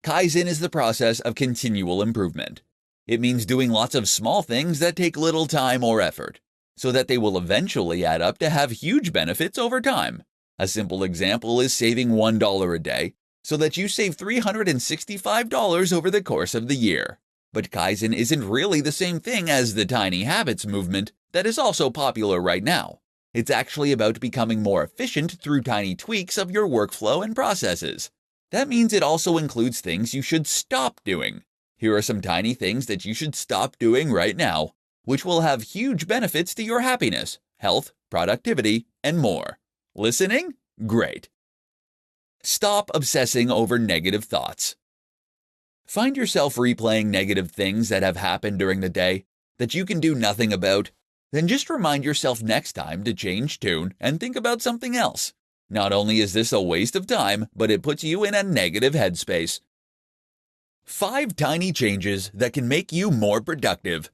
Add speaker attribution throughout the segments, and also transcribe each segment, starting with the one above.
Speaker 1: Kaizen is the process of continual improvement. It means doing lots of small things that take little time or effort, so that they will eventually add up to have huge benefits over time. A simple example is saving $1 a day, so that you save $365 over the course of the year. But Kaizen isn't really the same thing as the tiny habits movement that is also popular right now. It's actually about becoming more efficient through tiny tweaks of your workflow and processes. That means it also includes things you should stop doing. Here are some tiny things that you should stop doing right now, which will have huge benefits to your happiness, health, productivity, and more. Listening? Great. Stop obsessing over negative thoughts. Find yourself replaying negative things that have happened during the day that you can do nothing about. Then just remind yourself next time to change tune and think about something else. Not only is this a waste of time, but it puts you in a negative headspace. 5 tiny changes that can make you more productive.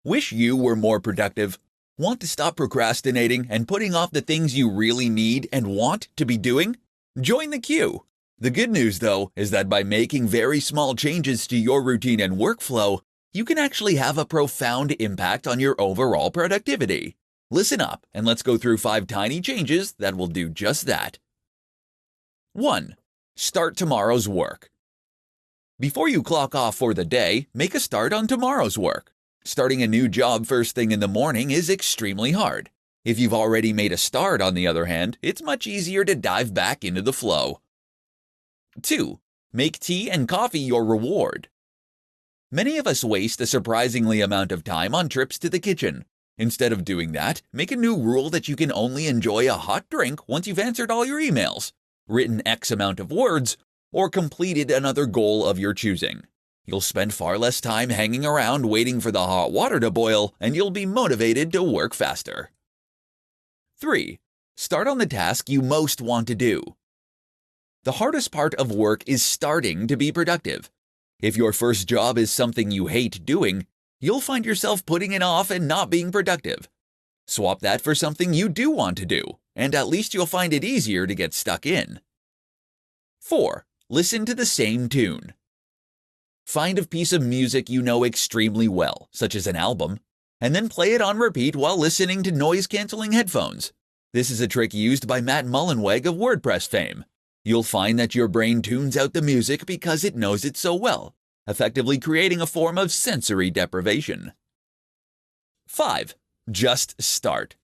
Speaker 1: Wish you were more productive? Want to stop procrastinating and putting off the things you really need and want to be doing? Join the queue. The good news, though, is that by making very small changes to your routine and workflow, you can actually have a profound impact on your overall productivity. Listen up, and let's go through 5 tiny changes that will do just that. 1. Start tomorrow's work. Before you clock off for the day, make a start on tomorrow's work. Starting a new job first thing in the morning is extremely hard. If you've already made a start, on the other hand, it's much easier to dive back into the flow. 2. Make tea and coffee your reward. Many of us waste a surprisingly amount of time on trips to the kitchen. Instead of doing that, make a new rule that you can only enjoy a hot drink once you've answered all your emails, written X amount of words, or completed another goal of your choosing. You'll spend far less time hanging around waiting for the hot water to boil, and you'll be motivated to work faster. 3. Start on the task you most want to do. The hardest part of work is starting to be productive. If your first job is something you hate doing, you'll find yourself putting it off and not being productive. Swap that for something you do want to do, and at least you'll find it easier to get stuck in. 4. Listen to the same tune. Find a piece of music you know extremely well, such as an album, and then play it on repeat while listening to noise-canceling headphones. This is a trick used by Matt Mullenweg of WordPress fame. You'll find that your brain tunes out the music because it knows it so well, effectively creating a form of sensory deprivation. 5. Just start.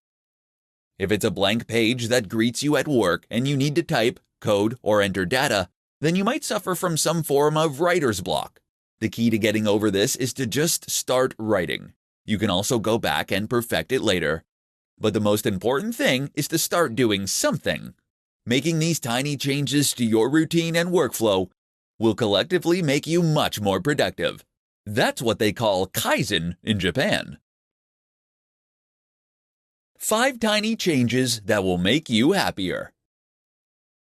Speaker 1: If it's a blank page that greets you at work and you need to type, code, or enter data, then you might suffer from some form of writer's block. The key to getting over this is to just start writing. You can also go back and perfect it later. But the most important thing is to start doing something. Making these tiny changes to your routine and workflow will collectively make you much more productive. That's what they call Kaizen in Japan. 5 tiny changes that will make you happier.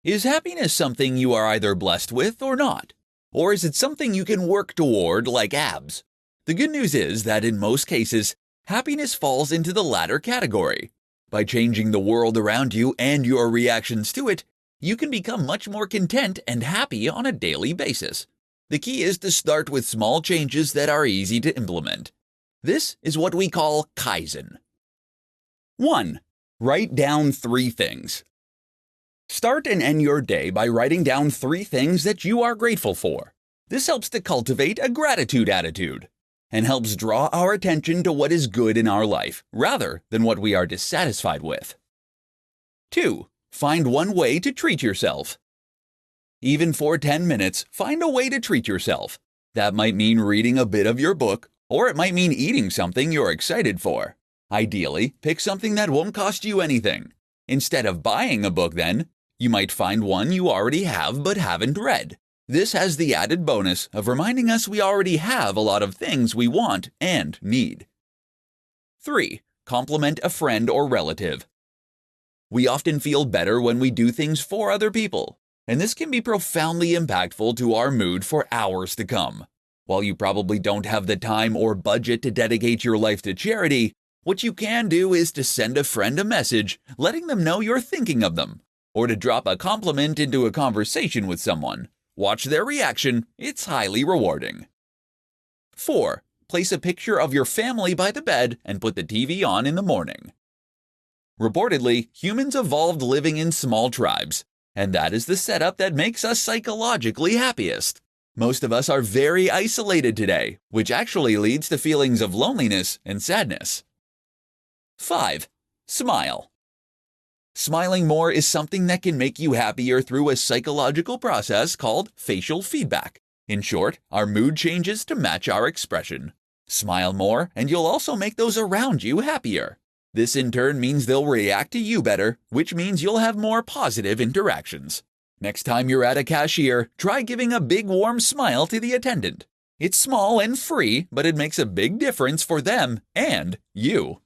Speaker 1: Is happiness something you are either blessed with or not? Or is it something you can work toward like abs? The good news is that in most cases, happiness falls into the latter category. By changing the world around you and your reactions to it, you can become much more content and happy on a daily basis. The key is to start with small changes that are easy to implement. This is what we call Kaizen. 1. Write down 3 things. Start and end your day by writing down 3 things that you are grateful for. This helps to cultivate a gratitude attitude and helps draw our attention to what is good in our life rather than what we are dissatisfied with. 2. Find one way to treat yourself. Even for 10 minutes, find a way to treat yourself. That might mean reading a bit of your book, or it might mean eating something you're excited for. Ideally, pick something that won't cost you anything. Instead of buying a book then, you might find one you already have but haven't read. This has the added bonus of reminding us we already have a lot of things we want and need. 3. Compliment a friend or relative. We often feel better when we do things for other people, and this can be profoundly impactful to our mood for hours to come. While you probably don't have the time or budget to dedicate your life to charity, what you can do is to send a friend a message letting them know you're thinking of them, or to drop a compliment into a conversation with someone. Watch their reaction. It's highly rewarding. 4. Place a picture of your family by the bed and put the TV on in the morning. Reportedly, humans evolved living in small tribes, and that is the setup that makes us psychologically happiest. Most of us are very isolated today, which actually leads to feelings of loneliness and sadness. 5. Smile. Smiling more is something that can make you happier through a psychological process called facial feedback. In short, our mood changes to match our expression. Smile more, and you'll also make those around you happier. This in turn means they'll react to you better, which means you'll have more positive interactions. Next time you're at a cashier, try giving a big warm smile to the attendant. It's small and free, but it makes a big difference for them and you.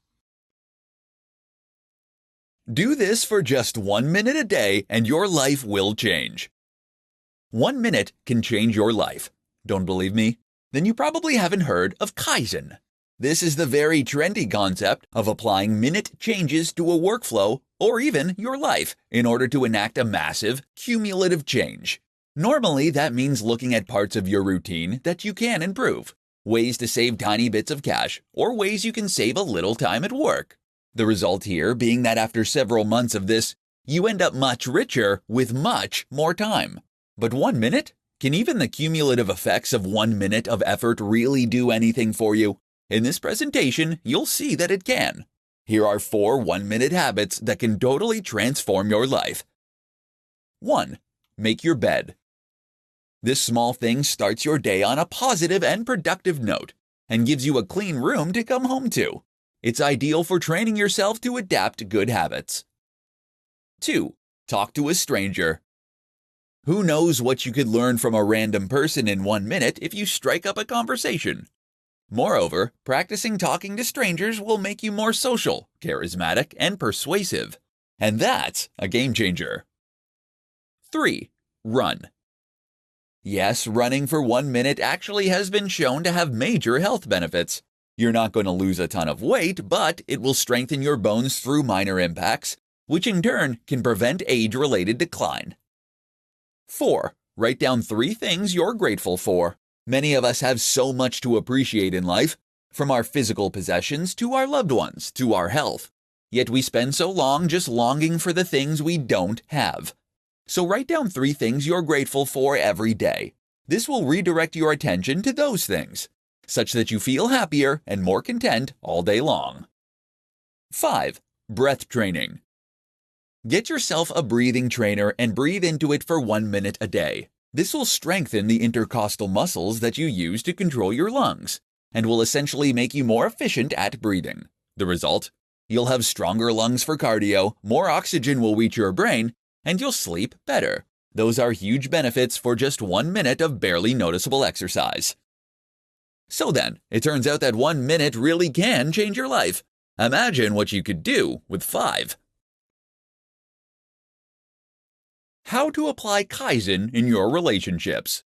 Speaker 1: Do this for just 1 minute a day and your life will change. 1 minute can change your life. Don't believe me? Then you probably haven't heard of Kaizen. This is the very trendy concept of applying minute changes to a workflow or even your life in order to enact a massive, cumulative change. Normally, that means looking at parts of your routine that you can improve, ways to save tiny bits of cash, or ways you can save a little time at work. The result here being that after several months of this, you end up much richer with much more time. But 1 minute? Can even the cumulative effects of 1 minute of effort really do anything for you? In this presentation, you'll see that it can. Here are 4 1-minute habits that can totally transform your life. 1. Make your bed. This small thing starts your day on a positive and productive note and gives you a clean room to come home to. It's ideal for training yourself to adapt good habits. 2. Talk to a stranger. Who knows what you could learn from a random person in 1 minute if you strike up a conversation? Moreover, practicing talking to strangers will make you more social, charismatic, and persuasive. And that's a game changer. 3. Run. Yes, running for 1 minute actually has been shown to have major health benefits. You're not going to lose a ton of weight, but it will strengthen your bones through minor impacts, which in turn can prevent age-related decline. 4. Write down 3 things you're grateful for. Many of us have so much to appreciate in life, from our physical possessions to our loved ones to our health. Yet we spend so long just longing for the things we don't have. So write down 3 things you're grateful for every day. This will redirect your attention to those things, such that you feel happier and more content all day long. 5. Breath training. Get yourself a breathing trainer and breathe into it for 1 minute a day. This will strengthen the intercostal muscles that you use to control your lungs and will essentially make you more efficient at breathing. The result? You'll have stronger lungs for cardio, more oxygen will reach your brain, and you'll sleep better. Those are huge benefits for just 1 minute of barely noticeable exercise. So then, it turns out that 1 minute really can change your life. Imagine what you could do with 5. How to apply Kaizen in your relationships.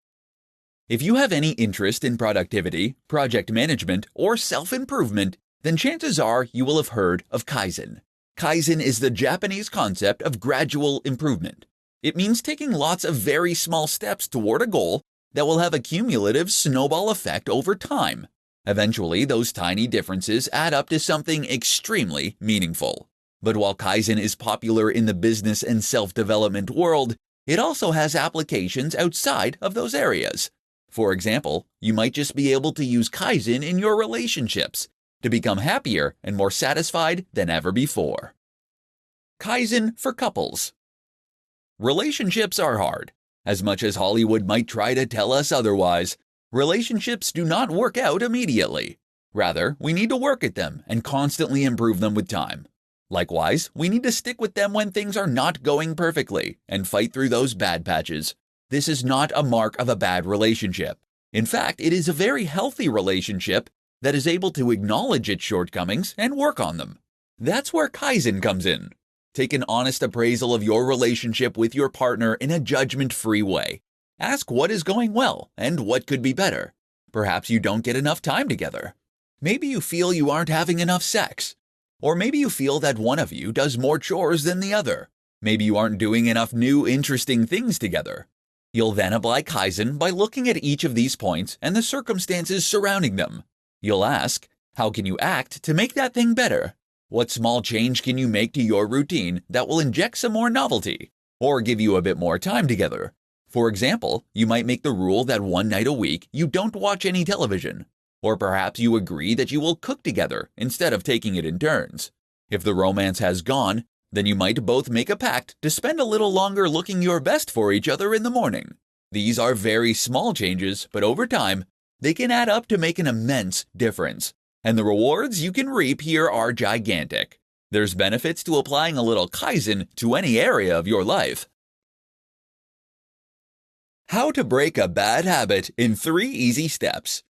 Speaker 1: If you have any interest in productivity, project management, or self-improvement, then chances are you will have heard of Kaizen. Kaizen is the Japanese concept of gradual improvement. It means taking lots of very small steps toward a goal that will have a cumulative snowball effect over time. Eventually, those tiny differences add up to something extremely meaningful. But while Kaizen is popular in the business and self-development world, it also has applications outside of those areas. For example, you might just be able to use Kaizen in your relationships to become happier and more satisfied than ever before. Kaizen for couples. Relationships are hard. As much as Hollywood might try to tell us otherwise, relationships do not work out immediately. Rather, we need to work at them and constantly improve them with time. Likewise, we need to stick with them when things are not going perfectly and fight through those bad patches. This is not a mark of a bad relationship. In fact, it is a very healthy relationship that is able to acknowledge its shortcomings and work on them. That's where Kaizen comes in. Take an honest appraisal of your relationship with your partner in a judgment-free way. Ask what is going well and what could be better. Perhaps you don't get enough time together. Maybe you feel you aren't having enough sex. Or maybe you feel that one of you does more chores than the other. Maybe you aren't doing enough new, interesting things together. You'll then apply Kaizen by looking at each of these points and the circumstances surrounding them. You'll ask, how can you act to make that thing better? What small change can you make to your routine that will inject some more novelty or give you a bit more time together? For example, you might make the rule that one night a week you don't watch any television. Or perhaps you agree that you will cook together instead of taking it in turns. If the romance has gone, then you might both make a pact to spend a little longer looking your best for each other in the morning. These are very small changes, but over time, they can add up to make an immense difference. And the rewards you can reap here are gigantic. There's benefits to applying a little Kaizen to any area of your life. How to break a bad habit in 3 easy steps.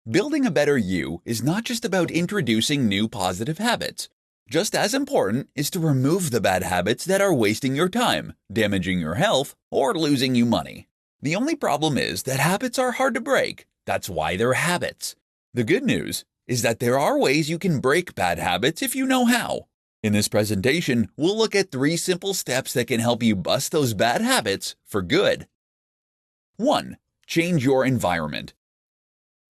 Speaker 1: Building a better you is not just about introducing new positive habits. Just as important is to remove the bad habits that are wasting your time, damaging your health, or losing you money. The only problem is that habits are hard to break. That's why they're habits. The good news is that there are ways you can break bad habits if you know how. In this presentation, we'll look at 3 simple steps that can help you bust those bad habits for good. 1. Change your environment.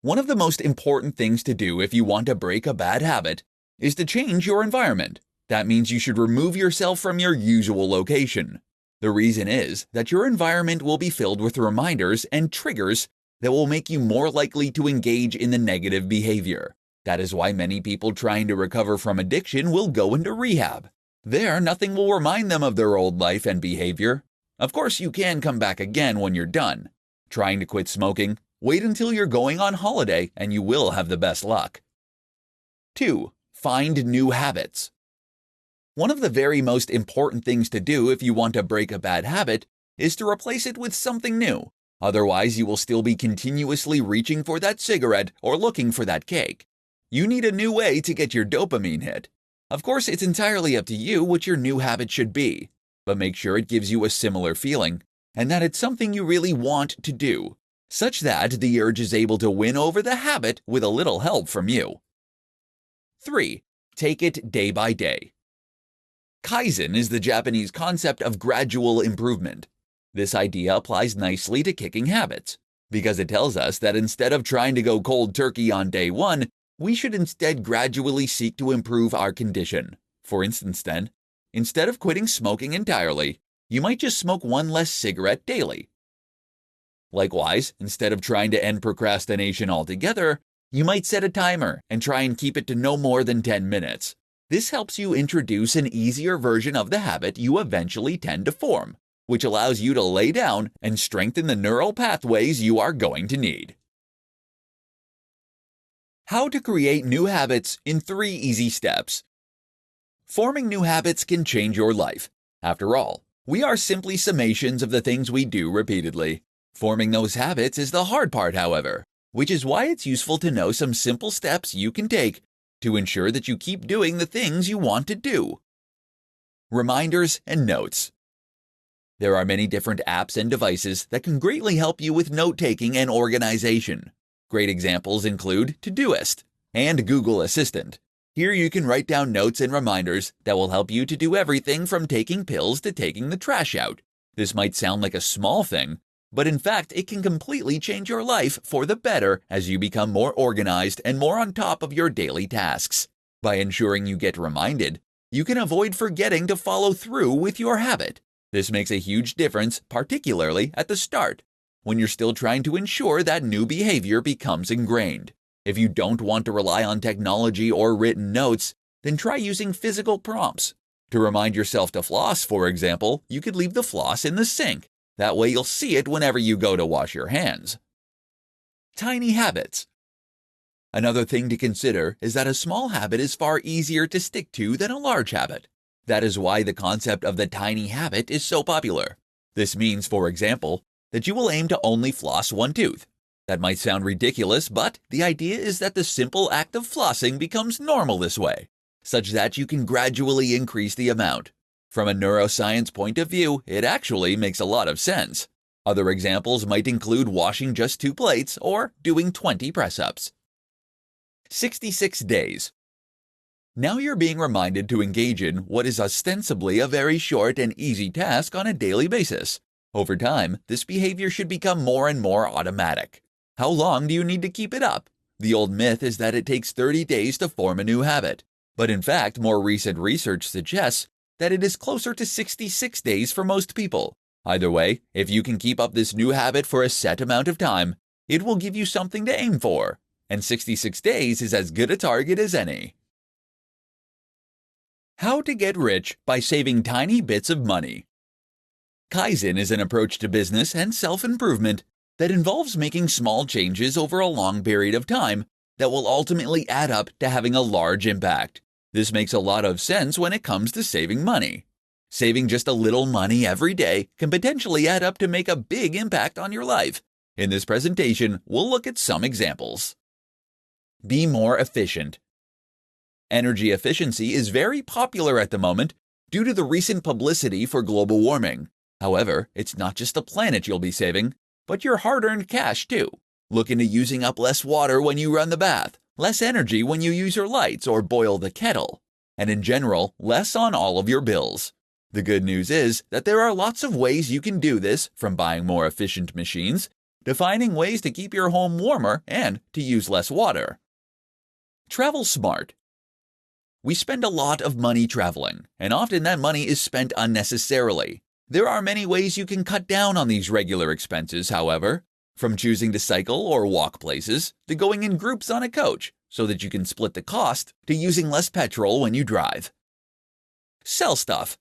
Speaker 1: One of the most important things to do if you want to break a bad habit is to change your environment. That means you should remove yourself from your usual location. The reason is that your environment will be filled with reminders and triggers that will make you more likely to engage in the negative behavior. That is why many people trying to recover from addiction will go into rehab. There, nothing will remind them of their old life and behavior. Of course, you can come back again when you're done. Trying to quit smoking? Wait until you're going on holiday and you will have the best luck. 2. Find new habits. One of the very most important things to do if you want to break a bad habit is to replace it with something new. Otherwise, you will still be continuously reaching for that cigarette or looking for that cake. You need a new way to get your dopamine hit. Of course, it's entirely up to you what your new habit should be, but make sure it gives you a similar feeling and that it's something you really want to do, such that the urge is able to win over the habit with a little help from you. 3. Take it day by day. Kaizen is the Japanese concept of gradual improvement. This idea applies nicely to kicking habits, because it tells us that instead of trying to go cold turkey on day 1, we should instead gradually seek to improve our condition. For instance then, instead of quitting smoking entirely, you might just smoke 1 less cigarette daily. Likewise, instead of trying to end procrastination altogether, you might set a timer and try and keep it to no more than 10 minutes. This helps you introduce an easier version of the habit you eventually tend to form, which allows you to lay down and strengthen the neural pathways you are going to need. How to create new habits in 3 easy steps. Forming new habits can change your life. After all, we are simply summations of the things we do repeatedly. Forming those habits is the hard part, however, which is why it's useful to know some simple steps you can take to ensure that you keep doing the things you want to do. Reminders and notes. There are many different apps and devices that can greatly help you with note-taking and organization. Great examples include Todoist and Google Assistant. Here you can write down notes and reminders that will help you to do everything from taking pills to taking the trash out. This might sound like a small thing, but in fact it can completely change your life for the better as you become more organized and more on top of your daily tasks. By ensuring you get reminded, you can avoid forgetting to follow through with your habit. This makes a huge difference, particularly at the start, when you're still trying to ensure that new behavior becomes ingrained. If you don't want to rely on technology or written notes, then try using physical prompts. To remind yourself to floss, for example, you could leave the floss in the sink. That way you'll see it whenever you go to wash your hands. Tiny habits. Another thing to consider is that a small habit is far easier to stick to than a large habit. That is why the concept of the tiny habit is so popular. This means, for example, that you will aim to only floss 1 tooth. That might sound ridiculous, but the idea is that the simple act of flossing becomes normal this way, such that you can gradually increase the amount. From a neuroscience point of view, it actually makes a lot of sense. Other examples might include washing just 2 plates or doing 20 press-ups. 66 days. Now you're being reminded to engage in what is ostensibly a very short and easy task on a daily basis. Over time, this behavior should become more and more automatic. How long do you need to keep it up? The old myth is that it takes 30 days to form a new habit. But in fact, more recent research suggests that it is closer to 66 days for most people. Either way, if you can keep up this new habit for a set amount of time, it will give you something to aim for. And 66 days is as good a target as any. How to get rich by saving tiny bits of money. Kaizen is an approach to business and self-improvement that involves making small changes over a long period of time that will ultimately add up to having a large impact. This makes a lot of sense when it comes to saving money. Saving just a little money every day can potentially add up to make a big impact on your life. In this presentation, we'll look at some examples. Be more efficient. Energy efficiency is very popular at the moment due to the recent publicity for global warming. However, it's not just the planet you'll be saving, but your hard-earned cash too. Look into using up less water when you run the bath, less energy when you use your lights or boil the kettle, and in general, less on all of your bills. The good news is that there are lots of ways you can do this, from buying more efficient machines to finding ways to keep your home warmer and to use less water. Travel smart. We spend a lot of money traveling, and often that money is spent unnecessarily. There are many ways you can cut down on these regular expenses, however, from choosing to cycle or walk places to going in groups on a coach so that you can split the cost to using less petrol when you drive. Sell stuff.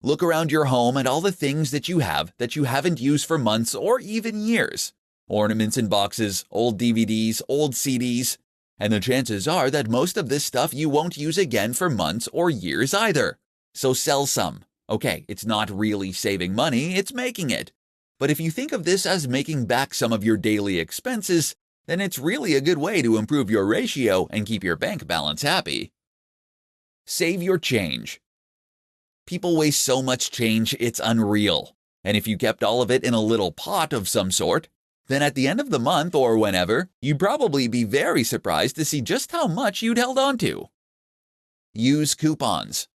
Speaker 1: Look around your home at all the things that you have that you haven't used for months or even years. Ornaments in boxes, old DVDs, old CDs, and the chances are that most of this stuff you won't use again for months or years either. So sell some. Okay, it's not really saving money, it's making it. But if you think of this as making back some of your daily expenses, then it's really a good way to improve your ratio and keep your bank balance happy. Save your change. People waste so much change, it's unreal. And if you kept all of it in a little pot of some sort, then at the end of the month or whenever, you'd probably be very surprised to see just how much you'd held on to. Use coupons.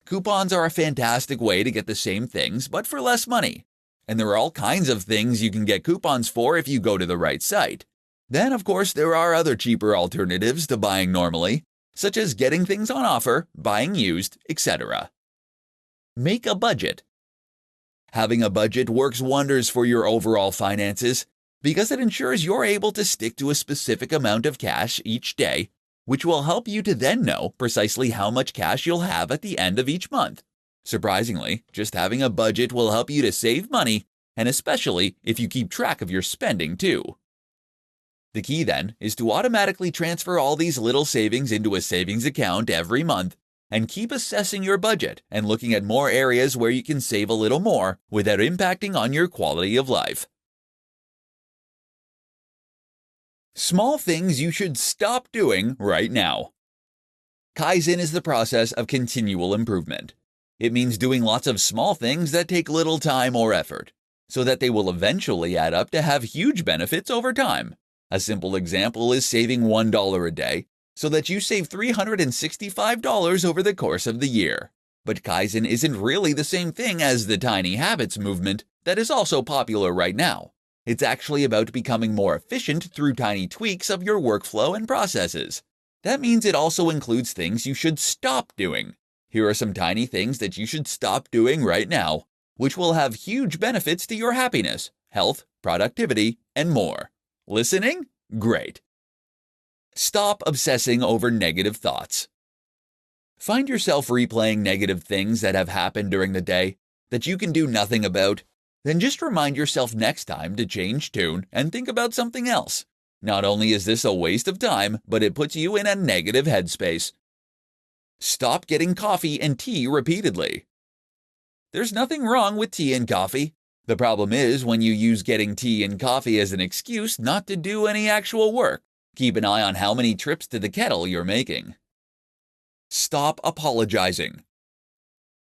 Speaker 1: Coupons are a fantastic way to get the same things, but for less money. And there are all kinds of things you can get coupons for if you go to the right site. Then, of course, there are other cheaper alternatives to buying normally, such as getting things on offer, buying used, etc. Make a budget. Having a budget works wonders for your overall finances because it ensures you're able to stick to a specific amount of cash each day, which will help you to then know precisely how much cash you'll have at the end of each month. Surprisingly, just having a budget will help you to save money, and especially if you keep track of your spending too. The key then is to automatically transfer all these little savings into a savings account every month and keep assessing your budget and looking at more areas where you can save a little more without impacting on your quality of life. Small things you should stop doing right now. Kaizen is the process of continual improvement. It means doing lots of small things that take little time or effort, so that they will eventually add up to have huge benefits over time. A simple example is saving $1 a day, so that you save $365 over the course of the year. But Kaizen isn't really the same thing as the tiny habits movement that is also popular right now. It's actually about becoming more efficient through tiny tweaks of your workflow and processes. That means it also includes things you should stop doing. Here are some tiny things that you should stop doing right now, which will have huge benefits to your happiness, health, productivity, and more. Listening? Great. Stop obsessing over negative thoughts. Find yourself replaying negative things that have happened during the day that you can do nothing about. Then just remind yourself next time to change tune and think about something else. Not only is this a waste of time, but it puts you in a negative headspace. Stop getting coffee and tea repeatedly. There's nothing wrong with tea and coffee. The problem is when you use getting tea and coffee as an excuse not to do any actual work. Keep an eye on how many trips to the kettle you're making. Stop apologizing.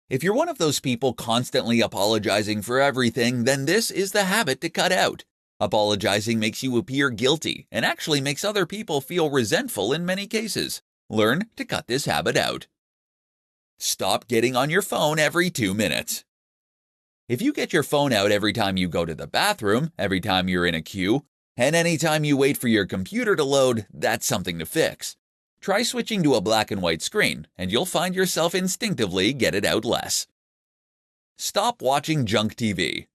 Speaker 1: If you're one of those people constantly apologizing for everything, then this is the habit to cut out. Apologizing makes you appear guilty and actually makes other people feel resentful in many cases. Learn to cut this habit out. Stop getting on your phone every 2 minutes. If you get your phone out every time you go to the bathroom, every time you're in a queue, and any time you wait for your computer to load, that's something to fix. Try switching to a black and white screen, and you'll find yourself instinctively get it out less. Stop watching junk TV.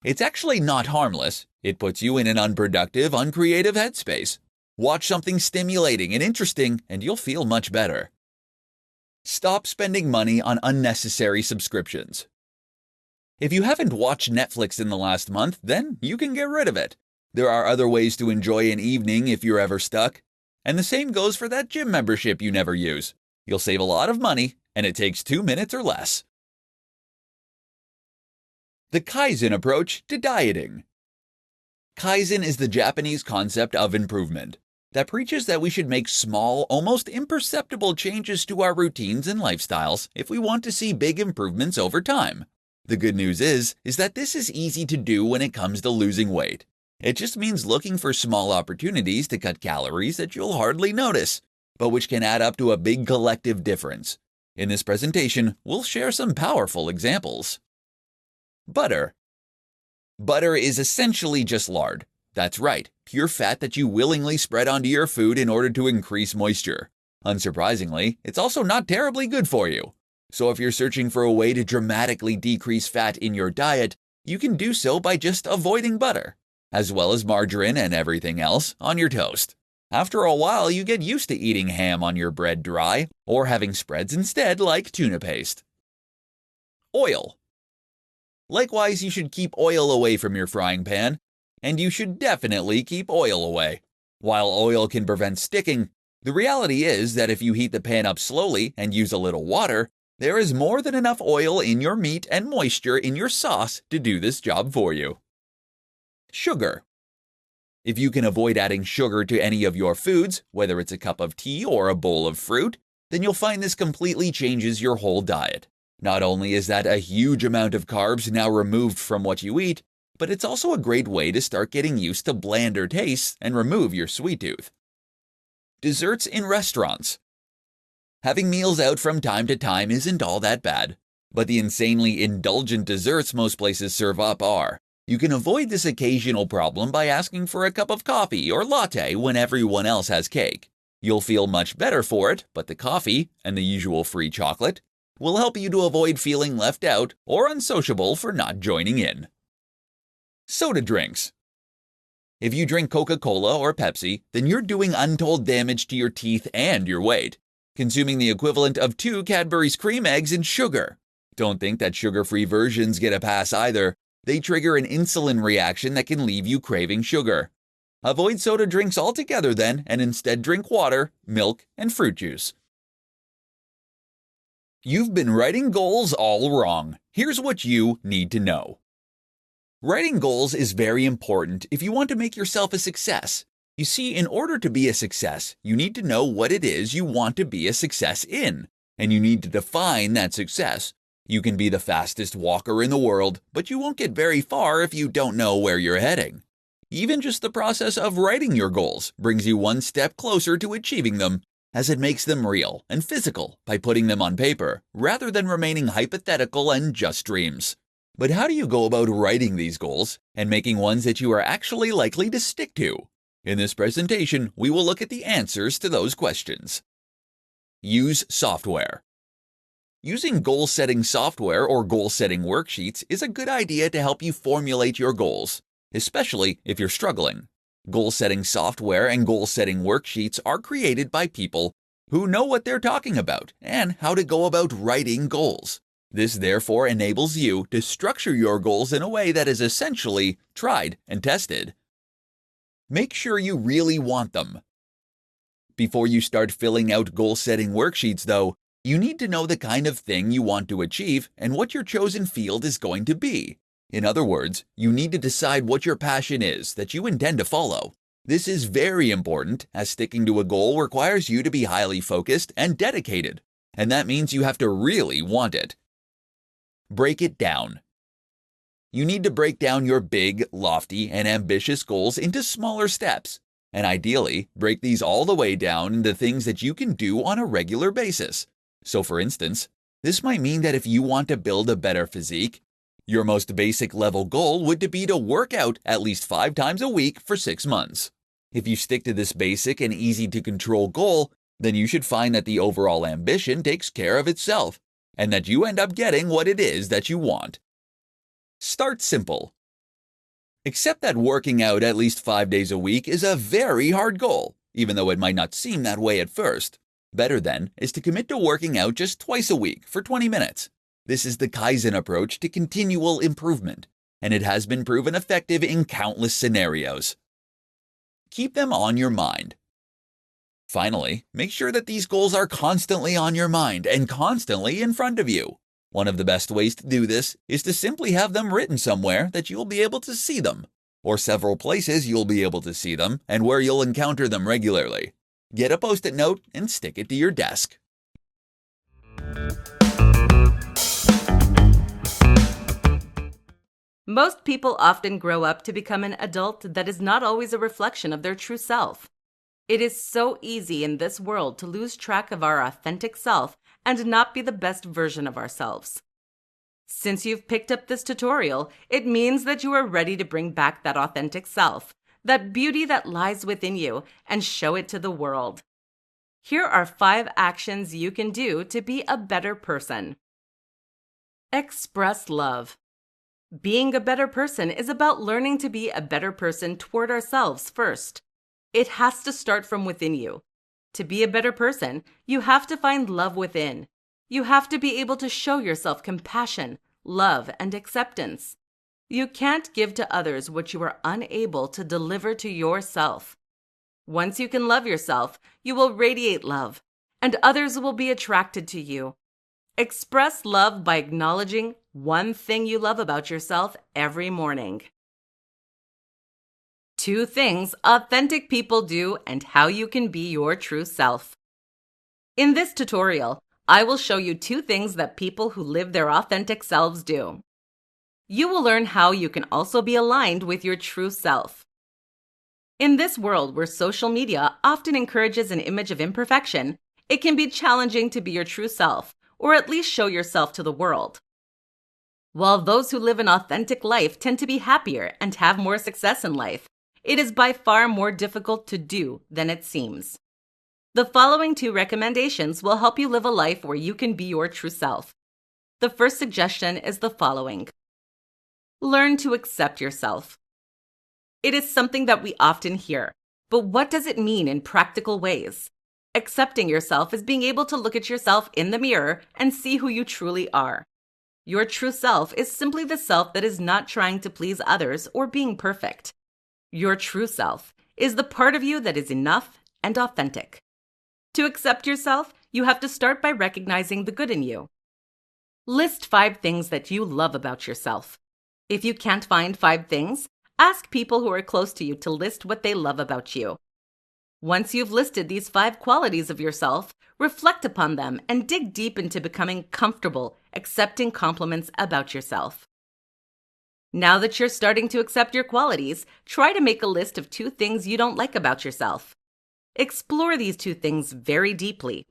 Speaker 1: It's actually not harmless. It puts you in an unproductive, uncreative headspace. Watch something stimulating and interesting, and you'll feel much better. Stop spending money on unnecessary subscriptions. If you haven't watched Netflix in the last month, then you can get rid of it. There are other ways to enjoy an evening if you're ever stuck. And the same goes for that gym membership you never use. You'll save a lot of money, and it takes 2 minutes or less. The Kaizen approach to dieting. Kaizen is the Japanese concept of improvement that preaches that we should make small, almost imperceptible changes to our routines and lifestyles if we want to see big improvements over time. The good news is that this is easy to do when it comes to losing weight. It just means looking for small opportunities to cut calories that you'll hardly notice, but which can add up to a big collective difference. In this presentation, we'll share some powerful examples. Butter. Butter is essentially just lard. That's right, pure fat that you willingly spread onto your food in order to increase moisture. Unsurprisingly, it's also not terribly good for you. So if you're searching for a way to dramatically decrease fat in your diet, you can do so by just avoiding butter, as well as margarine and everything else on your toast. After a while, you get used to eating ham on your bread dry, or having spreads instead like tuna paste. Oil. Likewise, you should keep oil away from your frying pan, and you should definitely keep oil away. While oil can prevent sticking, the reality is that if you heat the pan up slowly and use a little water, there is more than enough oil in your meat and moisture in your sauce to do this job for you. Sugar. If you can avoid adding sugar to any of your foods, whether it's a cup of tea or a bowl of fruit, then you'll find this completely changes your whole diet. Not only is that a huge amount of carbs now removed from what you eat, but it's also a great way to start getting used to blander tastes and remove your sweet tooth. Desserts in restaurants. Having meals out from time to time isn't all that bad, but the insanely indulgent desserts most places serve up are. You can avoid this occasional problem by asking for a cup of coffee or latte when everyone else has cake. You'll feel much better for it, but the coffee, and the usual free chocolate, will help you to avoid feeling left out or unsociable for not joining in. Soda drinks. If you drink Coca-Cola or Pepsi, then you're doing untold damage to your teeth and your weight, consuming the equivalent of 2 Cadbury's cream eggs in sugar. Don't think that sugar-free versions get a pass either. They trigger an insulin reaction that can leave you craving sugar. Avoid soda drinks altogether then, and instead drink water, milk, and fruit juice. You've been writing goals all wrong. Here's what you need to know. Writing goals is very important if you want to make yourself a success. You see, in order to be a success, you need to know what it is you want to be a success in, and you need to define that success. You can be the fastest walker in the world, but you won't get very far if you don't know where you're heading. Even just the process of writing your goals brings you one step closer to achieving them, as it makes them real and physical by putting them on paper, rather than remaining hypothetical and just dreams. But how do you go about writing these goals and making ones that you are actually likely to stick to? In this presentation, we will look at the answers to those questions. Use software. Using goal-setting software or goal-setting worksheets is a good idea to help you formulate your goals, especially if you're struggling. Goal-setting software and goal-setting worksheets are created by people who know what they're talking about and how to go about writing goals. This therefore enables you to structure your goals in a way that is essentially tried and tested. Make sure you really want them. Before you start filling out goal-setting worksheets, though, you need to know the kind of thing you want to achieve and what your chosen field is going to be. In other words, you need to decide what your passion is that you intend to follow. This is very important, as sticking to a goal requires you to be highly focused and dedicated, and that means you have to really want it. Break it down. You need to break down your big, lofty, and ambitious goals into smaller steps, and ideally, break these all the way down into things that you can do on a regular basis. So for instance, this might mean that if you want to build a better physique, Your most basic level goal would be to work out at least 5 times a week for 6 months. If you stick to this basic and easy to control goal, then you should find that the overall ambition takes care of itself, and that you end up getting what it is that you want. Start simple. Accept that working out at least 5 days a week is a very hard goal, even though it might not seem that way at first. Better then is to commit to working out just twice a week for 20 minutes. This is the Kaizen approach to continual improvement, and it has been proven effective in countless scenarios. Keep them on your mind. Finally, make sure that these goals are constantly on your mind and constantly in front of you. One of the best ways to do this is to simply have them written somewhere that you'll be able to see them, or several places you'll be able to see them and where you'll encounter them regularly. Get a Post-it note and stick it to your desk.
Speaker 2: Most people often grow up to become an adult that is not always a reflection of their true self. It is so easy in this world to lose track of our authentic self and not be the best version of ourselves. Since you've picked up this tutorial, it means that you are ready to bring back that authentic self, that beauty that lies within you, and show it to the world. Here are 5 actions you can do to be a better person. Express love. Being a better person is about learning to be a better person toward ourselves first. It has to start from within you. To be a better person, you have to find love within. You have to be able to show yourself compassion, love, and acceptance. You can't give to others what you are unable to deliver to yourself. Once you can love yourself, you will radiate love, and others will be attracted to you. Express love by acknowledging one thing you love about yourself every morning. 2 things authentic people do and how you can be your true self. In this tutorial, I will show you 2 things that people who live their authentic selves do. You will learn how you can also be aligned with your true self. In this world where social media often encourages an image of imperfection, it can be challenging to be your true self, or at least show yourself to the world. While those who live an authentic life tend to be happier and have more success in life, it is by far more difficult to do than it seems. The following 2 recommendations will help you live a life where you can be your true self. The first suggestion is the following. Learn to accept yourself. It is something that we often hear, but what does it mean in practical ways? Accepting yourself is being able to look at yourself in the mirror and see who you truly are. Your true self is simply the self that is not trying to please others or being perfect. Your true self is the part of you that is enough and authentic. To accept yourself, you have to start by recognizing the good in you. List 5 things that you love about yourself. If you can't find 5 things, ask people who are close to you to list what they love about you. Once you've listed these 5 qualities of yourself, reflect upon them and dig deep into becoming comfortable accepting compliments about yourself. Now that you're starting to accept your qualities, try to make a list of 2 things you don't like about yourself. Explore these 2 things very deeply.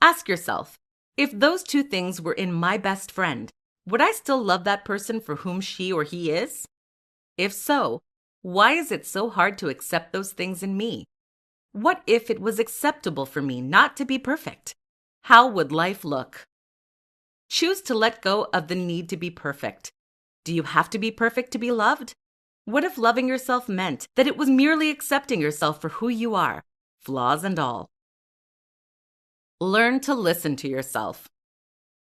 Speaker 2: Ask yourself, if those 2 things were in my best friend, would I still love that person for whom she or he is? If so, why is it so hard to accept those things in me? What if it was acceptable for me not to be perfect? How would life look? Choose to let go of the need to be perfect. Do you have to be perfect to be loved? What if loving yourself meant that it was merely accepting yourself for who you are, flaws and all? Learn to listen to yourself.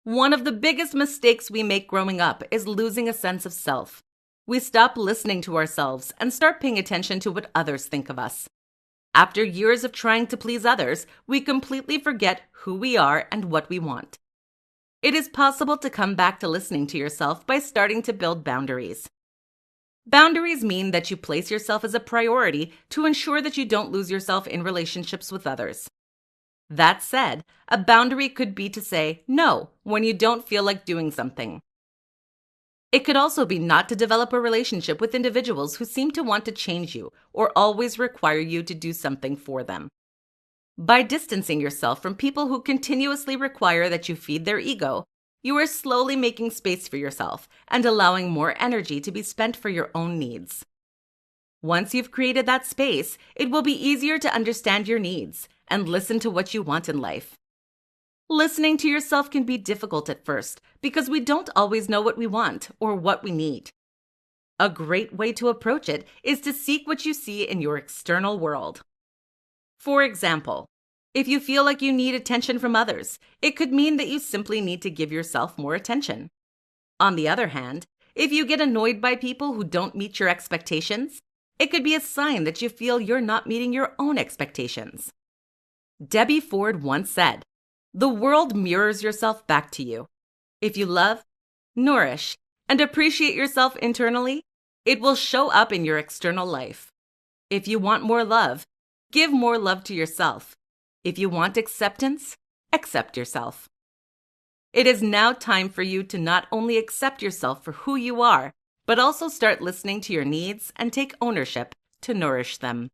Speaker 2: One of the biggest mistakes we make growing up is losing a sense of self. We stop listening to ourselves and start paying attention to what others think of us. After years of trying to please others, we completely forget who we are and what we want. It is possible to come back to listening to yourself by starting to build boundaries. Boundaries mean that you place yourself as a priority to ensure that you don't lose yourself in relationships with others. That said, a boundary could be to say no when you don't feel like doing something. It could also be not to develop a relationship with individuals who seem to want to change you or always require you to do something for them. By distancing yourself from people who continuously require that you feed their ego, You are slowly making space for yourself and allowing more energy to be spent for your own needs. Once you've created that space, it will be easier to understand your needs and listen to what you want in life. Listening to yourself can be difficult at first because we don't always know what we want or what we need. A great way to approach it is to seek what you see in your external world. For example, if you feel like you need attention from others, it could mean that you simply need to give yourself more attention. On the other hand, if you get annoyed by people who don't meet your expectations, it could be a sign that you feel you're not meeting your own expectations. Debbie Ford once said, "The world mirrors yourself back to you. If you love, nourish, and appreciate yourself internally, it will show up in your external life. If you want more love, give more love to yourself. If you want acceptance, accept yourself." It is now time for you to not only accept yourself for who you are, but also start listening to your needs and take ownership to nourish them.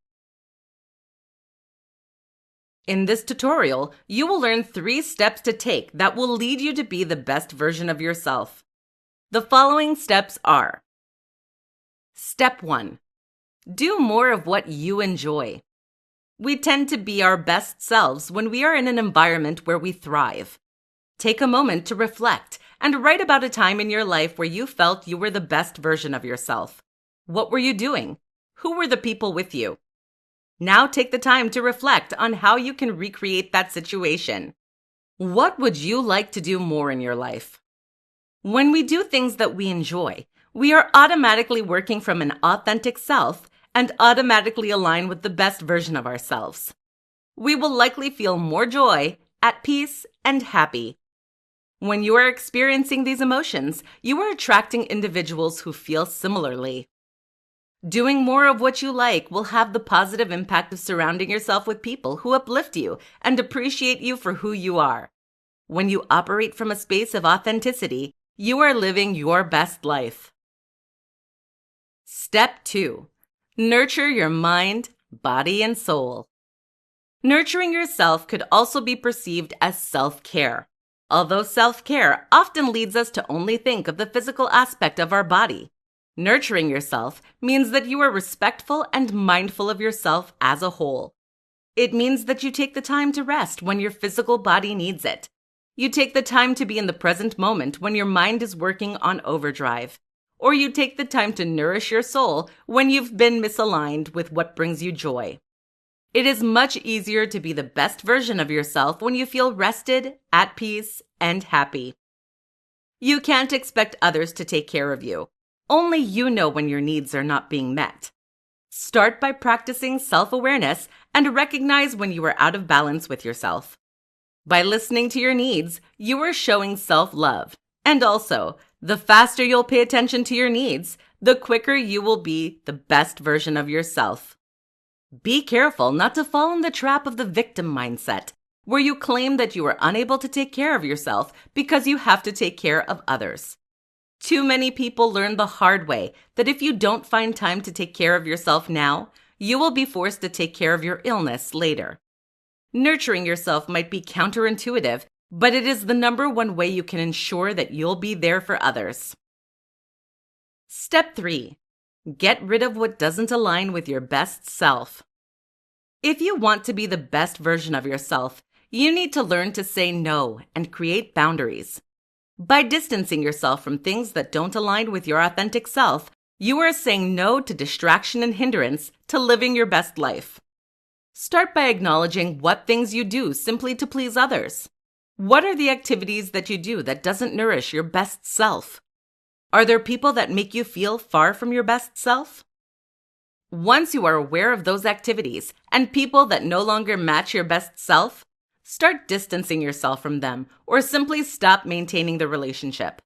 Speaker 2: In this tutorial, you will learn 3 steps to take that will lead you to be the best version of yourself. The following steps are: Step 1. Do more of what you enjoy. We tend to be our best selves when we are in an environment where we thrive. Take a moment to reflect and write about a time in your life where you felt you were the best version of yourself. What were you doing? Who were the people with you? Now take the time to reflect on how you can recreate that situation. What would you like to do more in your life? When we do things that we enjoy, we are automatically working from an authentic self and automatically align with the best version of ourselves. We will likely feel more joy, at peace, and happy. When you are experiencing these emotions, you are attracting individuals who feel similarly. Doing more of what you like will have the positive impact of surrounding yourself with people who uplift you and appreciate you for who you are. When you operate from a space of authenticity, you are living your best life. Step 2. Nurture your mind, body, and soul. Nurturing yourself could also be perceived as self-care. Although self-care often leads us to only think of the physical aspect of our body, nurturing yourself means that you are respectful and mindful of yourself as a whole. It means that you take the time to rest when your physical body needs it. You take the time to be in the present moment when your mind is working on overdrive. Or you take the time to nourish your soul when you've been misaligned with what brings you joy. It is much easier to be the best version of yourself when you feel rested, at peace, and happy. You can't expect others to take care of you. Only you know when your needs are not being met. Start by practicing self-awareness and recognize when you are out of balance with yourself. By listening to your needs, you are showing self-love. And also, the faster you'll pay attention to your needs, the quicker you will be the best version of yourself. Be careful not to fall in the trap of the victim mindset, where you claim that you are unable to take care of yourself because you have to take care of others. Too many people learn the hard way that if you don't find time to take care of yourself now, you will be forced to take care of your illness later. Nurturing yourself might be counterintuitive, but it is the #1 way you can ensure that you'll be there for others. Step 3. Get rid of what doesn't align with your best self. If you want to be the best version of yourself, you need to learn to say no and create boundaries. By distancing yourself from things that don't align with your authentic self, you are saying no to distraction and hindrance to living your best life. Start by acknowledging what things you do simply to please others. What are the activities that you do that doesn't nourish your best self? Are there people that make you feel far from your best self? Once you are aware of those activities and people that no longer match your best self, start distancing yourself from them or simply stop maintaining the relationship.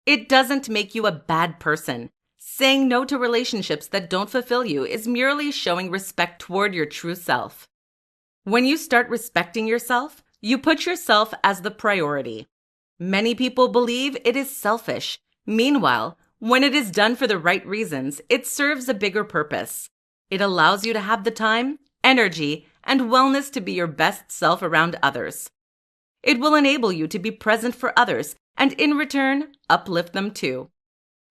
Speaker 2: It doesn't make you a bad person. Saying no to relationships that don't fulfill you is merely showing respect toward your true self. When you start respecting yourself, you put yourself as the priority. Many people believe it is selfish. Meanwhile, when it is done for the right reasons, it serves a bigger purpose. It allows you to have the time, energy, and wellness to be your best self around others. It will enable you to be present for others and, in return, uplift them too.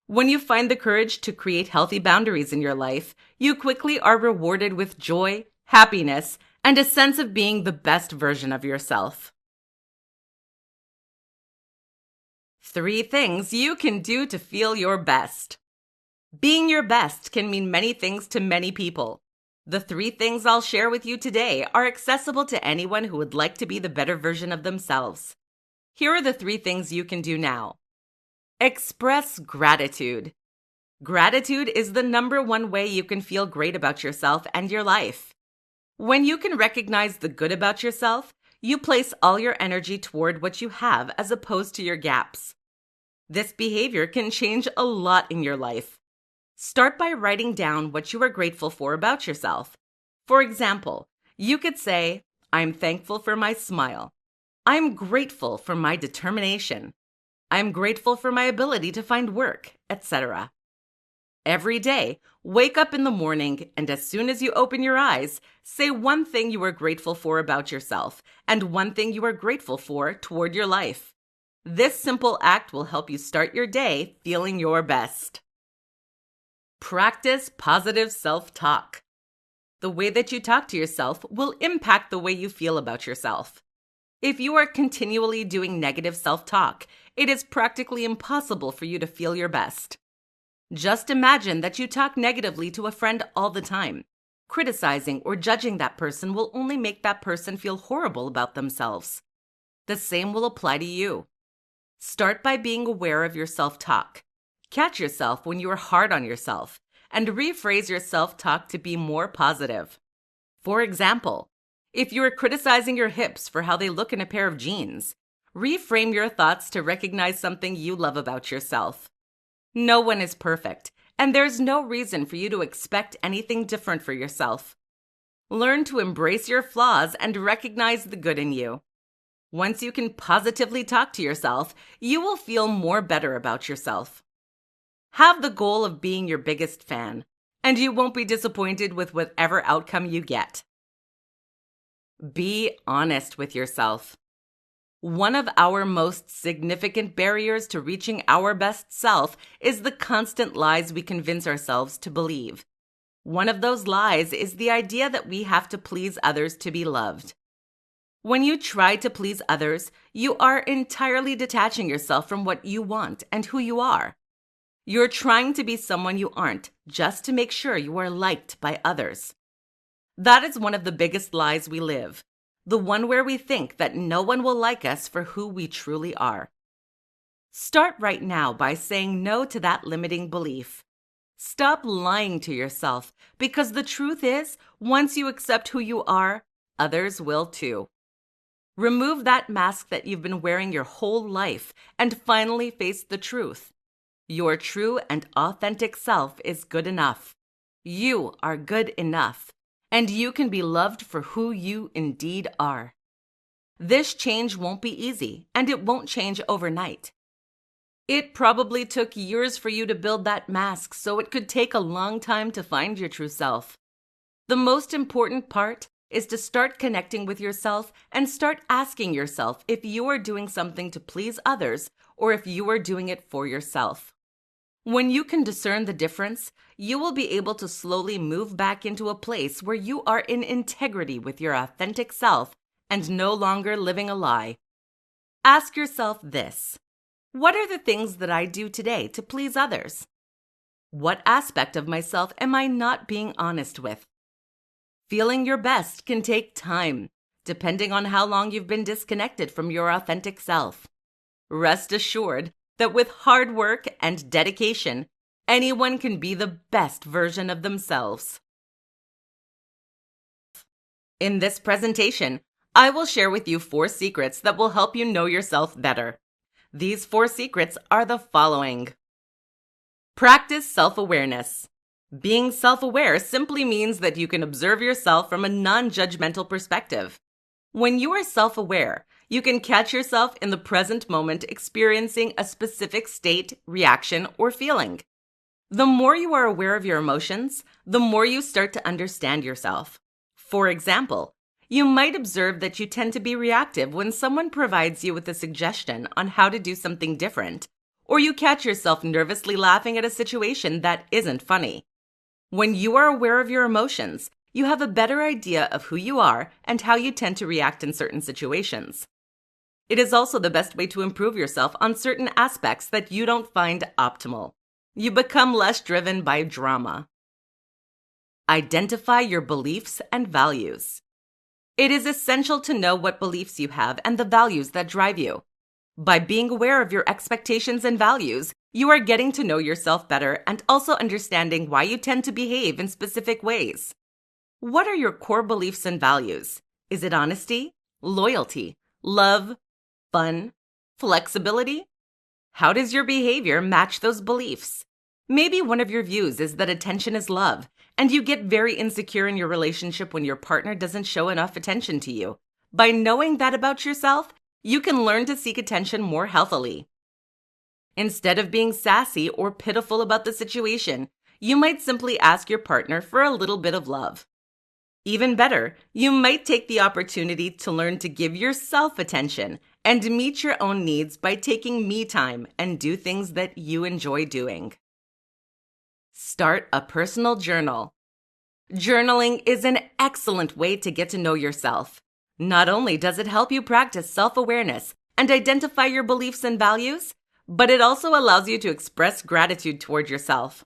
Speaker 2: When you find the courage to create healthy boundaries in your life, you quickly are rewarded with joy, happiness, and a sense of being the best version of yourself. 3 things you can do to feel your best. Being your best can mean many things to many people. The 3 things I'll share with you today are accessible to anyone who would like to be the better version of themselves. Here are the 3 things you can do now. Express gratitude. Gratitude is the #1 way you can feel great about yourself and your life. When you can recognize the good about yourself, you place all your energy toward what you have as opposed to your gaps. This behavior can change a lot in your life. Start by writing down what you are grateful for about yourself. For example, you could say, "I'm thankful for my smile. I'm grateful for my determination. I'm grateful for my ability to find work," etc. Every day, wake up in the morning, and as soon as you open your eyes, say one thing you are grateful for about yourself and one thing you are grateful for toward your life. This simple act will help you start your day feeling your best. Practice positive self-talk. The way that you talk to yourself will impact the way you feel about yourself. If you are continually doing negative self-talk, it is practically impossible for you to feel your best. Just imagine that you talk negatively to a friend all the time. Criticizing or judging that person will only make that person feel horrible about themselves. The same will apply to you. Start by being aware of your self-talk. Catch yourself when you are hard on yourself, and rephrase your self-talk to be more positive. For example, if you are criticizing your hips for how they look in a pair of jeans, reframe your thoughts to recognize something you love about yourself. No one is perfect, and there's no reason for you to expect anything different for yourself. Learn to embrace your flaws and recognize the good in you. Once you can positively talk to yourself, you will feel more better about yourself. Have the goal of being your biggest fan, and you won't be disappointed with whatever outcome you get. Be honest with yourself. One of our most significant barriers to reaching our best self is the constant lies we convince ourselves to believe. One of those lies is the idea that we have to please others to be loved. When you try to please others, you are entirely detaching yourself from what you want and who you are. You're trying to be someone you aren't just to make sure you are liked by others. That is one of the biggest lies we live, the one where we think that no one will like us for who we truly are. Start right now by saying no to that limiting belief. Stop lying to yourself, because the truth is, once you accept who you are, others will too. Remove that mask that you've been wearing your whole life and finally face the truth. Your true and authentic self is good enough. You are good enough, and you can be loved for who you indeed are. This change won't be easy, and it won't change overnight. It probably took years for you to build that mask, so it could take a long time to find your true self. The most important part is to start connecting with yourself and start asking yourself if you are doing something to please others or if you are doing it for yourself. When you can discern the difference, you will be able to slowly move back into a place where you are in integrity with your authentic self and no longer living a lie. Ask yourself this: what are the things that I do today to please others? What aspect of myself am I not being honest with? Feeling your best can take time, depending on how long you've been disconnected from your authentic self. Rest assured that with hard work and dedication, anyone can be the best version of themselves. In this presentation, I will share with you 4 secrets that will help you know yourself better. These 4 secrets are the following. Practice self-awareness. Being self-aware simply means that you can observe yourself from a non-judgmental perspective. When you are self-aware, you can catch yourself in the present moment experiencing a specific state, reaction, or feeling. The more you are aware of your emotions, the more you start to understand yourself. For example, You might observe that you tend to be reactive when someone provides you with a suggestion on how to do something different, or you catch yourself nervously laughing at a situation that isn't funny. When you are aware of your emotions, you have a better idea of who you are and how you tend to react in certain situations. It is also the best way to improve yourself on certain aspects that you don't find optimal. You become less driven by drama. Identify your beliefs and values. It is essential to know what beliefs you have and the values that drive you. By being aware of your expectations and values, you are getting to know yourself better and also understanding why you tend to behave in specific ways. What are your core beliefs and values? Is it honesty, loyalty, love, fun, flexibility? How does your behavior match those beliefs? Maybe one of your views is that attention is love, and you get very insecure in your relationship when your partner doesn't show enough attention to you. By knowing that about yourself, you can learn to seek attention more healthily. Instead of being sassy or pitiful about the situation, you might simply ask your partner for a little bit of love. Even better, you might take the opportunity to learn to give yourself attention and meet your own needs by taking me time and do things that you enjoy doing. Start a personal journal. Journaling is an excellent way to get to know yourself. Not only does it help you practice self-awareness and identify your beliefs and values, but it also allows you to express gratitude toward yourself.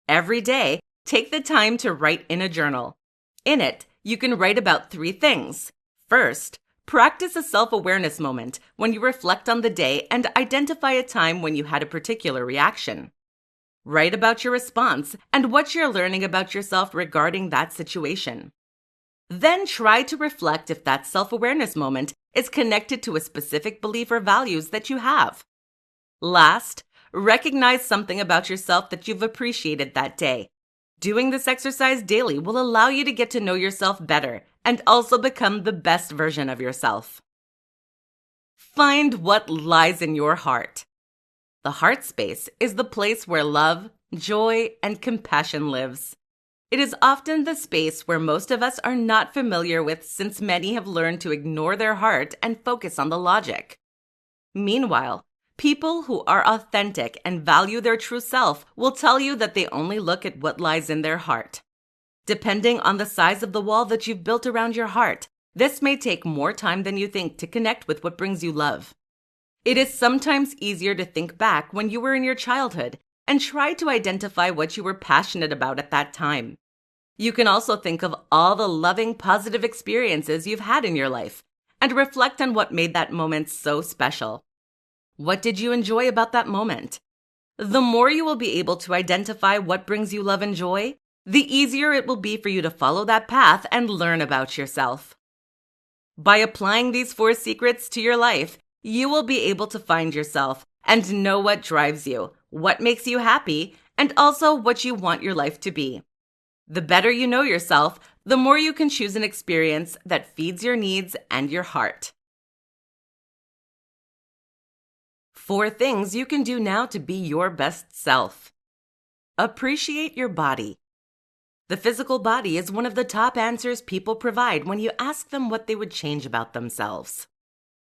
Speaker 2: Every day, take the time to write in a journal. In it, you can write about 3 things. First, practice a self-awareness moment when you reflect on the day and identify a time when you had a particular reaction. Write about your response and what you're learning about yourself regarding that situation. Then try to reflect if that self-awareness moment is connected to a specific belief or values that you have. Last, recognize something about yourself that you've appreciated that day. Doing this exercise daily will allow you to get to know yourself better and also become the best version of yourself. Find what lies in your heart. The heart space is the place where love, joy, and compassion lives. It is often the space where most of us are not familiar with, since many have learned to ignore their heart and focus on the logic. Meanwhile, people who are authentic and value their true self will tell you that they only look at what lies in their heart. Depending on the size of the wall that you've built around your heart, this may take more time than you think to connect with what brings you love. It is sometimes easier to think back when you were in your childhood and try to identify what you were passionate about at that time. You can also think of all the loving, positive experiences you've had in your life and reflect on what made that moment so special. What did you enjoy about that moment? The more you will be able to identify what brings you love and joy, the easier it will be for you to follow that path and learn about yourself. By applying these 4 secrets to your life, you will be able to find yourself and know what drives you, what makes you happy, and also what you want your life to be. The better you know yourself, the more you can choose an experience that feeds your needs and your heart. 4 things you can do now to be your best self. Appreciate your body. The physical body is one of the top answers people provide when you ask them what they would change about themselves.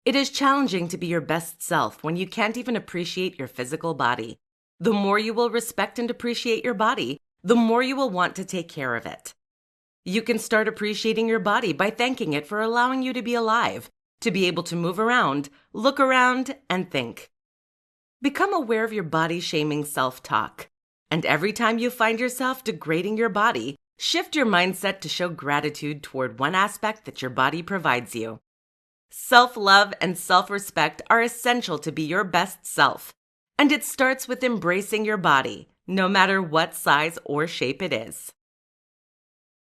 Speaker 2: It is challenging to be your best self when you can't even appreciate your physical body. The more you will respect and appreciate your body, the more you will want to take care of it. You can start appreciating your body by thanking it for allowing you to be alive, to be able to move around, look around, and think. Become aware of your body-shaming self-talk. And every time you find yourself degrading your body, shift your mindset to show gratitude toward one aspect that your body provides you. Self-love and self-respect are essential to be your best self, and it starts with embracing your body, no matter what size or shape it is.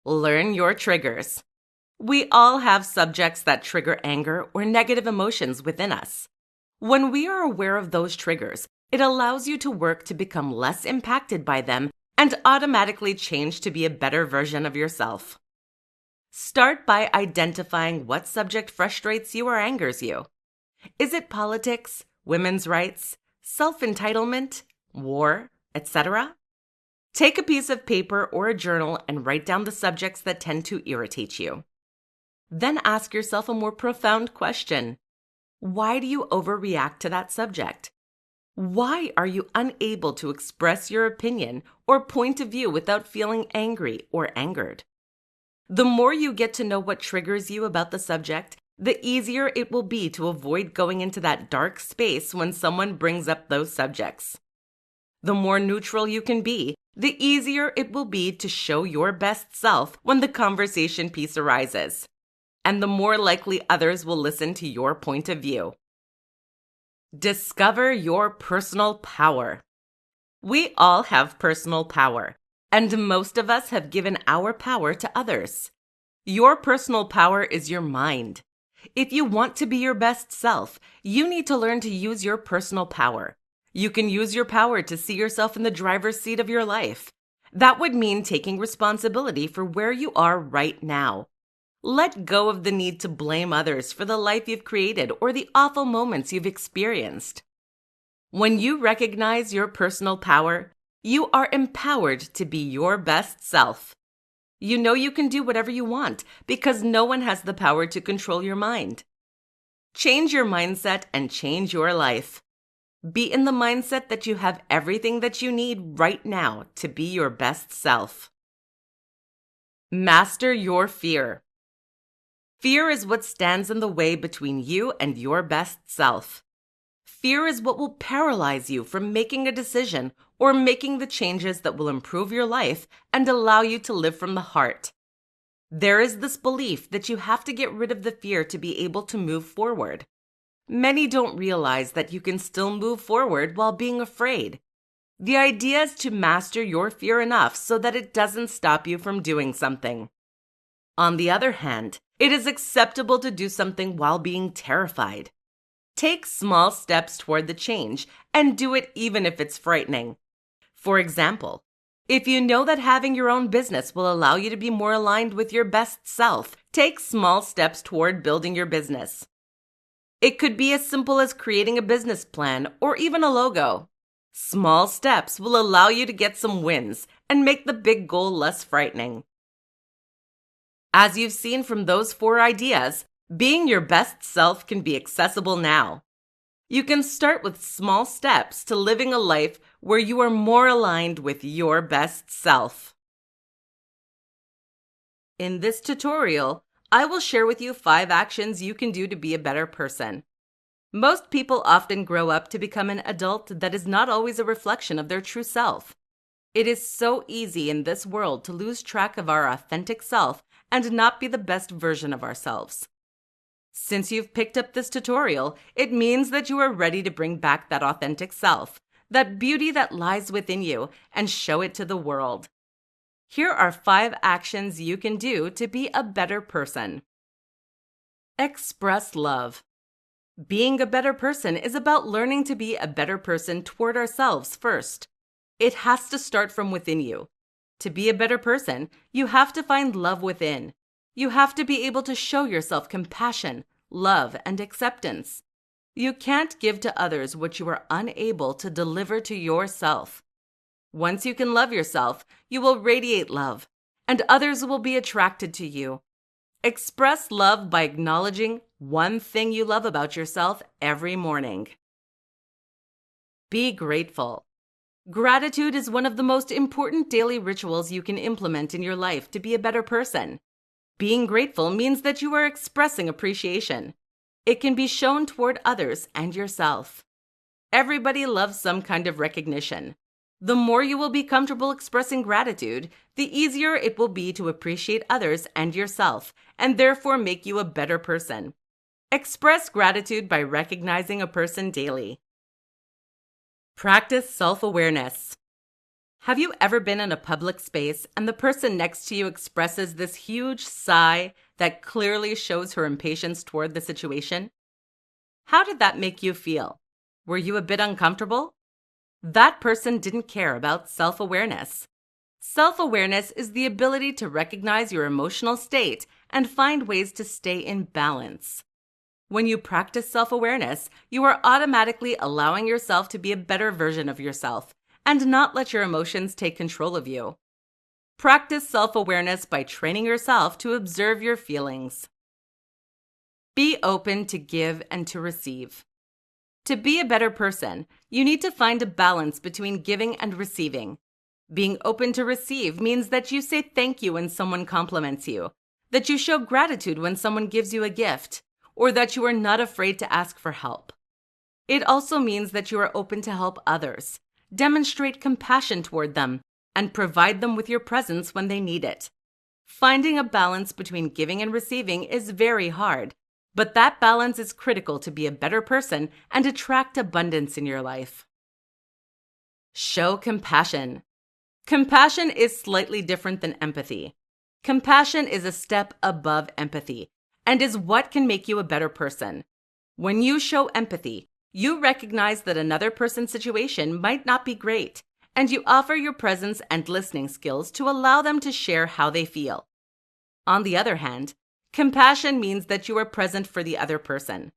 Speaker 2: Learn your triggers. We all have subjects that trigger anger or negative emotions within us. When we are aware of those triggers, it allows you to work to become less impacted by them and automatically change to be a better version of yourself. Start by identifying what subject frustrates you or angers you. Is it politics, women's rights, self-entitlement, war, etc.? Take a piece of paper or a journal and write down the subjects that tend to irritate you. Then ask yourself a more profound question. Why do you overreact to that subject? Why are you unable to express your opinion or point of view without feeling angry or angered? The more you get to know what triggers you about the subject, the easier it will be to avoid going into that dark space when someone brings up those subjects. The more neutral you can be, the easier it will be to show your best self when the conversation piece arises, and the more likely others will listen to your point of view. Discover your personal power. We all have personal power, and most of us have given our power to others. Your personal power is your mind. If you want to be your best self, you need to learn to use your personal power. You can use your power to see yourself in the driver's seat of your life. That would mean taking responsibility for where you are right now. Let go of the need to blame others for the life you've created or the awful moments you've experienced. When you recognize your personal power, you are empowered to be your best self. You know you can do whatever you want because no one has the power to control your mind. Change your mindset and change your life. Be in the mindset that you have everything that you need right now to be your best self. Master your fear. Fear is what stands in the way between you and your best self. Fear is what will paralyze you from making a decision or making the changes that will improve your life and allow you to live from the heart. There is this belief that you have to get rid of the fear to be able to move forward. Many don't realize that you can still move forward while being afraid. The idea is to master your fear enough so that it doesn't stop you from doing something. On the other hand, it is acceptable to do something while being terrified. Take small steps toward the change and do it even if it's frightening. For example, if you know that having your own business will allow you to be more aligned with your best self, take small steps toward building your business. It could be as simple as creating a business plan or even a logo. Small steps will allow you to get some wins and make the big goal less frightening. As you've seen from those 4 ideas, being your best self can be accessible now. You can start with small steps to living a life where you are more aligned with your best self. In this tutorial, I will share with you 5 actions you can do to be a better person. Most people often grow up to become an adult that is not always a reflection of their true self. It is so easy in this world to lose track of our authentic self and not be the best version of ourselves. Since you've picked up this tutorial, it means that you are ready to bring back that authentic self, that beauty that lies within you, and show it to the world. Here are 5 actions you can do to be a better person. Express love. Being a better person is about learning to be a better person toward ourselves first. It has to start from within you. To be a better person, you have to find love within. You have to be able to show yourself compassion, love, and acceptance. You can't give to others what you are unable to deliver to yourself. Once you can love yourself, you will radiate love, and others will be attracted to you. Express love by acknowledging one thing you love about yourself every morning. Be grateful. Gratitude is one of the most important daily rituals you can implement in your life to be a better person. Being grateful means that you are expressing appreciation. It can be shown toward others and yourself. Everybody loves some kind of recognition. The more you will be comfortable expressing gratitude, the easier it will be to appreciate others and yourself, and therefore make you a better person. Express gratitude by recognizing a person daily. Practice self-awareness. Have you ever been in a public space and the person next to you expresses this huge sigh that clearly shows her impatience toward the situation? How did that make you feel? Were you a bit uncomfortable? That person didn't care about self-awareness. Self-awareness is the ability to recognize your emotional state and find ways to stay in balance. When you practice self-awareness, you are automatically allowing yourself to be a better version of yourself and not let your emotions take control of you. Practice self-awareness by training yourself to observe your feelings. Be open to give and to receive. To be a better person, you need to find a balance between giving and receiving. Being open to receive means that you say thank you when someone compliments you, that you show gratitude when someone gives you a gift, or that you are not afraid to ask for help. It also means that you are open to help others, demonstrate compassion toward them, and provide them with your presence when they need it. Finding a balance between giving and receiving is very hard, but that balance is critical to be a better person and attract abundance in your life. Show compassion. Compassion is slightly different than empathy. Compassion is a step above empathy and is what can make you a better person. When you show empathy, you recognize that another person's situation might not be great, and you offer your presence and listening skills to allow them to share how they feel. On the other hand, compassion means that you are present for the other person,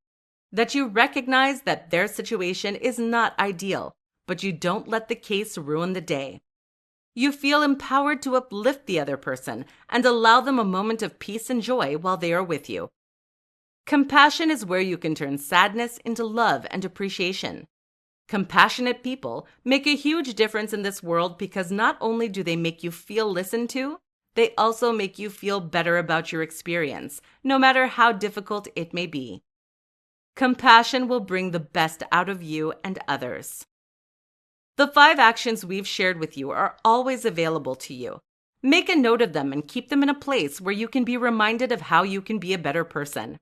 Speaker 2: that you recognize that their situation is not ideal, but you don't let the case ruin the day. You feel empowered to uplift the other person and allow them a moment of peace and joy while they are with you. Compassion is where you can turn sadness into love and appreciation. Compassionate people make a huge difference in this world because not only do they make you feel listened to, they also make you feel better about your experience, no matter how difficult it may be. Compassion will bring the best out of you and others. The 5 actions we've shared with you are always available to you. Make a note of them and keep them in a place where you can be reminded of how you can be a better person.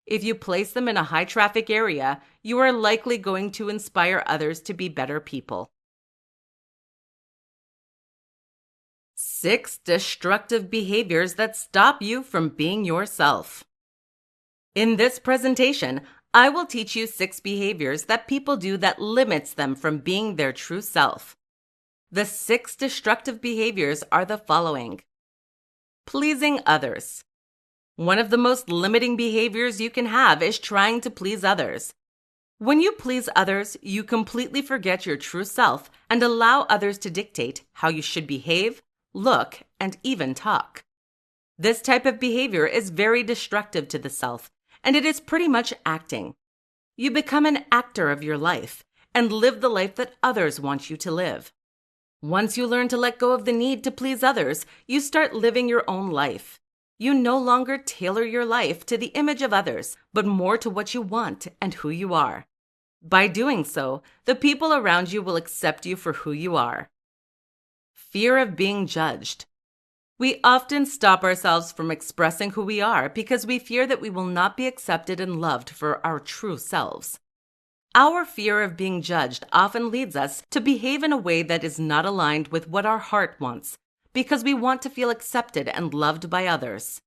Speaker 2: If you place them in a high-traffic area, you are likely going to inspire others to be better people. 6 destructive behaviors that stop you from being yourself. In this presentation, I will teach you 6 behaviors that people do that limits them from being their true self. The 6 destructive behaviors are the following. Pleasing others. One of the most limiting behaviors you can have is trying to please others. When you please others, you completely forget your true self and allow others to dictate how you should behave, look, and even talk. This type of behavior is very destructive to the self, and it is pretty much acting. You become an actor of your life and live the life that others want you to live. Once you learn to let go of the need to please others, you start living your own life. You no longer tailor your life to the image of others, but more to what you want and who you are. By doing so, the people around you will accept you for who you are. Fear of being judged. We often stop ourselves from expressing who we are because we fear that we will not be accepted and loved for our true selves. Our fear of being judged often leads us to behave in a way that is not aligned with what our heart wants, because we want to feel accepted and loved by others.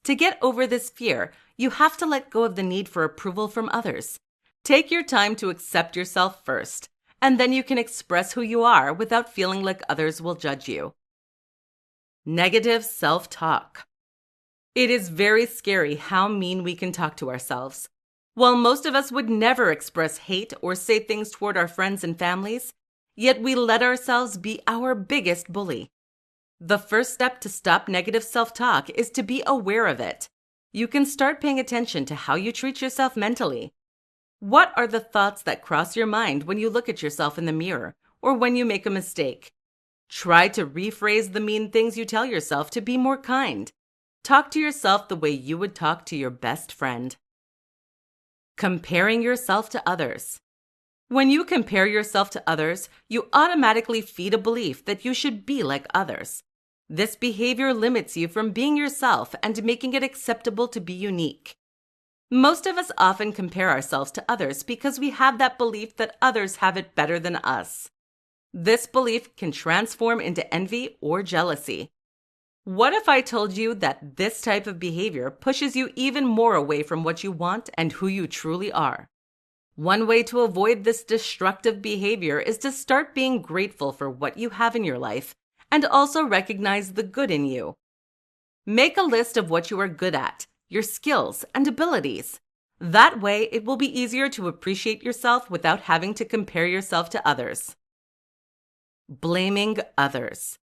Speaker 2: To get over this fear, you have to let go of the need for approval from others. Take your time to accept yourself first, and then you can express who you are without feeling like others will judge you. Negative self-talk. It is very scary how mean we can talk to ourselves. While most of us would never express hate or say things toward our friends and families, yet we let ourselves be our biggest bully. The first step to stop negative self-talk is to be aware of it. You can start paying attention to how you treat yourself mentally. What are the thoughts that cross your mind when you look at yourself in the mirror or when you make a mistake? Try to rephrase the mean things you tell yourself to be more kind. Talk to yourself the way you would talk to your best friend. Comparing yourself to others. When you compare yourself to others, you automatically feed a belief that you should be like others. This behavior limits you from being yourself and making it acceptable to be unique. Most of us often compare ourselves to others because we have that belief that others have it better than us. This belief can transform into envy or jealousy. What if I told you that this type of behavior pushes you even more away from what you want and who you truly are? One way to avoid this destructive behavior is to start being grateful for what you have in your life and also recognize the good in you. Make a list of what you are good at, your skills and abilities. That way, it will be easier to appreciate yourself without having to compare yourself to others. Blaming others.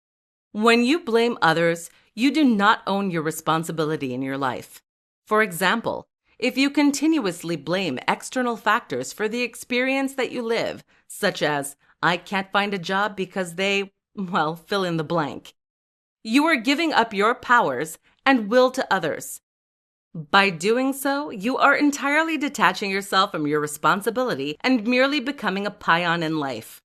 Speaker 2: When you blame others, you do not own your responsibility in your life. For example, If you continuously blame external factors for the experience that you live, such as, I can't find a job because they, well, fill in the blank, you are giving up your powers and will to others. By doing so, you are entirely detaching yourself from your responsibility and merely becoming a peon in life.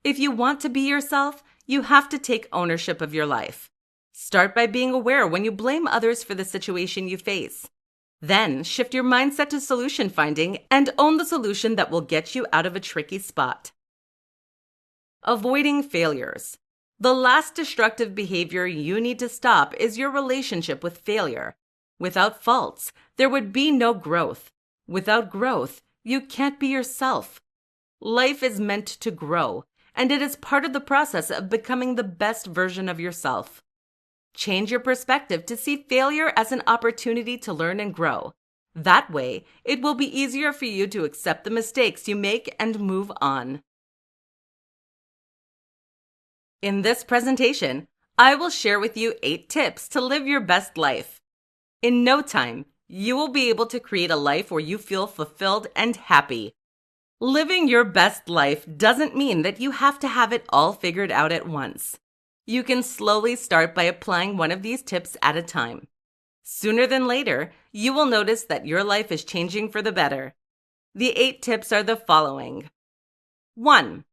Speaker 2: If you want to be yourself, you have to take ownership of your life. Start by being aware when you blame others for the situation you face. Then shift your mindset to solution finding and own the solution that will get you out of a tricky spot. Avoiding failures. The last destructive behavior you need to stop is your relationship with failure. Without faults, there would be no growth. Without growth, you can't be yourself. Life is meant to grow, and it is part of the process of becoming the best version of yourself. Change your perspective to see failure as an opportunity to learn and grow. That way, it will be easier for you to accept the mistakes you make and move on. In this presentation, I will share with you 8 tips to live your best life. In no time, you will be able to create a life where you feel fulfilled and happy. Living your best life doesn't mean that you have to have it all figured out at once. You can slowly start by applying one of these tips at a time. Sooner than later, you will notice that your life is changing for the better. The 8 tips are the following. 1.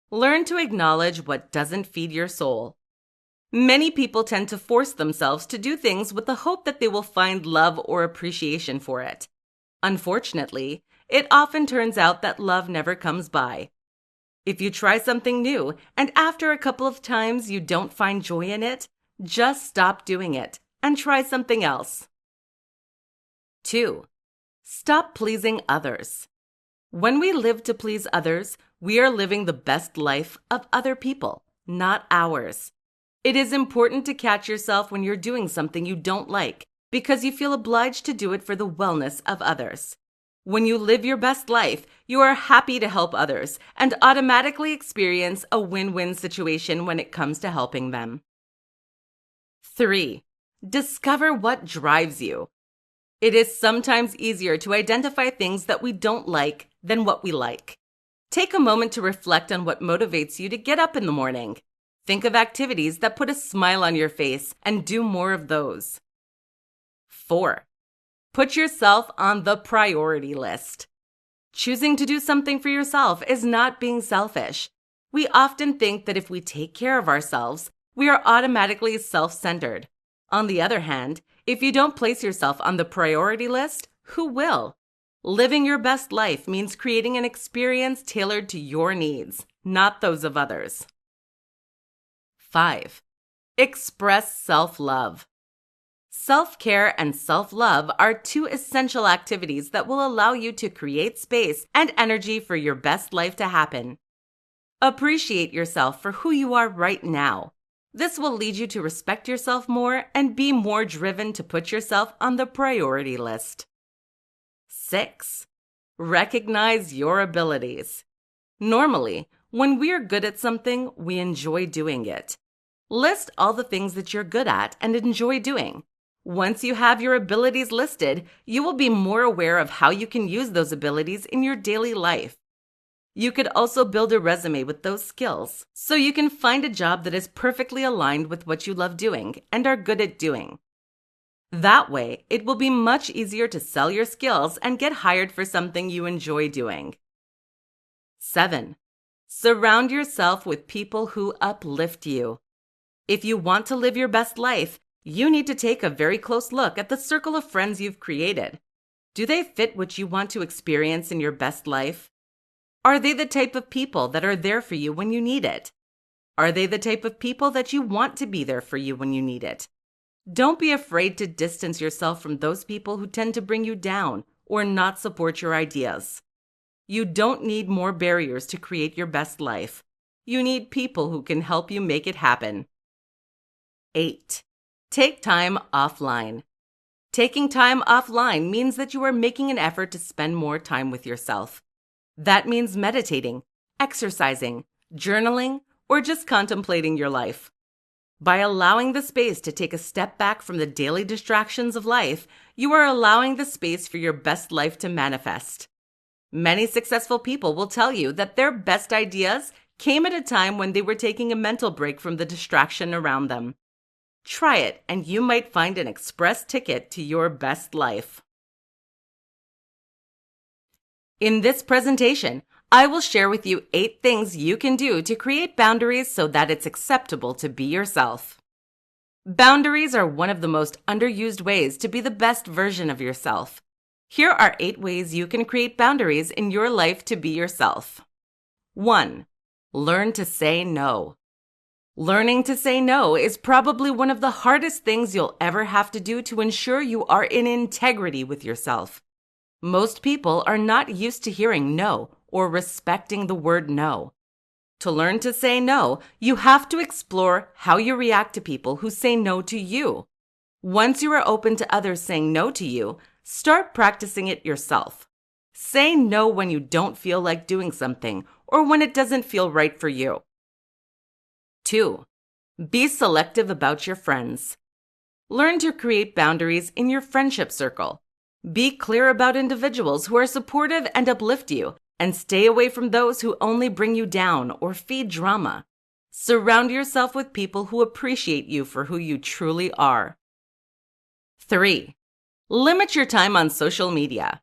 Speaker 2: Learn to acknowledge what doesn't feed your soul. Many people tend to force themselves to do things with the hope that they will find love or appreciation for it. Unfortunately, it often turns out that love never comes by. If you try something new and after a couple of times you don't find joy in it, just stop doing it and try something else. 2. Stop pleasing others. When we live to please others, we are living the best life of other people, not ours. It is important to catch yourself when you're doing something you don't like because you feel obliged to do it for the wellness of others. When you live your best life, you are happy to help others and automatically experience a win-win situation when it comes to helping them. 3. Discover what drives you. It is sometimes easier to identify things that we don't like than what we like. Take a moment to reflect on what motivates you to get up in the morning. Think of activities that put a smile on your face and do more of those. 4. Put yourself on the priority list. Choosing to do something for yourself is not being selfish. We often think that if we take care of ourselves, we are automatically self-centered. On the other hand, if you don't place yourself on the priority list, who will? Living your best life means creating an experience tailored to your needs, not those of others. 5. Express self-love. Self-care and self-love are 2 essential activities that will allow you to create space and energy for your best life to happen. Appreciate yourself for who you are right now. This will lead you to respect yourself more and be more driven to put yourself on the priority list. 6. Recognize your abilities. Normally, when we are good at something, we enjoy doing it. List all the things that you're good at and enjoy doing. Once you have your abilities listed, you will be more aware of how you can use those abilities in your daily life. You could also build a resume with those skills, so you can find a job that is perfectly aligned with what you love doing and are good at doing. That way, it will be much easier to sell your skills and get hired for something you enjoy doing. 7. Surround yourself with people who uplift you. If you want to live your best life, you need to take a very close look at the circle of friends you've created. Do they fit what you want to experience in your best life? Are they the type of people that are there for you when you need it? Are they the type of people that you want to be there for you when you need it? Don't be afraid to distance yourself from those people who tend to bring you down or not support your ideas. You don't need more barriers to create your best life. You need people who can help you make it happen. 8. Take time offline. Taking time offline means that you are making an effort to spend more time with yourself. That means meditating, exercising, journaling, or just contemplating your life. By allowing the space to take a step back from the daily distractions of life, you are allowing the space for your best life to manifest. Many successful people will tell you that their best ideas came at a time when they were taking a mental break from the distraction around them. Try it, and you might find an express ticket to your best life. In this presentation, I will share with you 8 things you can do to create boundaries so that it's acceptable to be yourself. Boundaries are one of the most underused ways to be the best version of yourself. Here are 8 ways you can create boundaries in your life to be yourself. 1. Learn to say no. Learning to say no is probably one of the hardest things you'll ever have to do to ensure you are in integrity with yourself. Most people are not used to hearing no or respecting the word no. To learn to say no, you have to explore how you react to people who say no to you. Once you are open to others saying no to you, start practicing it yourself. Say no when you don't feel like doing something or when it doesn't feel right for you. 2. Be selective about your friends. Learn to create boundaries in your friendship circle. Be clear about individuals who are supportive and uplift you, and stay away from those who only bring you down or feed drama. Surround yourself with people who appreciate you for who you truly are. 3. Limit your time on social media.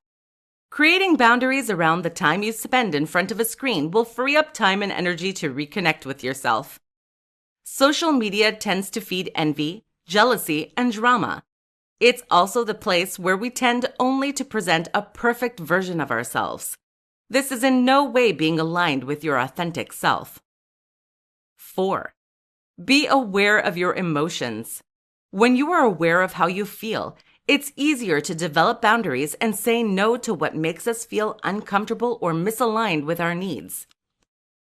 Speaker 2: Creating boundaries around the time you spend in front of a screen will free up time and energy to reconnect with yourself. Social media tends to feed envy, jealousy, and drama. It's also the place where we tend only to present a perfect version of ourselves. This is in no way being aligned with your authentic self. 4. Be aware of your emotions. When you are aware of how you feel, it's easier to develop boundaries and say no to what makes us feel uncomfortable or misaligned with our needs.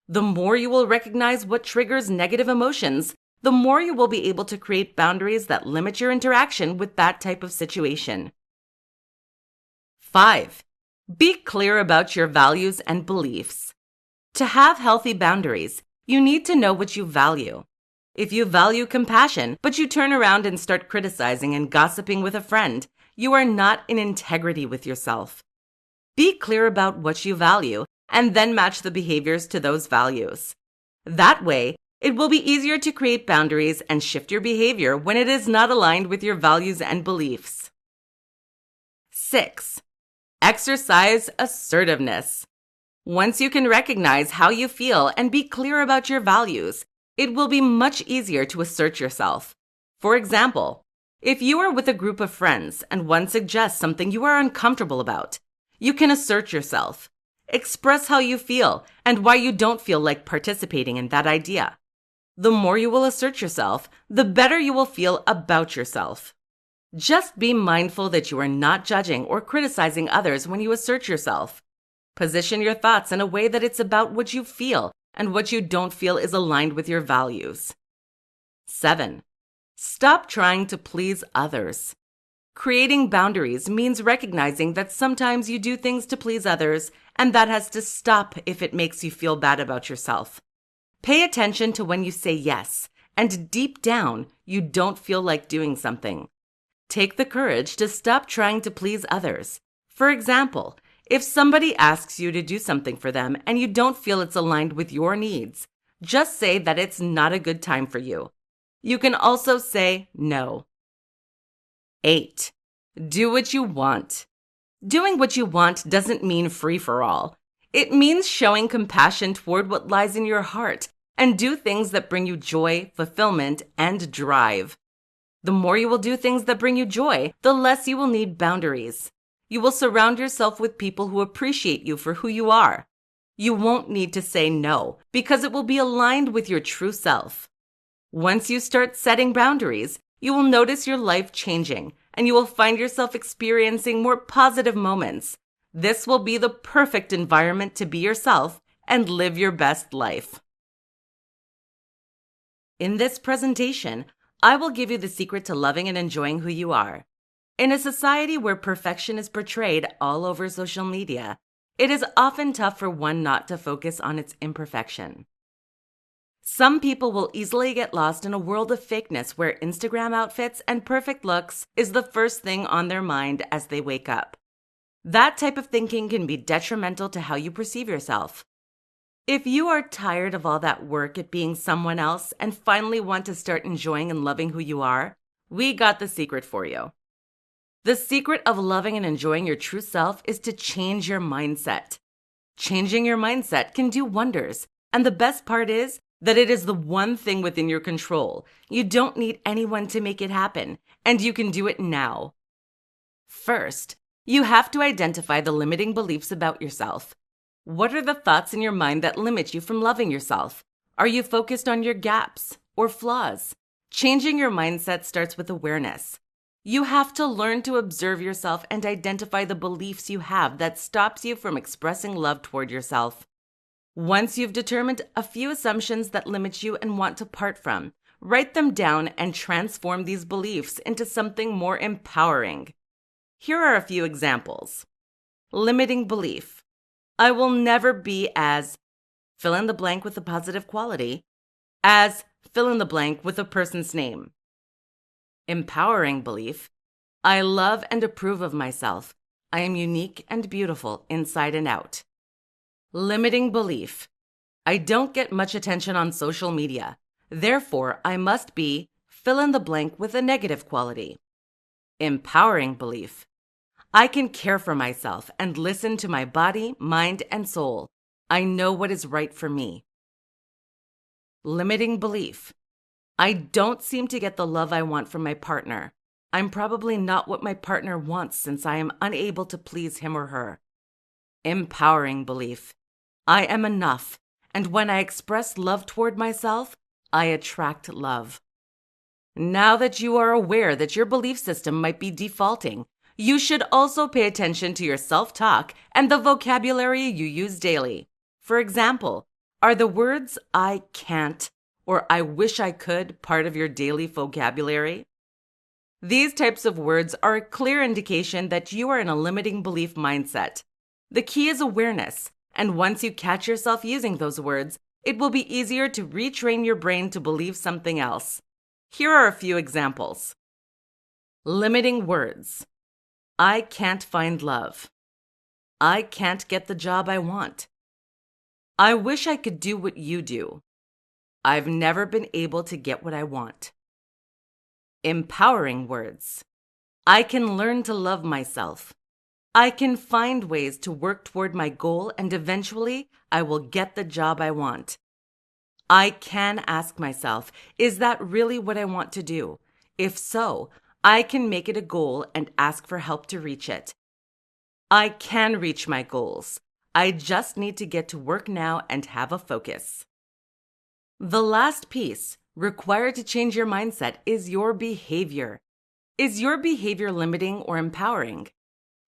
Speaker 2: The more you will recognize what triggers negative emotions, the more you will be able to create boundaries that limit your interaction with that type of situation. 5. Be clear about your values and beliefs. To have healthy boundaries, you need to know what you value. If you value compassion, but you turn around and start criticizing and gossiping with a friend, you are not in integrity with yourself. Be clear about what you value and then match the behaviors to those values. That way, it will be easier to create boundaries and shift your behavior when it is not aligned with your values and beliefs. 6. Exercise assertiveness. Once you can recognize how you feel and be clear about your values, it will be much easier to assert yourself. For example, if you are with a group of friends and one suggests something you are uncomfortable about, you can assert yourself. Express how you feel and why you don't feel like participating in that idea. The more you will assert yourself, the better you will feel about yourself. Just be mindful that you are not judging or criticizing others when you assert yourself. Position your thoughts in a way that it's about what you feel and what you don't feel is aligned with your values. 7. Stop trying to please others. Creating boundaries means recognizing that sometimes you do things to please others, and that has to stop if it makes you feel bad about yourself. Pay attention to when you say yes, and deep down, you don't feel like doing something. Take the courage to stop trying to please others. For example, if somebody asks you to do something for them and you don't feel it's aligned with your needs, just say that it's not a good time for you. You can also say no. 8. Do what you want. Doing what you want doesn't mean free for all. It means showing compassion toward what lies in your heart and do things that bring you joy, fulfillment, and drive. The more you will do things that bring you joy, the less you will need boundaries. You will surround yourself with people who appreciate you for who you are. You won't need to say no because it will be aligned with your true self. Once you start setting boundaries, you will notice your life changing and you will find yourself experiencing more positive moments. This will be the perfect environment to be yourself and live your best life. In this presentation, I will give you the secret to loving and enjoying who you are. In a society where perfection is portrayed all over social media, it is often tough for one not to focus on its imperfection. Some people will easily get lost in a world of fakeness where Instagram outfits and perfect looks is the first thing on their mind as they wake up. That type of thinking can be detrimental to how you perceive yourself. If you are tired of all that work at being someone else and finally want to start enjoying and loving who you are, we got the secret for you. The secret of loving and enjoying your true self is to change your mindset. Changing your mindset can do wonders, and the best part is that it is the one thing within your control. You don't need anyone to make it happen, and you can do it now. First, you have to identify the limiting beliefs about yourself. What are the thoughts in your mind that limit you from loving yourself? Are you focused on your gaps or flaws? Changing your mindset starts with awareness. You have to learn to observe yourself and identify the beliefs you have that stops you from expressing love toward yourself. Once you've determined a few assumptions that limit you and want to part from, write them down and transform these beliefs into something more empowering. Here are a few examples. Limiting belief. I will never be as fill in the blank with a positive quality, as fill in the blank with a person's name. Empowering belief. I love and approve of myself. I am unique and beautiful inside and out. Limiting belief. I don't get much attention on social media. Therefore, I must be fill in the blank with a negative quality. Empowering belief. I can care for myself and listen to my body, mind, and soul. I know what is right for me. Limiting belief. I don't seem to get the love I want from my partner. I'm probably not what my partner wants since I am unable to please him or her. Empowering belief. I am enough, and when I express love toward myself, I attract love. Now that you are aware that your belief system might be defaulting, you should also pay attention to your self-talk and the vocabulary you use daily. For example, are the words I can't or I wish I could part of your daily vocabulary? These types of words are a clear indication that you are in a limiting belief mindset. The key is awareness, and once you catch yourself using those words, it will be easier to retrain your brain to believe something else. Here are a few examples. Limiting words. I can't find love. I can't get the job I want. I wish I could do what you do. I've never been able to get what I want. Empowering words. I can learn to love myself. I can find ways to work toward my goal and eventually I will get the job I want. I can ask myself, is that really what I want to do? If so, I can make it a goal and ask for help to reach it. I can reach my goals. I just need to get to work now and have a focus. The last piece required to change your mindset is your behavior. Is your behavior limiting or empowering?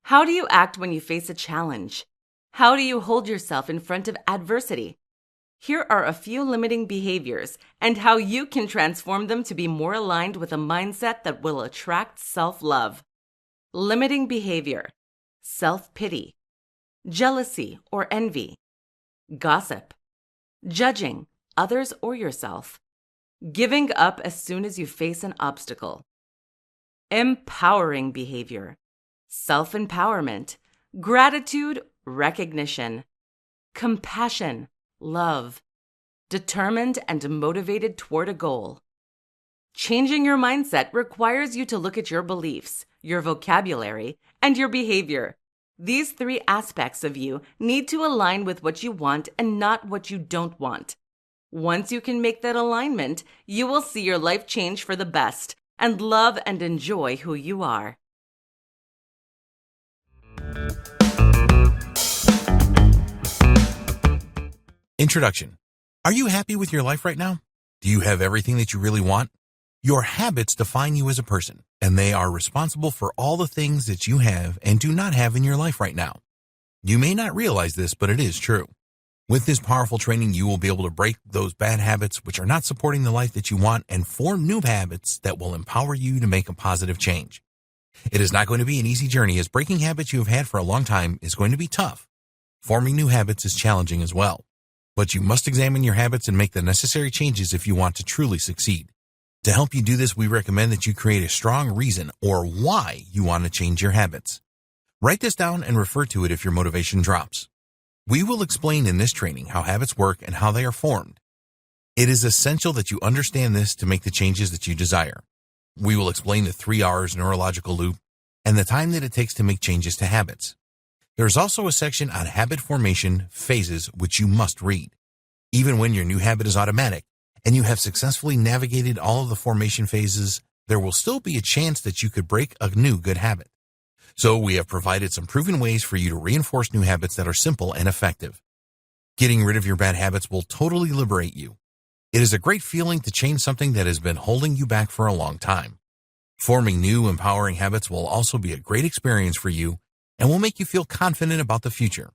Speaker 2: How do you act when you face a challenge? How do you hold yourself in front of adversity? Here are a few limiting behaviors and how you can transform them to be more aligned with a mindset that will attract self-love. Limiting behavior: self-pity, jealousy or envy, gossip, judging others or yourself, giving up as soon as you face an obstacle. Empowering behavior: self-empowerment, gratitude, recognition, compassion, love, determined and motivated toward a goal. Changing your mindset requires you to look at your beliefs, your vocabulary, and your behavior. These three aspects of you need to align with what you want and not what you don't want. Once you can make that alignment, you will see your life change for the best and love and enjoy who you are.
Speaker 3: Introduction. Are you happy with your life right now? Do you have everything that you really want? Your habits define you as a person, and they are responsible for all the things that you have and do not have in your life right now. You may not realize this, but it is true. With this powerful training, you will be able to break those bad habits which are not supporting the life that you want and form new habits that will empower you to make a positive change. It is not going to be an easy journey, as breaking habits you have had for a long time is going to be tough. Forming new habits is challenging as well. But you must examine your habits and make the necessary changes if you want to truly succeed. To help you do this, we recommend that you create a strong reason or why you want to change your habits. Write this down and refer to it if your motivation drops. We will explain in this training how habits work and how they are formed. It is essential that you understand this to make the changes that you desire. We will explain the 3 R's neurological loop and the time that it takes to make changes to habits. There is also a section on habit formation phases which you must read. Even when your new habit is automatic and you have successfully navigated all of the formation phases, there will still be a chance that you could break a new good habit. So we have provided some proven ways for you to reinforce new habits that are simple and effective. Getting rid of your bad habits will totally liberate you. It is a great feeling to change something that has been holding you back for a long time. Forming new, empowering habits will also be a great experience for you and will make you feel confident about the future.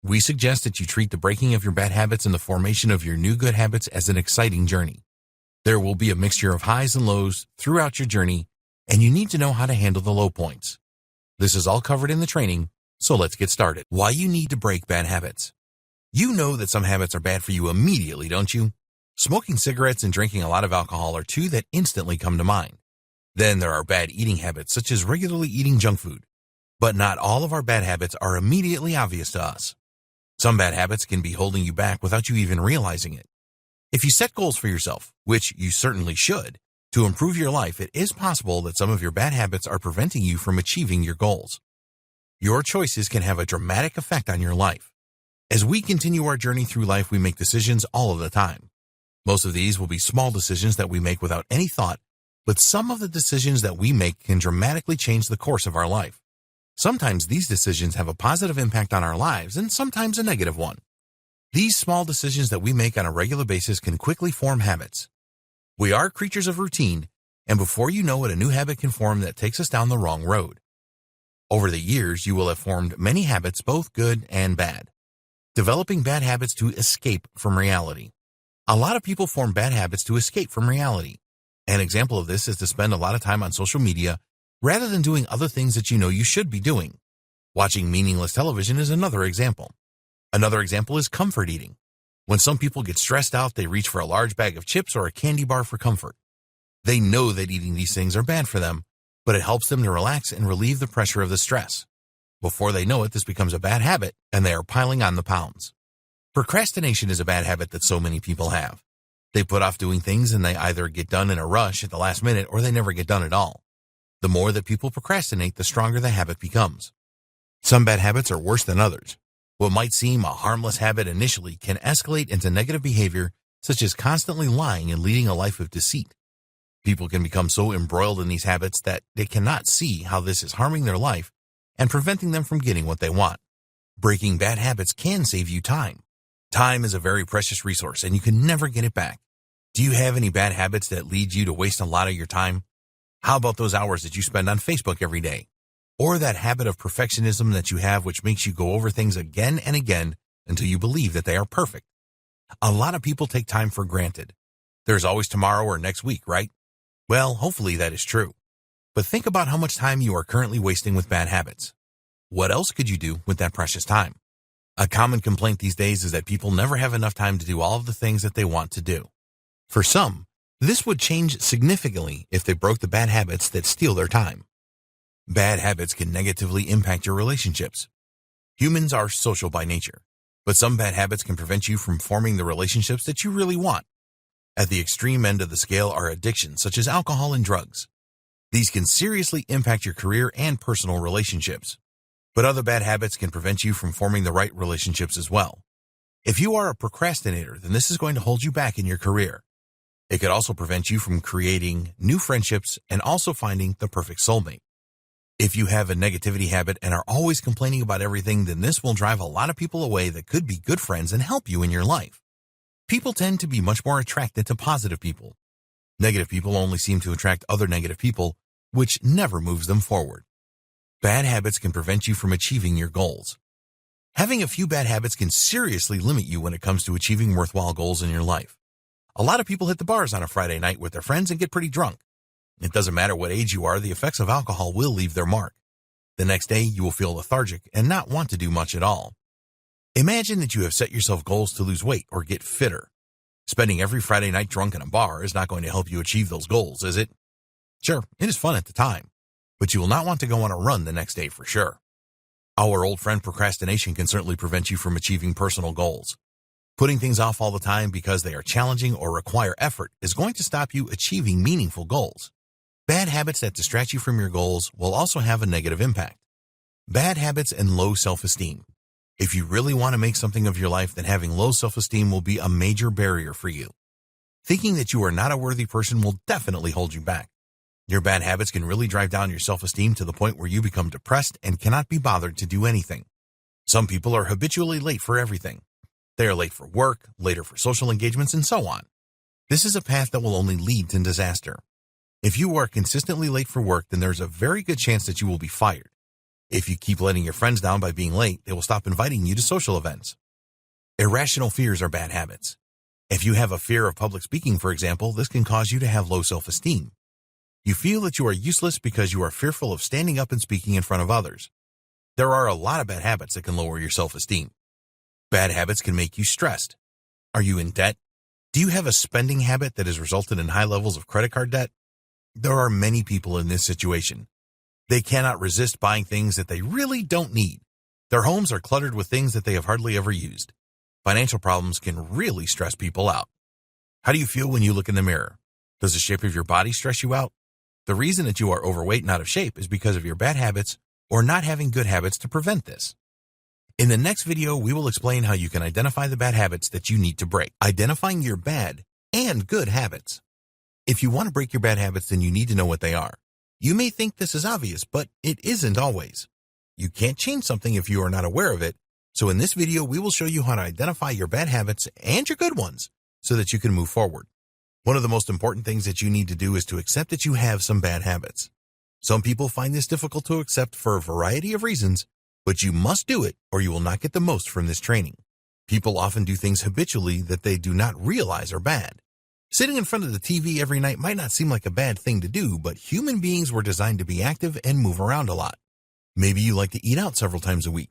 Speaker 3: We suggest that you treat the breaking of your bad habits and the formation of your new good habits as an exciting journey. There will be a mixture of highs and lows throughout your journey, and you need to know how to handle the low points. This is all covered in the training, so let's get started. Why you need to break bad habits. You know that some habits are bad for you immediately, don't you? Smoking cigarettes and drinking a lot of alcohol are two that instantly come to mind. Then there are bad eating habits, such as regularly eating junk food. But not all of our bad habits are immediately obvious to us. Some bad habits can be holding you back without you even realizing it. If you set goals for yourself, which you certainly should, to improve your life, it is possible that some of your bad habits are preventing you from achieving your goals. Your choices can have a dramatic effect on your life. As we continue our journey through life, we make decisions all of the time. Most of these will be small decisions that we make without any thought, but some of the decisions that we make can dramatically change the course of our life. Sometimes these decisions have a positive impact on our lives and sometimes a negative one. These small decisions that we make on a regular basis can quickly form habits. We are creatures of routine, and before you know it, a new habit can form that takes us down the wrong road. Over the years, you will have formed many habits, both good and bad. Developing bad habits to escape from reality. A lot of people form bad habits to escape from reality. An example of this is to spend a lot of time on social media rather than doing other things that you know you should be doing. Watching meaningless television is another example. Another example is comfort eating. When some people get stressed out, they reach for a large bag of chips or a candy bar for comfort. They know that eating these things are bad for them, but it helps them to relax and relieve the pressure of the stress. Before they know it, this becomes a bad habit, and they are piling on the pounds. Procrastination is a bad habit that so many people have. They put off doing things and they either get done in a rush at the last minute or they never get done at all. The more that people procrastinate, the stronger the habit becomes. Some bad habits are worse than others. What might seem a harmless habit initially can escalate into negative behavior, such as constantly lying and leading a life of deceit. People can become so embroiled in these habits that they cannot see how this is harming their life and preventing them from getting what they want. Breaking bad habits can save you time. Time is a very precious resource, and you can never get it back. Do you have any bad habits that lead you to waste a lot of your time? How about those hours that you spend on Facebook every day? Or that habit of perfectionism that you have which makes you go over things again and again until you believe that they are perfect? A lot of people take time for granted. There's always tomorrow or next week, right? Well, hopefully that is true. But think about how much time you are currently wasting with bad habits. What else could you do with that precious time? A common complaint these days is that people never have enough time to do all of the things that they want to do. For some, this would change significantly if they broke the bad habits that steal their time. Bad habits can negatively impact your relationships. Humans are social by nature, but some bad habits can prevent you from forming the relationships that you really want. At the extreme end of the scale are addictions such as alcohol and drugs. These can seriously impact your career and personal relationships. But other bad habits can prevent you from forming the right relationships as well. If you are a procrastinator, then this is going to hold you back in your career. It could also prevent you from creating new friendships and also finding the perfect soulmate. If you have a negativity habit and are always complaining about everything, then this will drive a lot of people away that could be good friends and help you in your life. People tend to be much more attracted to positive people. Negative people only seem to attract other negative people, which never moves them forward. Bad habits can prevent you from achieving your goals. Having a few bad habits can seriously limit you when it comes to achieving worthwhile goals in your life. A lot of people hit the bars on a Friday night with their friends and get pretty drunk. It doesn't matter what age you are, the effects of alcohol will leave their mark. The next day, you will feel lethargic and not want to do much at all. Imagine that you have set yourself goals to lose weight or get fitter. Spending every Friday night drunk in a bar is not going to help you achieve those goals, is it? Sure, it is fun at the time, but you will not want to go on a run the next day for sure. Our old friend procrastination can certainly prevent you from achieving personal goals. Putting things off all the time because they are challenging or require effort is going to stop you achieving meaningful goals. Bad habits that distract you from your goals will also have a negative impact. Bad habits and low self-esteem. If you really want to make something of your life, then having low self-esteem will be a major barrier for you. Thinking that you are not a worthy person will definitely hold you back. Your bad habits can really drive down your self-esteem to the point where you become depressed and cannot be bothered to do anything. Some people are habitually late for everything. They are late for work, later for social engagements, and so on. This is a path that will only lead to disaster. If you are consistently late for work, then there's a very good chance that you will be fired. If you keep letting your friends down by being late, they will stop inviting you to social events. Irrational fears are bad habits. If you have a fear of public speaking, for example, this can cause you to have low self-esteem. You feel that you are useless because you are fearful of standing up and speaking in front of others. There are a lot of bad habits that can lower your self-esteem. Bad habits can make you stressed. Are you in debt? Do you have a spending habit that has resulted in high levels of credit card debt? There are many people in this situation. They cannot resist buying things that they really don't need. Their homes are cluttered with things that they have hardly ever used. Financial problems can really stress people out. How do you feel when you look in the mirror? Does the shape of your body stress you out? The reason that you are overweight and out of shape is because of your bad habits or not having good habits to prevent this. In the next video, we will explain how you can identify the bad habits that you need to break, identifying your bad and good habits. If you want to break your bad habits, then you need to know what they are. You may think this is obvious, but it isn't always. You can't change something if you are not aware of it, so in this video we will show you how to identify your bad habits and your good ones so that you can move forward. One of the most important things that you need to do is to accept that you have some bad habits. Some people find this difficult to accept for a variety of reasons, but you must do it or you will not get the most from this training. People often do things habitually that they do not realize are bad. Sitting in front of the TV every night might not seem like a bad thing to do, but human beings were designed to be active and move around a lot. Maybe you like to eat out several times a week.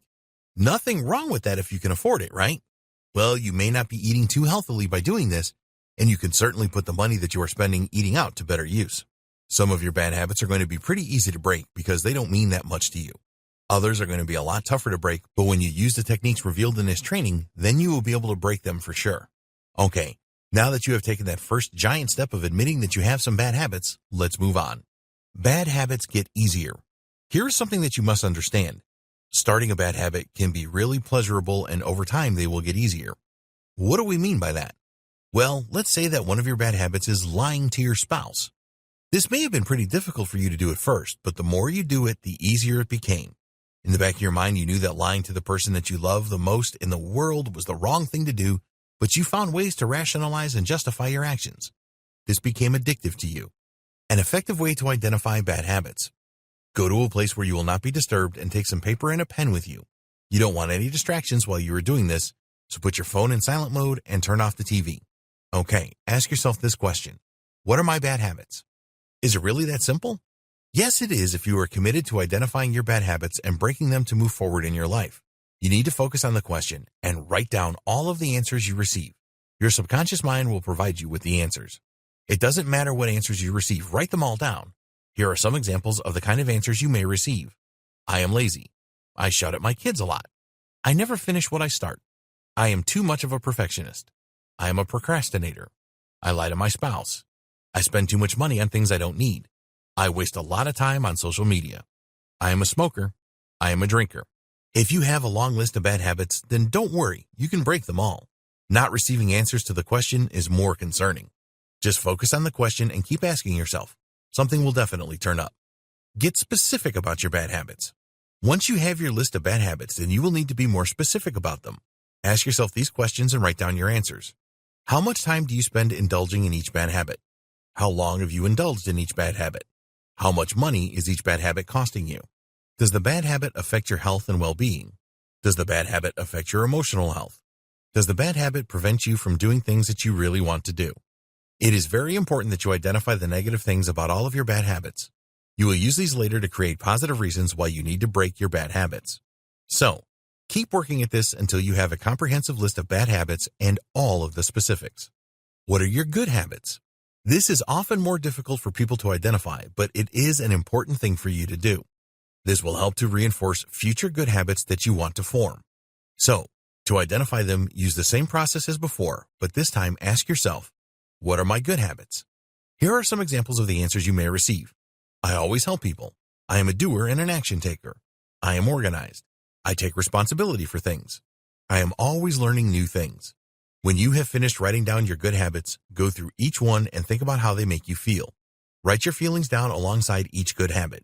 Speaker 3: Nothing wrong with that if you can afford it, right? Well, you may not be eating too healthily by doing this, and you can certainly put the money that you are spending eating out to better use. Some of your bad habits are going to be pretty easy to break because they don't mean that much to you. Others are going to be a lot tougher to break, but when you use the techniques revealed in this training, then you will be able to break them for sure. Okay. Now that you have taken that first giant step of admitting that you have some bad habits, let's move on. Bad habits get easier. Here is something that you must understand. Starting a bad habit can be really pleasurable, and over time they will get easier. What do we mean by that? Well, let's say that one of your bad habits is lying to your spouse. This may have been pretty difficult for you to do at first, but the more you do it, the easier it became. In the back of your mind, you knew that lying to the person that you love the most in the world was the wrong thing to do, but you found ways to rationalize and justify your actions. This became addictive to you. An effective way to identify bad habits. Go to a place where you will not be disturbed and take some paper and a pen with you. You don't want any distractions while you are doing this, so put your phone in silent mode and turn off the TV. Okay, ask yourself this question. What are my bad habits? Is it really that simple? Yes, it is if you are committed to identifying your bad habits and breaking them to move forward in your life. You need to focus on the question and write down all of the answers you receive. Your subconscious mind will provide you with the answers. It doesn't matter what answers you receive, write them all down. Here are some examples of the kind of answers you may receive. I am lazy. I shout at my kids a lot. I never finish what I start. I am too much of a perfectionist. I am a procrastinator. I lie to my spouse. I spend too much money on things I don't need. I waste a lot of time on social media. I am a smoker. I am a drinker. If you have a long list of bad habits, then don't worry, you can break them all. Not receiving answers to the question is more concerning. Just focus on the question and keep asking yourself. Something will definitely turn up. Get specific about your bad habits. Once you have your list of bad habits, then you will need to be more specific about them. Ask yourself these questions and write down your answers. How much time do you spend indulging in each bad habit? How long have you indulged in each bad habit? How much money is each bad habit costing you? Does the bad habit affect your health and well-being? Does the bad habit affect your emotional health? Does the bad habit prevent you from doing things that you really want to do? It is very important that you identify the negative things about all of your bad habits. You will use these later to create positive reasons why you need to break your bad habits. So, Keep working at this until you have a comprehensive list of bad habits and all of the specifics. What are your good habits? This is often more difficult for people to identify, but it is an important thing for you to do. This will help to reinforce future good habits that you want to form. So, to identify them, use the same process as before, but this time ask yourself, what are my good habits? Here are some examples of the answers you may receive. I always help people. I am a doer and an action taker. I am organized. I take responsibility for things. I am always learning new things. When you have finished writing down your good habits, go through each one and think about how they make you feel. Write your feelings down alongside each good habit.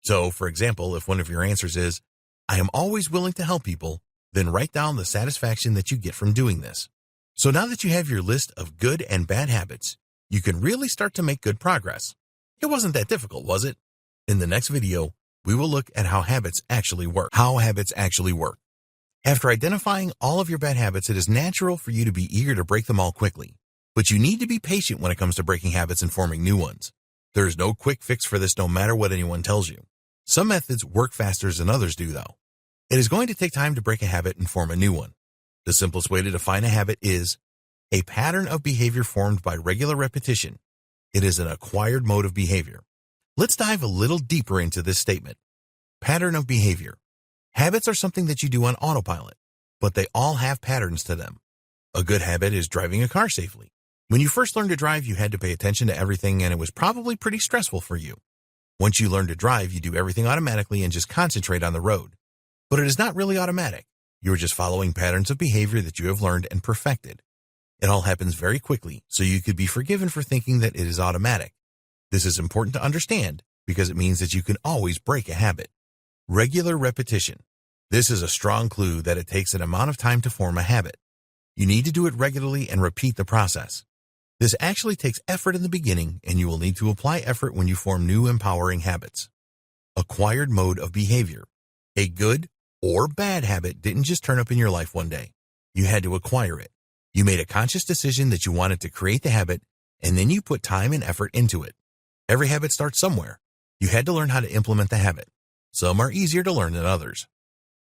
Speaker 3: So, for example, if one of your answers is, I am always willing to help people, then write down the satisfaction that you get from doing this. So now that you have your list of good and bad habits, you can really start to make good progress. It wasn't that difficult, was it? In the next video, we will look at how habits actually work. After identifying all of your bad habits, it is natural for you to be eager to break them all quickly. But you need to be patient when it comes to breaking habits and forming new ones. There is no quick fix for this no matter what anyone tells you. Some methods work faster than others do, though. It is going to take time to break a habit and form a new one. The simplest way to define a habit is a pattern of behavior formed by regular repetition. It is an acquired mode of behavior. Let's dive a little deeper into this statement. Pattern of behavior. Habits are something that you do on autopilot, but they all have patterns to them. A good habit is driving a car safely. When you first learned to drive, you had to pay attention to everything, and it was probably pretty stressful for you. Once you learn to drive, you do everything automatically and just concentrate on the road. But it is not really automatic. You are just following patterns of behavior that you have learned and perfected. It all happens very quickly, so you could be forgiven for thinking that it is automatic. This is important to understand because it means that you can always break a habit. Regular repetition. This is a strong clue that it takes an amount of time to form a habit. You need to do it regularly and repeat the process. This actually takes effort in the beginning, and you will need to apply effort when you form new empowering habits. Acquired mode of behavior. A good or bad habit didn't just turn up in your life one day. You had to acquire it. You made a conscious decision that you wanted to create the habit, and then you put time and effort into it. Every habit starts somewhere. You had to learn how to implement the habit. Some are easier to learn than others.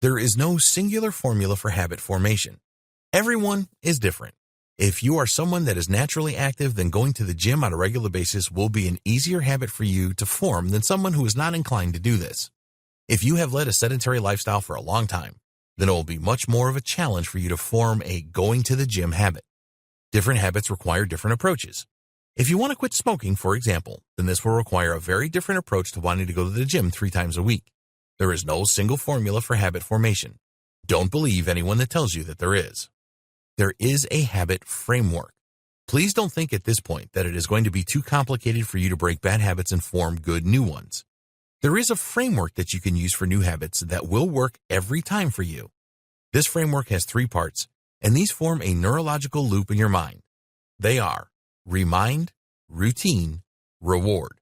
Speaker 3: There is no singular formula for habit formation. Everyone is different. If you are someone that is naturally active, then going to the gym on a regular basis will be an easier habit for you to form than someone who is not inclined to do this. If you have led a sedentary lifestyle for a long time, then it will be much more of a challenge for you to form a going to the gym habit. Different habits require different approaches. If you want to quit smoking, for example, then this will require a very different approach to wanting to go to the gym 3 times a week. There is no single formula for habit formation. Don't believe anyone that tells you that there is. There is a habit framework. Please don't think at this point that it is going to be too complicated for you to break bad habits and form good new ones. There is a framework that you can use for new habits that will work every time for you. This framework has 3 parts, and these form a neurological loop in your mind. They are remind, routine, reward.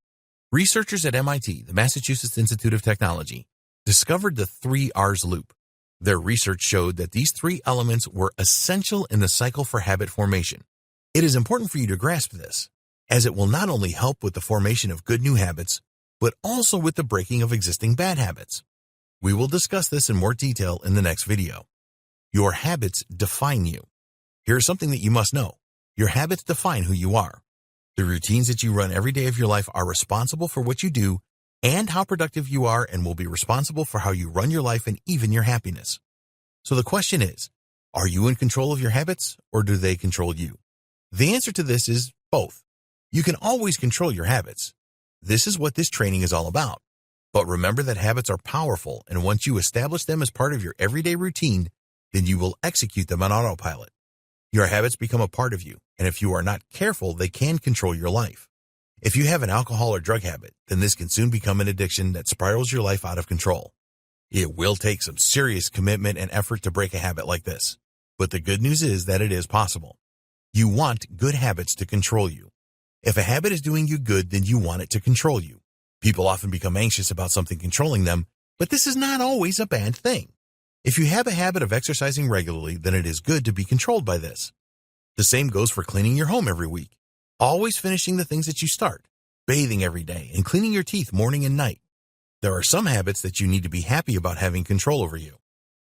Speaker 3: Researchers at MIT, the Massachusetts Institute of Technology, discovered the 3 R's loop. Their research showed that these 3 elements were essential in the cycle for habit formation. It is important for you to grasp this, as it will not only help with the formation of good new habits, but also with the breaking of existing bad habits. We will discuss this in more detail in the next video. Your habits define you. Here's something that you must know. Your habits define who you are. The routines that you run every day of your life are responsible for what you do and how productive you are, and will be responsible for how you run your life and even your happiness. So the question is, are you in control of your habits, or do they control you? The answer to this is both. You can always control your habits. This is what this training is all about. But remember that habits are powerful, and once you establish them as part of your everyday routine, then you will execute them on autopilot. Your habits become a part of you, and if you are not careful, they can control your life. If you have an alcohol or drug habit, then this can soon become an addiction that spirals your life out of control. It will take some serious commitment and effort to break a habit like this. But the good news is that it is possible. You want good habits to control you. If a habit is doing you good, then you want it to control you. People often become anxious about something controlling them, but this is not always a bad thing. If you have a habit of exercising regularly, then it is good to be controlled by this. The same goes for cleaning your home every week. Always finishing the things that you start, bathing every day, and cleaning your teeth morning and night. There are some habits that you need to be happy about having control over you.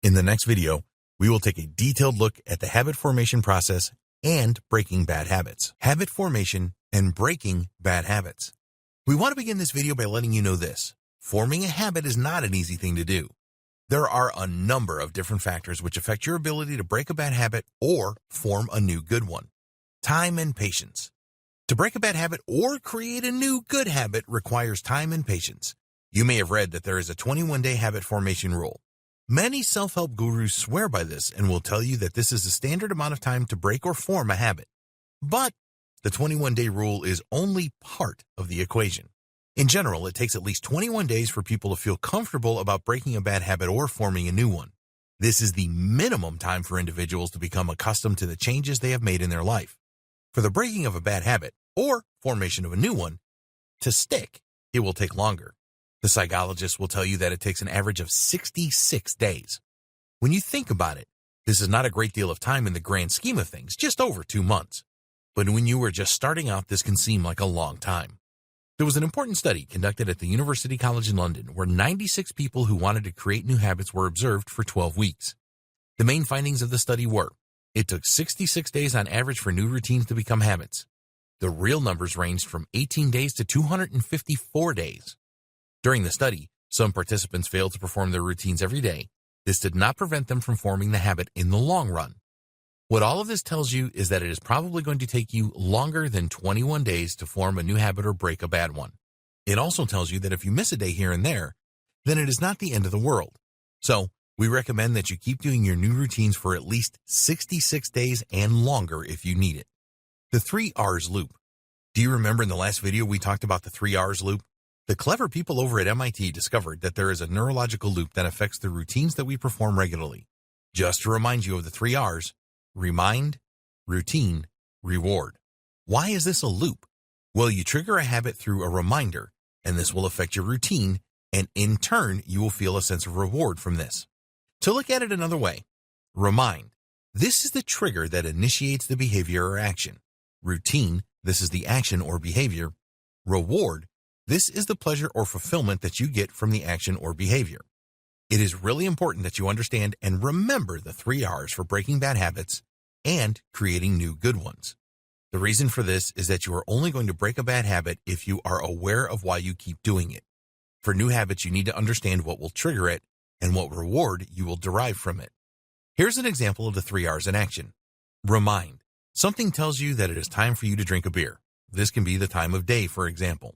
Speaker 3: In the next video, we will take a detailed look at the habit formation process and breaking bad habits. Habit formation and breaking bad habits. We want to begin this video by letting you know this. Forming a habit is not an easy thing to do. There are a number of different factors which affect your ability to break a bad habit or form a new good one. Time and patience. To break a bad habit or create a new good habit requires time and patience. You may have read that there is a 21-day habit formation rule. Many self-help gurus swear by this and will tell you that this is the standard amount of time to break or form a habit. But the 21-day rule is only part of the equation. In general, it takes at least 21 days for people to feel comfortable about breaking a bad habit or forming a new one. This is the minimum time for individuals to become accustomed to the changes they have made in their life. For the breaking of a bad habit or formation of a new one to stick, it will take longer. The psychologists will tell you that it takes an average of 66 days. When you think about it, this is not a great deal of time in the grand scheme of things, just over 2 months. But when you are just starting out, this can seem like a long time. There was an important study conducted at the University College in London where 96 people who wanted to create new habits were observed for 12 weeks. The main findings of the study were, it took 66 days on average for new routines to become habits. The real numbers ranged from 18 days to 254 days. During the study, some participants failed to perform their routines every day. This did not prevent them from forming the habit in the long run. What all of this tells you is that it is probably going to take you longer than 21 days to form a new habit or break a bad one. It also tells you that if you miss a day here and there, then it is not the end of the world. So, we recommend that you keep doing your new routines for at least 66 days and longer if you need it. The 3 R's loop. Do you remember in the last video we talked about the 3 R's loop? The clever people over at MIT discovered that there is a neurological loop that affects the routines that we perform regularly. Just to remind you of the 3 R's, remind, routine, reward. Why is this a loop? Well, you trigger a habit through a reminder, and this will affect your routine, and in turn, you will feel a sense of reward from this. To look at it another way, remind. This is the trigger that initiates the behavior or action. Routine, this is the action or behavior. Reward, this is the pleasure or fulfillment that you get from the action or behavior. It is really important that you understand and remember the 3 R's for breaking bad habits and creating new good ones. The reason for this is that you are only going to break a bad habit if you are aware of why you keep doing it. For new habits, you need to understand what will trigger it and what reward you will derive from it. Here's an example of the 3 R's in action. Remind. Something tells you that it is time for you to drink a beer. This can be the time of day, for example.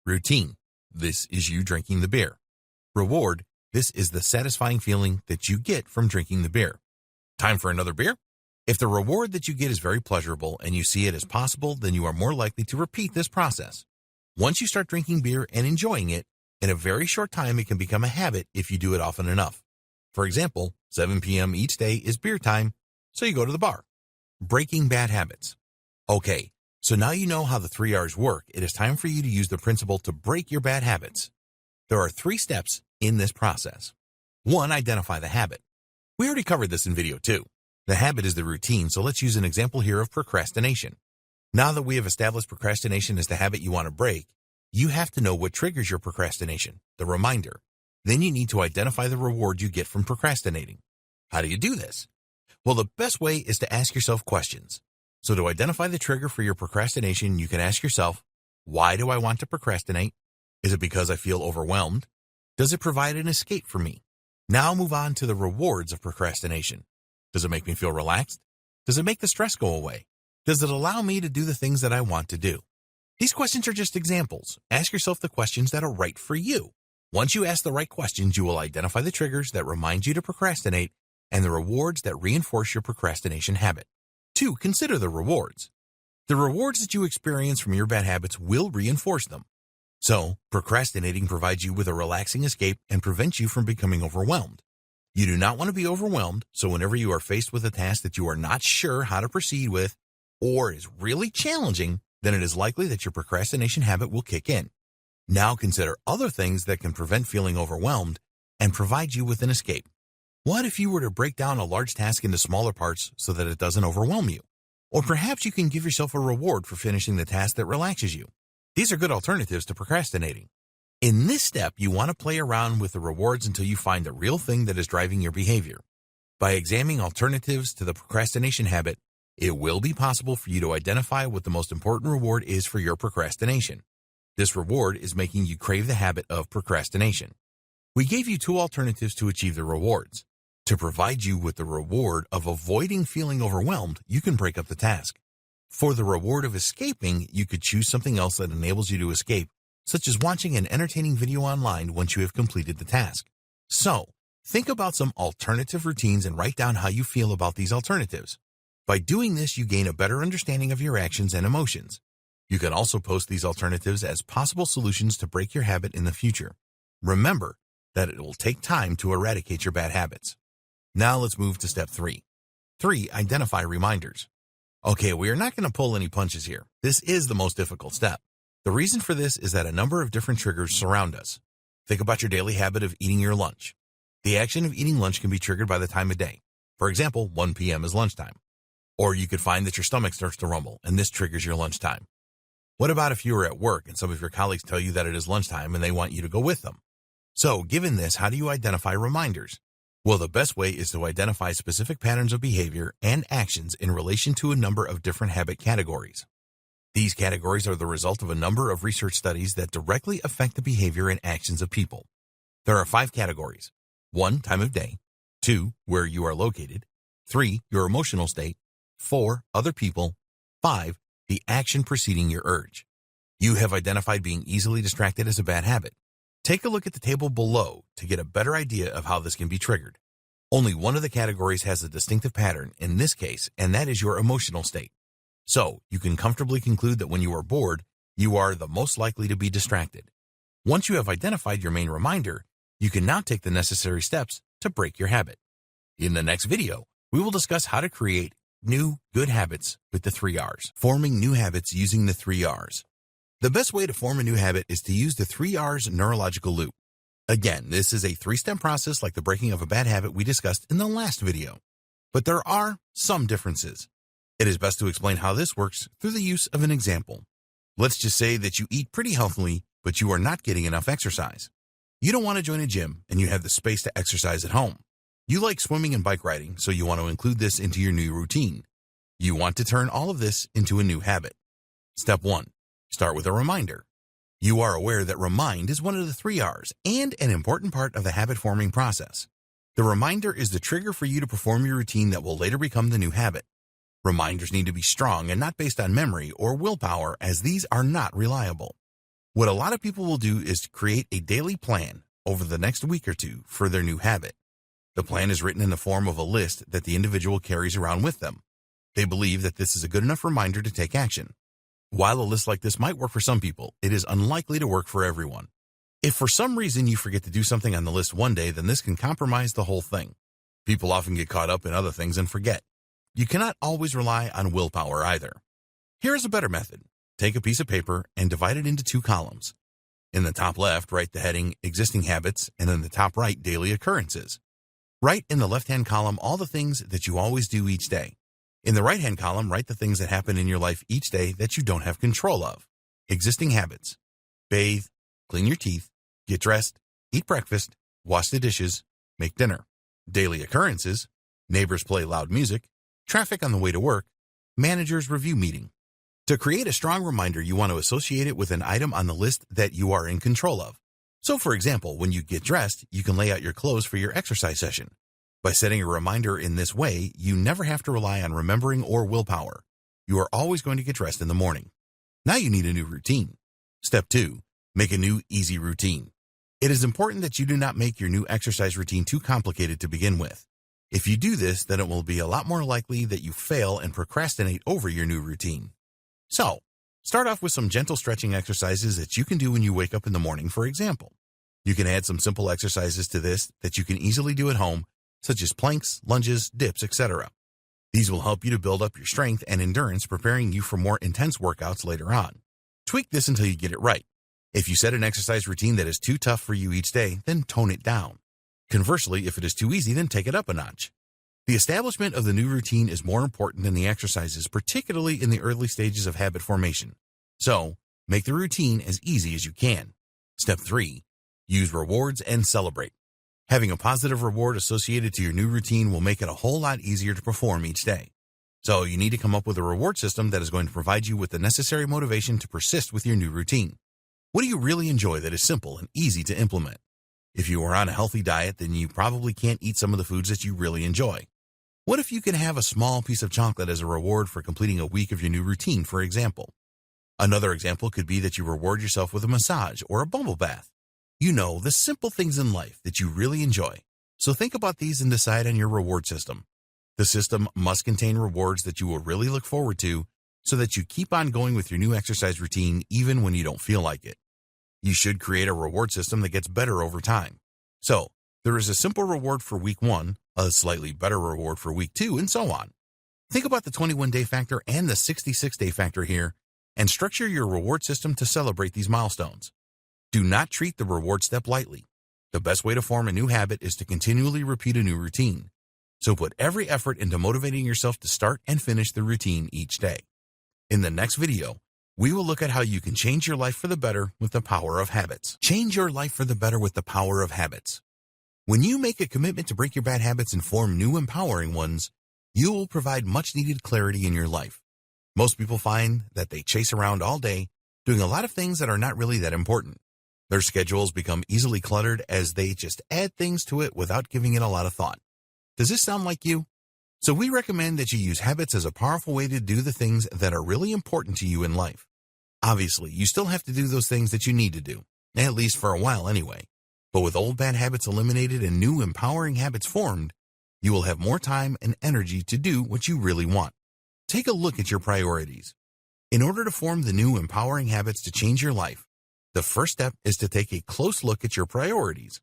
Speaker 3: Routine. This is you drinking the beer. Reward. This is the satisfying feeling that you get from drinking the beer. Time for another beer? If the reward that you get is very pleasurable and you see it as possible, then you are more likely to repeat this process. Once you start drinking beer and enjoying it, in a very short time it can become a habit if you do it often enough. For example, 7 p.m. each day is beer time, so you go to the bar. Breaking bad habits. Okay, so now you know how the 3 R's work. It is time for you to use the principle to break your bad habits. There are 3 steps in this process. 1. Identify the habit. We already covered this in video 2. The habit is the routine, so let's use an example here of procrastination. Now that we have established procrastination as the habit you want to break, you have to know what triggers your procrastination, the reminder. Then you need to identify the reward you get from procrastinating. How do you do this? Well, the best way is to ask yourself questions. So to identify the trigger for your procrastination, you can ask yourself, why do I want to procrastinate? Is it because I feel overwhelmed? Does it provide an escape for me? Now move on to the rewards of procrastination. Does it make me feel relaxed? Does it make the stress go away? Does it allow me to do the things that I want to do? These questions are just examples. Ask yourself the questions that are right for you. Once you ask the right questions, you will identify the triggers that remind you to procrastinate and the rewards that reinforce your procrastination habit. 2. Consider the rewards. The rewards that you experience from your bad habits will reinforce them. So, procrastinating provides you with a relaxing escape and prevents you from becoming overwhelmed. You do not want to be overwhelmed, so whenever you are faced with a task that you are not sure how to proceed with or is really challenging, then it is likely that your procrastination habit will kick in. Now consider other things that can prevent feeling overwhelmed and provide you with an escape. What if you were to break down a large task into smaller parts so that it doesn't overwhelm you? Or perhaps you can give yourself a reward for finishing the task that relaxes you. These are good alternatives to procrastinating. In this step, you want to play around with the rewards until you find the real thing that is driving your behavior. By examining alternatives to the procrastination habit, it will be possible for you to identify what the most important reward is for your procrastination. This reward is making you crave the habit of procrastination. We gave you two alternatives to achieve the rewards. To provide you with the reward of avoiding feeling overwhelmed, you can break up the task. For the reward of escaping, you could choose something else that enables you to escape, such as watching an entertaining video online once you have completed the task. So, think about some alternative routines and write down how you feel about these alternatives. By doing this, you gain a better understanding of your actions and emotions. You can also post these alternatives as possible solutions to break your habit in the future. Remember that it will take time to eradicate your bad habits. Now let's move to step 3. 3. Identify reminders. Okay, we are not going to pull any punches here. This is the most difficult step. The reason for this is that a number of different triggers surround us. Think about your daily habit of eating your lunch. The action of eating lunch can be triggered by the time of day. For example, 1 p.m. is lunchtime. Or you could find that your stomach starts to rumble, and this triggers your lunchtime. What about if you are at work and some of your colleagues tell you that it is lunchtime and they want you to go with them? So, given this, how do you identify reminders? Well, the best way is to identify specific patterns of behavior and actions in relation to a number of different habit categories. These categories are the result of a number of research studies that directly affect the behavior and actions of people. There are 5 categories. 1. Time of day. 2. Where you are located. 3. Your emotional state. 4. Other people. 5. The action preceding your urge. You have identified being easily distracted as a bad habit. Take a look at the table below to get a better idea of how this can be triggered. Only one of the categories has a distinctive pattern in this case, and that is your emotional state. So, you can comfortably conclude that when you are bored, you are the most likely to be distracted. Once you have identified your main reminder, you can now take the necessary steps to break your habit. In the next video, we will discuss how to create new, good habits with the 3 R's. Forming new habits using the 3 R's. The best way to form a new habit is to use the 3 R's neurological loop. Again, this is a 3-step process like the breaking of a bad habit we discussed in the last video. But there are some differences. It is best to explain how this works through the use of an example. Let's just say that you eat pretty healthily, but you are not getting enough exercise. You don't want to join a gym, and you have the space to exercise at home. You like swimming and bike riding, so you want to include this into your new routine. You want to turn all of this into a new habit. Step 1. Start with a reminder. You are aware that remind is one of the 3 R's and an important part of the habit-forming process. The reminder is the trigger for you to perform your routine that will later become the new habit. Reminders need to be strong and not based on memory or willpower, as these are not reliable. What a lot of people will do is to create a daily plan over the next week or 2 for their new habit. The plan is written in the form of a list that the individual carries around with them. They believe that this is a good enough reminder to take action. While a list like this might work for some people, it is unlikely to work for everyone. If for some reason you forget to do something on the list one day, then this can compromise the whole thing. People often get caught up in other things and forget. You cannot always rely on willpower either. Here is a better method. Take a piece of paper and divide it into 2 columns. In the top left, write the heading Existing Habits, and in the top right, Daily Occurrences. Write in the left-hand column all the things that you always do each day. In the right-hand column, write the things that happen in your life each day that you don't have control of. Existing habits. Bathe, clean your teeth, get dressed, eat breakfast, wash the dishes, make dinner. Daily occurrences. Neighbors play loud music, traffic on the way to work, manager's review meeting. To create a strong reminder, you want to associate it with an item on the list that you are in control of. So, for example, when you get dressed, you can lay out your clothes for your exercise session. By setting a reminder in this way, you never have to rely on remembering or willpower. You are always going to get dressed in the morning. Now you need a new routine. Step 2. Make a new, easy routine. It is important that you do not make your new exercise routine too complicated to begin with. If you do this, then it will be a lot more likely that you fail and procrastinate over your new routine. So, start off with some gentle stretching exercises that you can do when you wake up in the morning, for example. You can add some simple exercises to this that you can easily do at home, such as planks, lunges, dips, etc. These will help you to build up your strength and endurance, preparing you for more intense workouts later on. Tweak this until you get it right. If you set an exercise routine that is too tough for you each day, then tone it down. Conversely, if it is too easy, then take it up a notch. The establishment of the new routine is more important than the exercises, particularly in the early stages of habit formation. So, make the routine as easy as you can. Step 3. Use rewards and celebrate. Having a positive reward associated to your new routine will make it a whole lot easier to perform each day. So you need to come up with a reward system that is going to provide you with the necessary motivation to persist with your new routine. What do you really enjoy that is simple and easy to implement? If you are on a healthy diet, then you probably can't eat some of the foods that you really enjoy. What if you can have a small piece of chocolate as a reward for completing a week of your new routine, for example? Another example could be that you reward yourself with a massage or a bubble bath. You know, the simple things in life that you really enjoy. So think about these and decide on your reward system. The system must contain rewards that you will really look forward to so that you keep on going with your new exercise routine even when you don't feel like it. You should create a reward system that gets better over time. So, there is a simple reward for week 1, a slightly better reward for week 2, and so on. Think about the 21-day factor and the 66-day factor here, and structure your reward system to celebrate these milestones. Do not treat the reward step lightly. The best way to form a new habit is to continually repeat a new routine. So put every effort into motivating yourself to start and finish the routine each day. In the next video, we will look at how you can change your life for the better with the power of habits. Change your life for the better with the power of habits. When you make a commitment to break your bad habits and form new empowering ones, you will provide much needed clarity in your life. Most people find that they chase around all day, doing a lot of things that are not really that important. Their schedules become easily cluttered as they just add things to it without giving it a lot of thought. Does this sound like you? So we recommend that you use habits as a powerful way to do the things that are really important to you in life. Obviously, you still have to do those things that you need to do, at least for a while anyway. But with old bad habits eliminated and new empowering habits formed, you will have more time and energy to do what you really want. Take a look at your priorities. In order to form the new empowering habits to change your life, the first step is to take a close look at your priorities.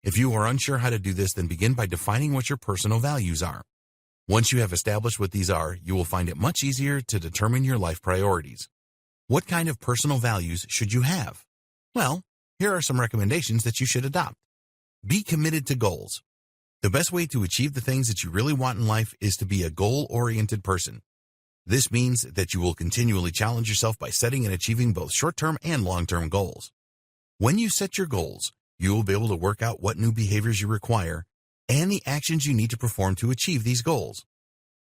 Speaker 3: If you are unsure how to do this, then begin by defining what your personal values are. Once you have established what these are, you will find it much easier to determine your life priorities. What kind of personal values should you have? Well, here are some recommendations that you should adopt. Be committed to goals. The best way to achieve the things that you really want in life is to be a goal-oriented person. This means that you will continually challenge yourself by setting and achieving both short-term and long-term goals. When you set your goals, you will be able to work out what new behaviors you require and the actions you need to perform to achieve these goals.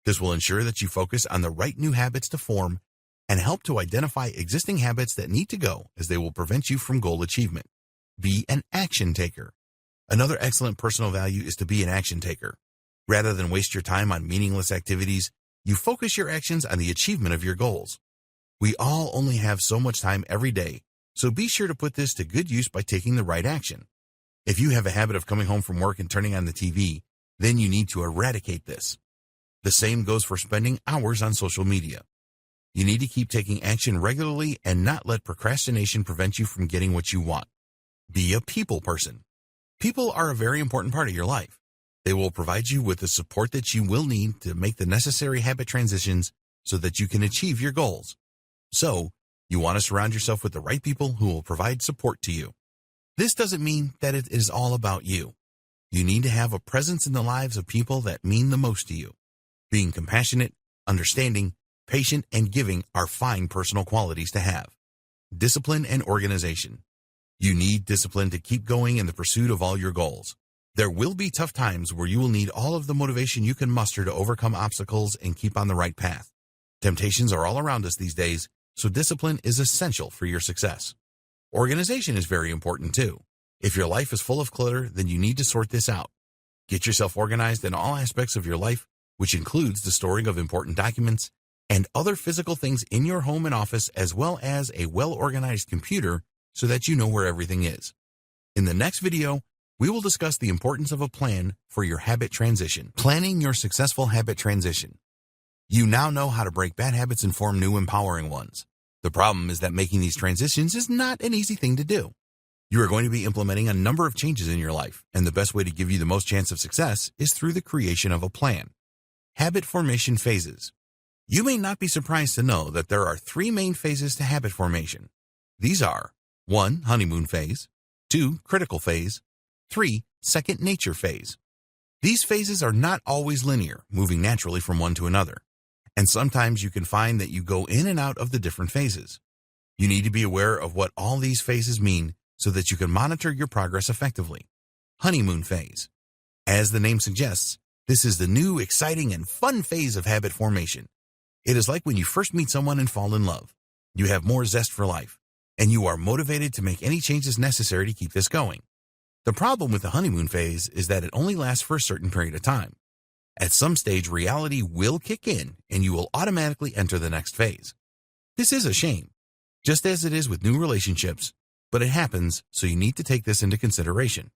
Speaker 3: This will ensure that you focus on the right new habits to form and help to identify existing habits that need to go, as they will prevent you from goal achievement. Be an action taker. Another excellent personal value is to be an action taker. Rather than waste your time on meaningless activities, you focus your actions on the achievement of your goals. We all only have so much time every day, so be sure to put this to good use by taking the right action. If you have a habit of coming home from work and turning on the TV, then you need to eradicate this. The same goes for spending hours on social media. You need to keep taking action regularly and not let procrastination prevent you from getting what you want. Be a people person. People are a very important part of your life. They will provide you with the support that you will need to make the necessary habit transitions so that you can achieve your goals. So, you want to surround yourself with the right people who will provide support to you. This doesn't mean that it is all about you. You need to have a presence in the lives of people that mean the most to you. Being compassionate, understanding, patient, and giving are fine personal qualities to have. Discipline and organization. You need discipline to keep going in the pursuit of all your goals. There will be tough times where you will need all of the motivation you can muster to overcome obstacles and keep on the right path. Temptations are all around us these days, so discipline is essential for your success. Organization is very important too. If your life is full of clutter, then you need to sort this out. Get yourself organized in all aspects of your life, which includes the storing of important documents and other physical things in your home and office, as well as a well-organized computer so that you know where everything is. In the next video, we will discuss the importance of a plan for your habit transition. Planning your successful habit transition. You now know how to break bad habits and form new empowering ones. The problem is that making these transitions is not an easy thing to do. You are going to be implementing a number of changes in your life, and the best way to give you the most chance of success is through the creation of a plan. Habit formation phases. You may not be surprised to know that there are 3 main phases to habit formation. These are 1. Honeymoon phase, 2. Critical phase, 3. Second nature phase. These phases are not always linear, moving naturally from one to another, and sometimes you can find that you go in and out of the different phases. You need to be aware of what all these phases mean so that you can monitor your progress effectively. Honeymoon phase. As the name suggests, this is the new, exciting, and fun phase of habit formation. It is like when you first meet someone and fall in love. You have more zest for life, and you are motivated to make any changes necessary to keep this going. The problem with the honeymoon phase is that it only lasts for a certain period of time. At some stage, reality will kick in, and you will automatically enter the next phase. This is a shame, just as it is with new relationships, but it happens, so you need to take this into consideration.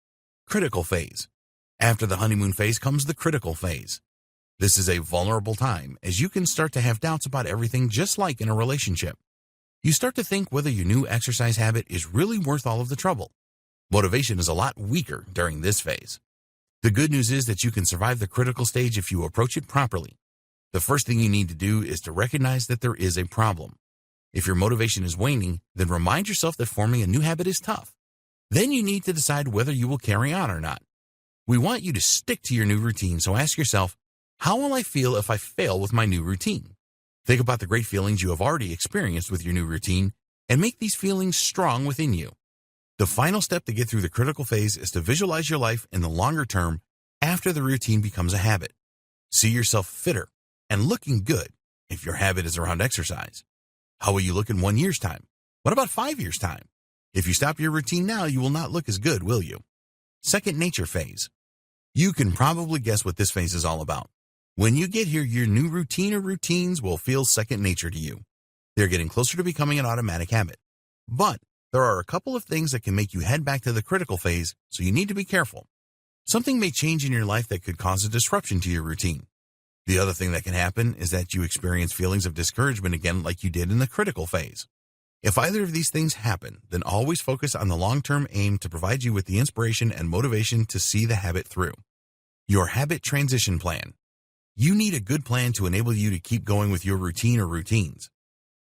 Speaker 3: Critical phase. After the honeymoon phase comes the critical phase. This is a vulnerable time, as you can start to have doubts about everything, just like in a relationship. You start to think whether your new exercise habit is really worth all of the trouble. Motivation is a lot weaker during this phase. The good news is that you can survive the critical stage if you approach it properly. The first thing you need to do is to recognize that there is a problem. If your motivation is waning, then remind yourself that forming a new habit is tough. Then you need to decide whether you will carry on or not. We want you to stick to your new routine, so ask yourself, how will I feel if I fail with my new routine? Think about the great feelings you have already experienced with your new routine and make these feelings strong within you. The final step to get through the critical phase is to visualize your life in the longer term after the routine becomes a habit. See yourself fitter and looking good if your habit is around exercise. How will you look in 1 year's time? What about 5 years' time? If you stop your routine now, you will not look as good, will you? Second nature phase. You can probably guess what this phase is all about. When you get here, your new routine or routines will feel second nature to you. They're getting closer to becoming an automatic habit. But there are a couple of things that can make you head back to the critical phase, so you need to be careful. Something may change in your life that could cause a disruption to your routine. The other thing that can happen is that you experience feelings of discouragement again like you did in the critical phase. If either of these things happen, then always focus on the long-term aim to provide you with the inspiration and motivation to see the habit through. Your habit transition plan. You need a good plan to enable you to keep going with your routine or routines.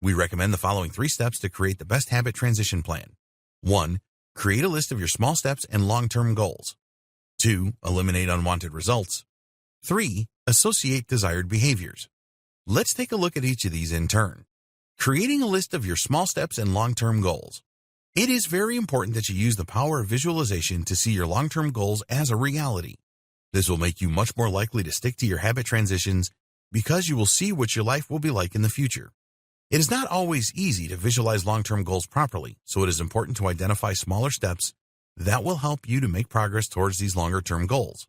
Speaker 3: We recommend the following 3 steps to create the best habit transition plan. 1. Create a list of your small steps and long-term goals. 2. Eliminate unwanted results. 3. Associate desired behaviors. Let's take a look at each of these in turn. Creating a list of your small steps and long-term goals. It is very important that you use the power of visualization to see your long-term goals as a reality. This will make you much more likely to stick to your habit transitions because you will see what your life will be like in the future. It is not always easy to visualize long-term goals properly, so it is important to identify smaller steps that will help you to make progress towards these longer-term goals.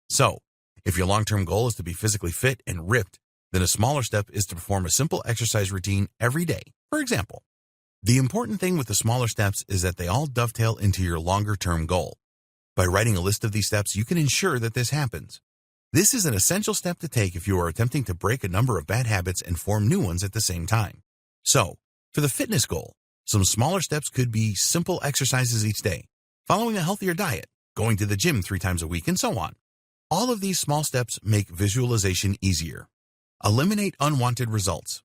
Speaker 3: So, if your long-term goal is to be physically fit and ripped, then a smaller step is to perform a simple exercise routine every day, for example. The important thing with the smaller steps is that they all dovetail into your longer-term goal. By writing a list of these steps, you can ensure that this happens. This is an essential step to take if you are attempting to break a number of bad habits and form new ones at the same time. So, for the fitness goal, some smaller steps could be simple exercises each day, following a healthier diet, going to the gym 3 times a week, and so on. All of these small steps make visualization easier. Eliminate unwanted results.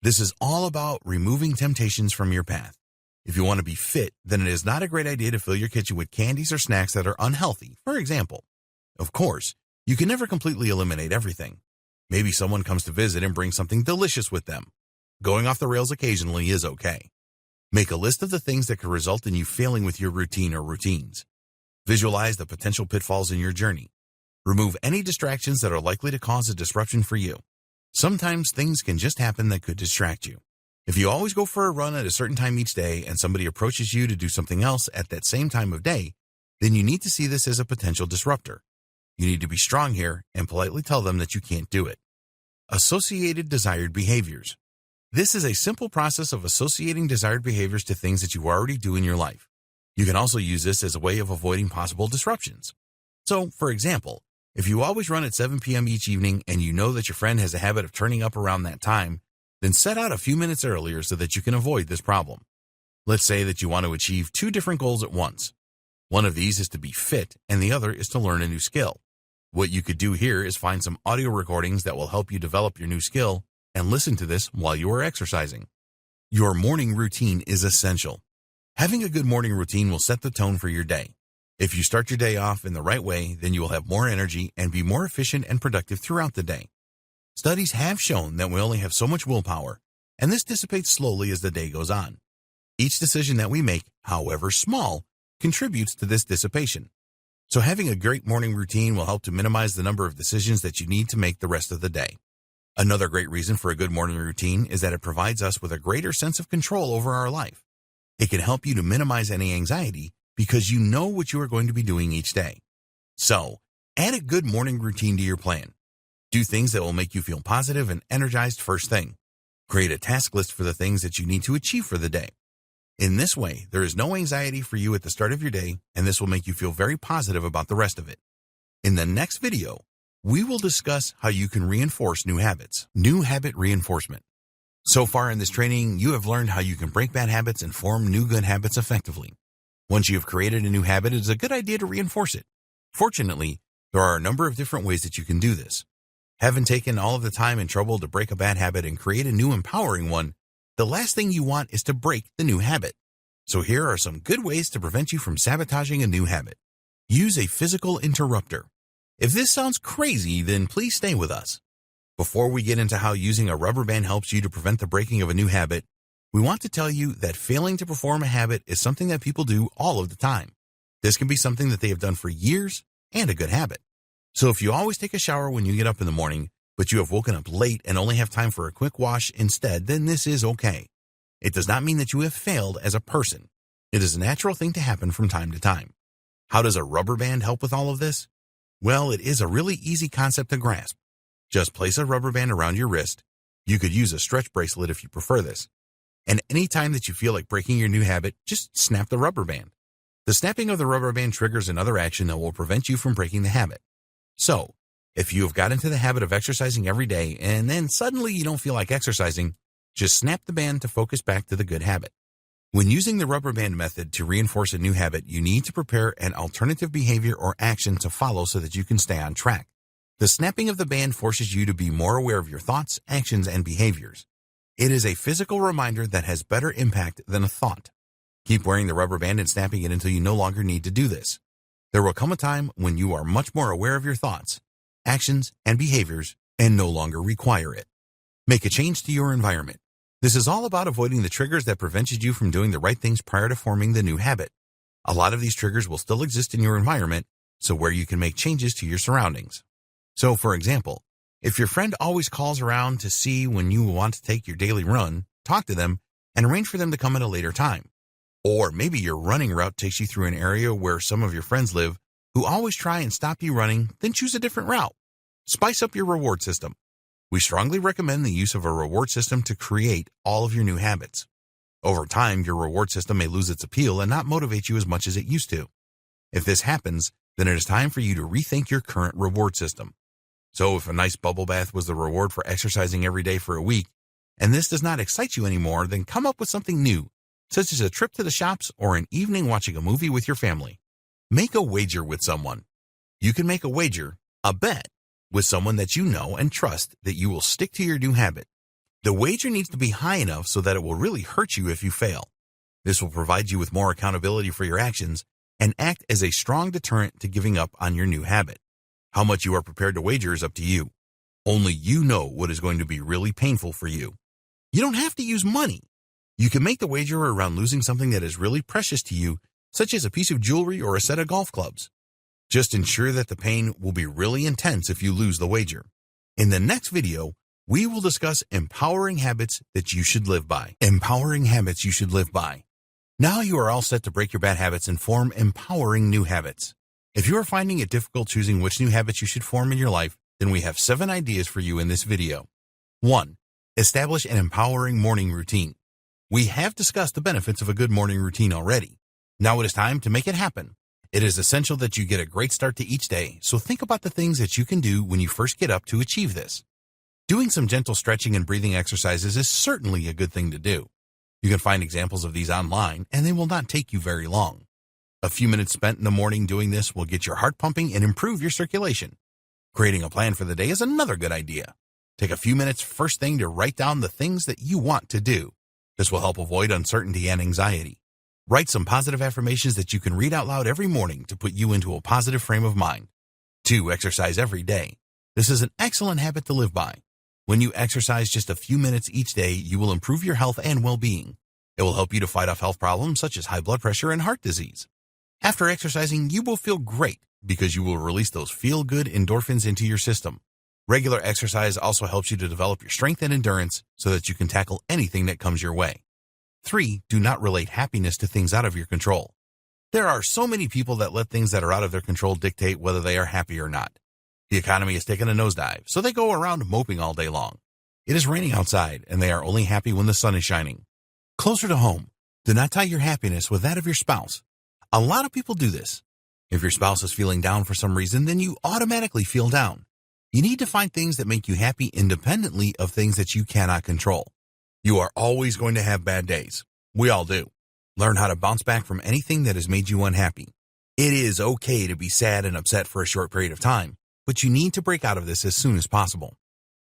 Speaker 3: This is all about removing temptations from your path. If you want to be fit, then it is not a great idea to fill your kitchen with candies or snacks that are unhealthy, for example. Of course, you can never completely eliminate everything. Maybe someone comes to visit and brings something delicious with them. Going off the rails occasionally is okay. Make a list of the things that could result in you failing with your routine or routines. Visualize the potential pitfalls in your journey. Remove any distractions that are likely to cause a disruption for you. Sometimes things can just happen that could distract you. If you always go for a run at a certain time each day and somebody approaches you to do something else at that same time of day, then you need to see this as a potential disruptor. You need to be strong here and politely tell them that you can't do it. Associated desired behaviors. This is a simple process of associating desired behaviors to things that you already do in your life. You can also use this as a way of avoiding possible disruptions. So, for example, if you always run at 7 p.m. each evening and you know that your friend has a habit of turning up around that time, then set out a few minutes earlier so that you can avoid this problem. Let's say that you want to achieve 2 different goals at once. One of these is to be fit and the other is to learn a new skill. What you could do here is find some audio recordings that will help you develop your new skill and listen to this while you are exercising. Your morning routine is essential. Having a good morning routine will set the tone for your day. If you start your day off in the right way, then you will have more energy and be more efficient and productive throughout the day. Studies have shown that we only have so much willpower, and this dissipates slowly as the day goes on. Each decision that we make, however small, contributes to this dissipation. So having a great morning routine will help to minimize the number of decisions that you need to make the rest of the day. Another great reason for a good morning routine is that it provides us with a greater sense of control over our life. It can help you to minimize any anxiety because you know what you are going to be doing each day. So, add a good morning routine to your plan. Do things that will make you feel positive and energized first thing. Create a task list for the things that you need to achieve for the day. In this way, there is no anxiety for you at the start of your day, and this will make you feel very positive about the rest of it. In the next video, we will discuss how you can reinforce new habits. New habit reinforcement. So far in this training, you have learned how you can break bad habits and form new good habits effectively. Once you have created a new habit, it is a good idea to reinforce it. Fortunately, there are a number of different ways that you can do this. Having taken all of the time and trouble to break a bad habit and create a new empowering one, the last thing you want is to break the new habit. So here are some good ways to prevent you from sabotaging a new habit. Use a physical interrupter. If this sounds crazy, then please stay with us. Before we get into how using a rubber band helps you to prevent the breaking of a new habit, we want to tell you that failing to perform a habit is something that people do all of the time. This can be something that they have done for years and a good habit. So if you always take a shower when you get up in the morning, but you have woken up late and only have time for a quick wash instead, then this is okay. It does not mean that you have failed as a person. It is a natural thing to happen from time to time. How does a rubber band help with all of this? Well, it is a really easy concept to grasp. Just place a rubber band around your wrist. You could use a stretch bracelet if you prefer this. And anytime that you feel like breaking your new habit, just snap the rubber band. The snapping of the rubber band triggers another action that will prevent you from breaking the habit. So, if you have got into the habit of exercising every day and then suddenly you don't feel like exercising, just snap the band to focus back to the good habit. When using the rubber band method to reinforce a new habit, you need to prepare an alternative behavior or action to follow so that you can stay on track. The snapping of the band forces you to be more aware of your thoughts, actions, and behaviors. It is a physical reminder that has better impact than a thought. Keep wearing the rubber band and snapping it until you no longer need to do this. There will come a time when you are much more aware of your thoughts, actions, and behaviors and no longer require it. Make a change to your environment. This is all about avoiding the triggers that prevented you from doing the right things prior to forming the new habit. A lot of these triggers will still exist in your environment, so where you can make changes to your surroundings. So, for example, if your friend always calls around to see when you want to take your daily run, talk to them and arrange for them to come at a later time. Or maybe your running route takes you through an area where some of your friends live who always try and stop you running, then choose a different route. Spice up your reward system. We strongly recommend the use of a reward system to create all of your new habits. Over time, your reward system may lose its appeal and not motivate you as much as it used to. If this happens, then it is time for you to rethink your current reward system. So if a nice bubble bath was the reward for exercising every day for a week, and this does not excite you anymore, then come up with something new, such as a trip to the shops or an evening watching a movie with your family. Make a wager with someone. You can make a wager, a bet, with someone that you know and trust that you will stick to your new habit. The wager needs to be high enough so that it will really hurt you if you fail. This will provide you with more accountability for your actions and act as a strong deterrent to giving up on your new habit. How much you are prepared to wager is up to you. Only you know what is going to be really painful for you. You don't have to use money. You can make the wager around losing something that is really precious to you, such as a piece of jewelry or a set of golf clubs. Just ensure that the pain will be really intense if you lose the wager. In the next video, we will discuss empowering habits that you should live by. Empowering habits you should live by. Now you are all set to break your bad habits and form empowering new habits. If you are finding it difficult choosing which new habits you should form in your life, then we have 7 ideas for you in this video. 1. Establish an empowering morning routine. We have discussed the benefits of a good morning routine already. Now it is time to make it happen. It is essential that you get a great start to each day, so think about the things that you can do when you first get up to achieve this. Doing some gentle stretching and breathing exercises is certainly a good thing to do. You can find examples of these online, and they will not take you very long. A few minutes spent in the morning doing this will get your heart pumping and improve your circulation. Creating a plan for the day is another good idea. Take a few minutes first thing to write down the things that you want to do. This will help avoid uncertainty and anxiety. Write some positive affirmations that you can read out loud every morning to put you into a positive frame of mind. 2. Exercise every day. This is an excellent habit to live by. When you exercise just a few minutes each day, you will improve your health and well-being. It will help you to fight off health problems such as high blood pressure and heart disease. After exercising, you will feel great because you will release those feel-good endorphins into your system. Regular exercise also helps you to develop your strength and endurance so that you can tackle anything that comes your way. 3. Do not relate happiness to things out of your control. There are so many people that let things that are out of their control dictate whether they are happy or not. The economy has taken a nosedive, so they go around moping all day long. It is raining outside, and they are only happy when the sun is shining. Closer to home, do not tie your happiness with that of your spouse. A lot of people do this. If your spouse is feeling down for some reason, then you automatically feel down. You need to find things that make you happy independently of things that you cannot control. You are always going to have bad days. We all do. Learn how to bounce back from anything that has made you unhappy. It is okay to be sad and upset for a short period of time, but you need to break out of this as soon as possible.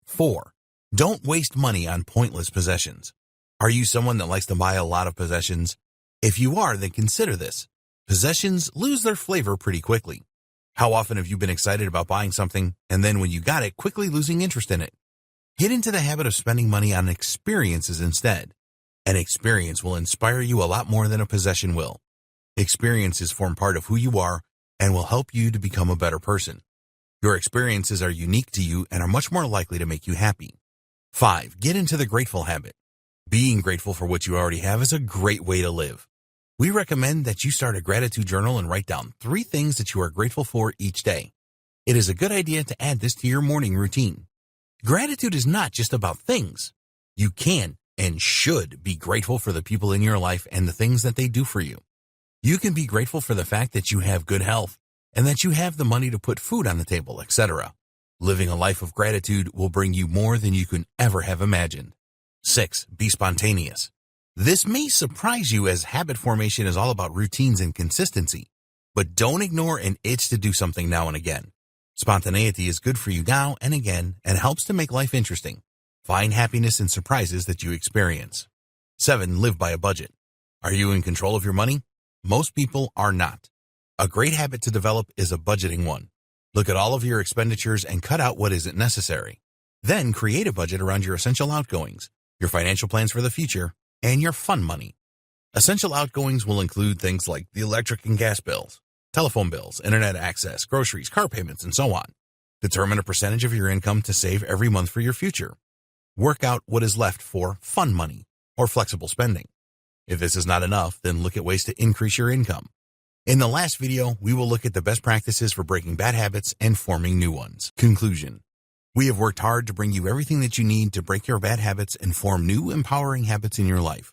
Speaker 3: 4. Don't waste money on pointless possessions. Are you someone that likes to buy a lot of possessions? If you are, then consider this. Possessions lose their flavor pretty quickly. How often have you been excited about buying something and then when you got it, quickly losing interest in it? Get into the habit of spending money on experiences instead. An experience will inspire you a lot more than a possession will. Experiences form part of who you are and will help you to become a better person. Your experiences are unique to you and are much more likely to make you happy. 5. Get into the grateful habit. Being grateful for what you already have is a great way to live. We recommend that you start a gratitude journal and write down 3 things that you are grateful for each day. It is a good idea to add this to your morning routine. Gratitude is not just about things. You can and should be grateful for the people in your life and the things that they do for you. You can be grateful for the fact that you have good health and that you have the money to put food on the table, etc. Living a life of gratitude will bring you more than you can ever have imagined. 6. Be spontaneous. This may surprise you as habit formation is all about routines and consistency, but don't ignore an itch to do something now and again. Spontaneity is good for you now and again and helps to make life interesting. Find happiness in surprises that you experience. 7. Live by a budget. Are you in control of your money? Most people are not. A great habit to develop is a budgeting one. Look at all of your expenditures and cut out what isn't necessary. Then create a budget around your essential outgoings, your financial plans for the future, and your fun money. Essential outgoings will include things like the electric and gas bills, telephone bills, internet access, groceries, car payments, and so on. Determine a percentage of your income to save every month for your future. Work out what is left for fun money or flexible spending. If this is not enough, then look at ways to increase your income. In the last video, we will look at the best practices for breaking bad habits and forming new ones. Conclusion. We have worked hard to bring you everything that you need to break your bad habits and form new empowering habits in your life.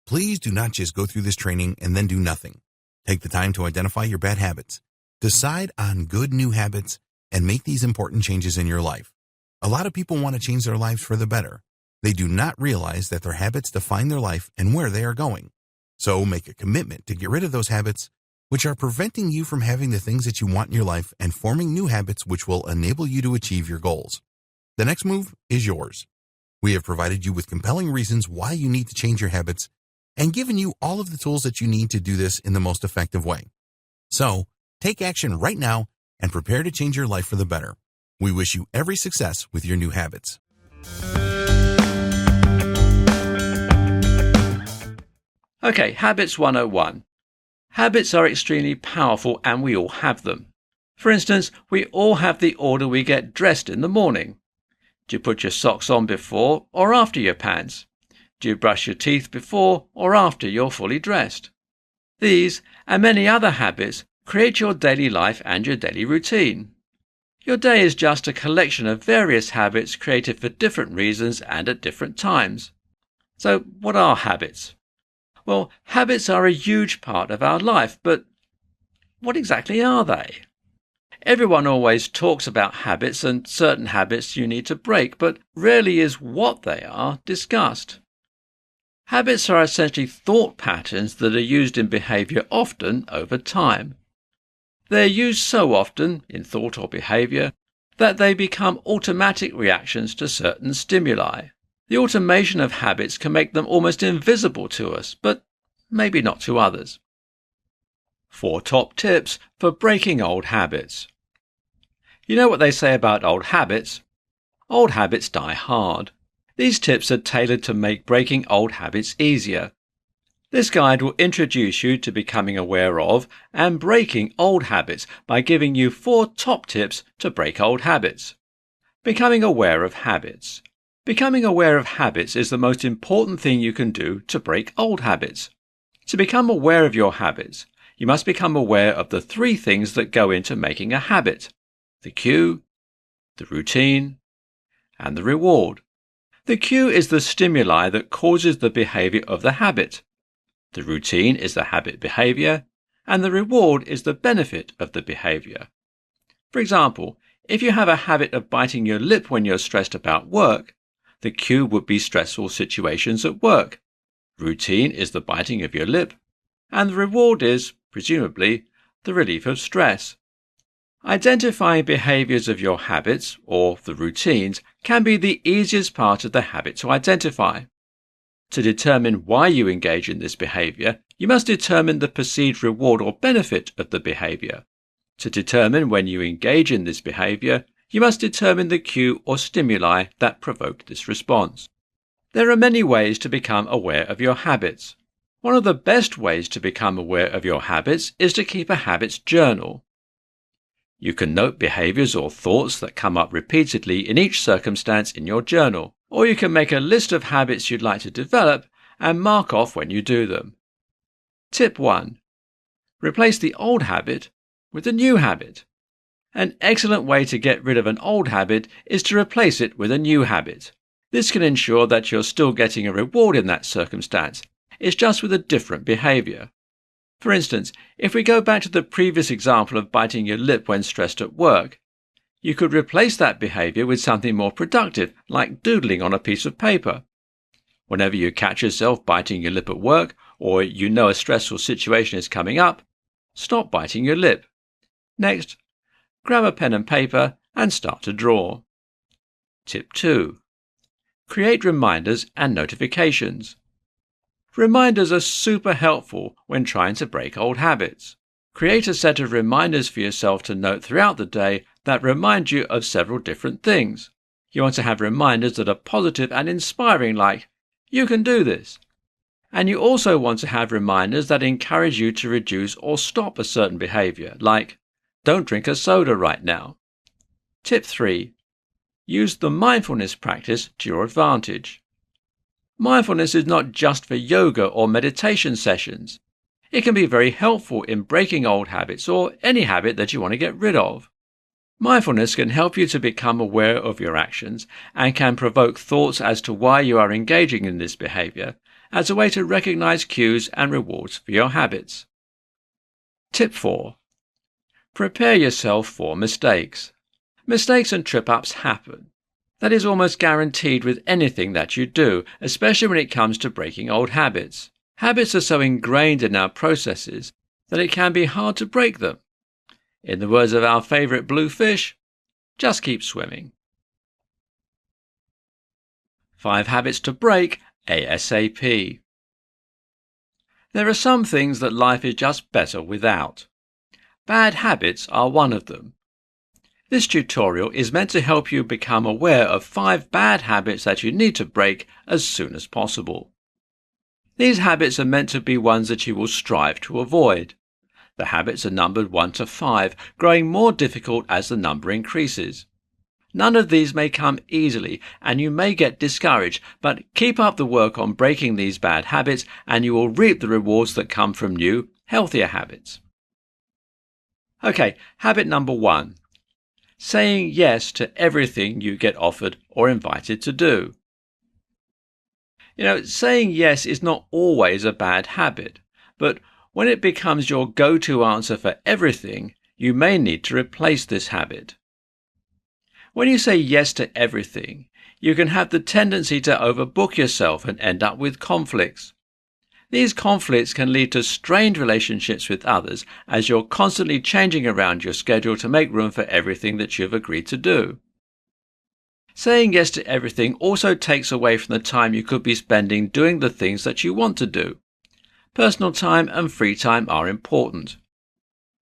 Speaker 3: Please do not just go through this training and then do nothing. Take the time to identify your bad habits. Decide on good new habits and make these important changes in your life. A lot of people want to change their lives for the better. They do not realize that their habits define their life and where they are going. So make a commitment to get rid of those habits which are preventing you from having the things that you want in your life and forming new habits which will enable you to achieve your goals. The next move is yours. We have provided you with compelling reasons why you need to change your habits and given you all of the tools that you need to do this in the most effective way. So, take action right now and prepare to change your life for the better. We wish you every success with your new habits.
Speaker 4: Okay, Habits 101. Habits are extremely powerful and we all have them. For instance, we all have the order we get dressed in the morning. Do you put your socks on before or after your pants? Do you brush your teeth before or after you're fully dressed? These and many other habits create your daily life and your daily routine. Your day is just a collection of various habits created for different reasons and at different times. So what are habits? Well, habits are a huge part of our life, but what exactly are they? Everyone always talks about habits and certain habits you need to break, but rarely is what they are discussed. Habits are essentially thought patterns that are used in behavior often over time. They are used so often in thought or behavior that they become automatic reactions to certain stimuli. The automation of habits can make them almost invisible to us, but maybe not to others. 4 top tips for breaking old habits. You know what they say about old habits? Old habits die hard. These tips are tailored to make breaking old habits easier. This guide will introduce you to becoming aware of and breaking old habits by giving you 4 top tips to break old habits. Becoming aware of habits. Becoming aware of habits is the most important thing you can do to break old habits. To become aware of your habits, you must become aware of the 3 things that go into making a habit: the cue, the routine, and the reward. The cue is the stimuli that causes the behavior of the habit. The routine is the habit behavior, and the reward is the benefit of the behavior. For example, if you have a habit of biting your lip when you're stressed about work, the cue would be stressful situations at work. Routine is the biting of your lip, and the reward is, presumably, the relief of stress. Identifying behaviors of your habits, or the routines, can be the easiest part of the habit to identify. To determine why you engage in this behavior, you must determine the perceived reward or benefit of the behavior. To determine when you engage in this behavior, you must determine the cue or stimuli that provoked this response. There are many ways to become aware of your habits. One of the best ways to become aware of your habits is to keep a habits journal. You can note behaviors or thoughts that come up repeatedly in each circumstance in your journal, or you can make a list of habits you'd like to develop and mark off when you do them. Tip 1. Replace the old habit with a new habit. An excellent way to get rid of an old habit is to replace it with a new habit. This can ensure that you're still getting a reward in that circumstance. It's just with a different behavior. For instance, if we go back to the previous example of biting your lip when stressed at work, you could replace that behavior with something more productive, like doodling on a piece of paper. Whenever you catch yourself biting your lip at work, or you know a stressful situation is coming up, stop biting your lip. Next, grab a pen and paper and start to draw. Tip 2. Create reminders and notifications. Reminders are super helpful when trying to break old habits. Create a set of reminders for yourself to note throughout the day that remind you of several different things. You want to have reminders that are positive and inspiring, like, "You can do this." And you also want to have reminders that encourage you to reduce or stop a certain behavior, like, "Don't drink a soda right now." Tip 3. Use the mindfulness practice to your advantage. Mindfulness is not just for yoga or meditation sessions. It can be very helpful in breaking old habits or any habit that you want to get rid of. Mindfulness can help you to become aware of your actions and can provoke thoughts as to why you are engaging in this behavior as a way to recognize cues and rewards for your habits. Tip 4. Prepare yourself for mistakes. Mistakes and trip-ups happen. That is almost guaranteed with anything that you do, especially when it comes to breaking old habits. Habits are so ingrained in our processes that it can be hard to break them. In the words of our favorite blue fish, just keep swimming. 5 habits to break ASAP. There are some things that life is just better without. Bad habits are one of them. This tutorial is meant to help you become aware of 5 bad habits that you need to break as soon as possible. These habits are meant to be ones that you will strive to avoid. The habits are numbered 1 to 5, growing more difficult as the number increases. None of these may come easily, and you may get discouraged, but keep up the work on breaking these bad habits, and you will reap the rewards that come from new, healthier habits. Okay, habit number 1. Saying yes to everything you get offered or invited to do. Saying yes is not always a bad habit, but when it becomes your go-to answer for everything, you may need to replace this habit. When you say yes to everything, you can have the tendency to overbook yourself and end up with conflicts. These conflicts can lead to strained relationships with others as you're constantly changing around your schedule to make room for everything that you've agreed to do. Saying yes to everything also takes away from the time you could be spending doing the things that you want to do. Personal time and free time are important.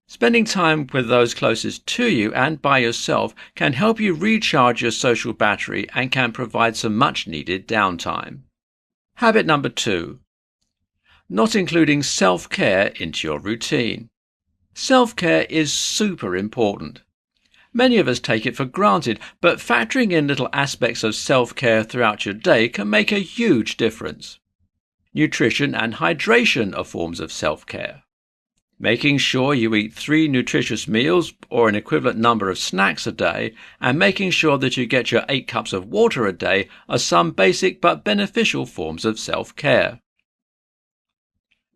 Speaker 4: Spending time with those closest to you and by yourself can help you recharge your social battery and can provide some much needed downtime. Habit number 2. not including self-care into your routine. Self-care is super important. Many of us take it for granted, but factoring in little aspects of self-care throughout your day can make a huge difference. Nutrition and hydration are forms of self-care. Making sure you eat 3 nutritious meals or an equivalent number of snacks a day, and making sure that you get your 8 cups of water a day are some basic but beneficial forms of self-care.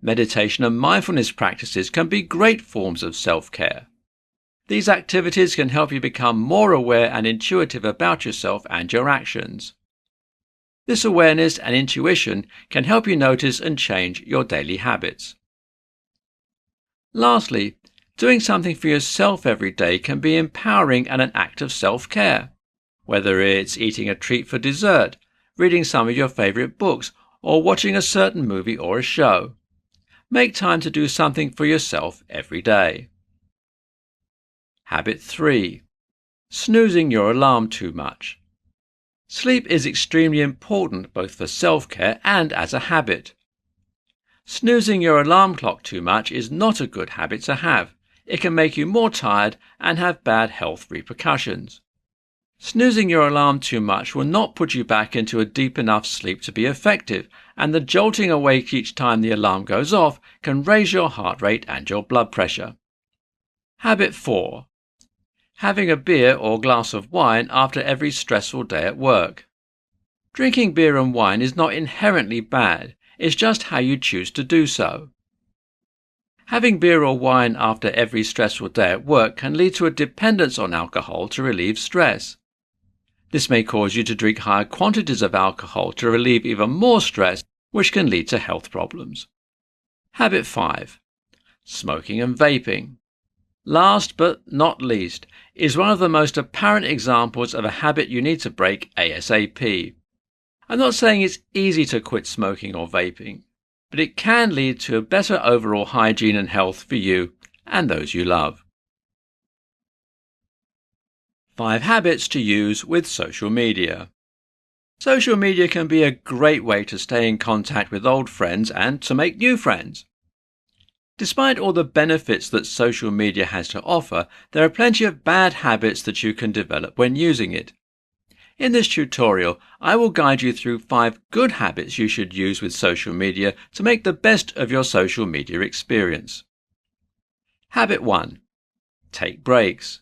Speaker 4: Meditation and mindfulness practices can be great forms of self-care. These activities can help you become more aware and intuitive about yourself and your actions. This awareness and intuition can help you notice and change your daily habits. Lastly, doing something for yourself every day can be empowering and an act of self-care. Whether it's eating a treat for dessert, reading some of your favorite books, or watching a certain movie or a show. Make time to do something for yourself every day. Habit 3. Snoozing your alarm too much. Sleep is extremely important both for self-care and as a habit. Snoozing your alarm clock too much is not a good habit to have. It can make you more tired and have bad health repercussions. Snoozing your alarm too much will not put you back into a deep enough sleep to be effective, and the jolting awake each time the alarm goes off can raise your heart rate and your blood pressure. Habit 4. Having a beer or glass of wine after every stressful day at work. Drinking beer and wine is not inherently bad, it's just how you choose to do so. Having beer or wine after every stressful day at work can lead to a dependence on alcohol to relieve stress. This may cause you to drink higher quantities of alcohol to relieve even more stress, which can lead to health problems. Habit 5. Smoking and vaping. Last but not least is one of the most apparent examples of a habit you need to break ASAP. I'm not saying it's easy to quit smoking or vaping, but it can lead to a better overall hygiene and health for you and those you love. 5 habits to use with social media. Social media can be a great way to stay in contact with old friends and to make new friends. Despite all the benefits that social media has to offer, there are plenty of bad habits that you can develop when using it. In this tutorial, I will guide you through 5 good habits you should use with social media to make the best of your social media experience. Habit 1. Take breaks.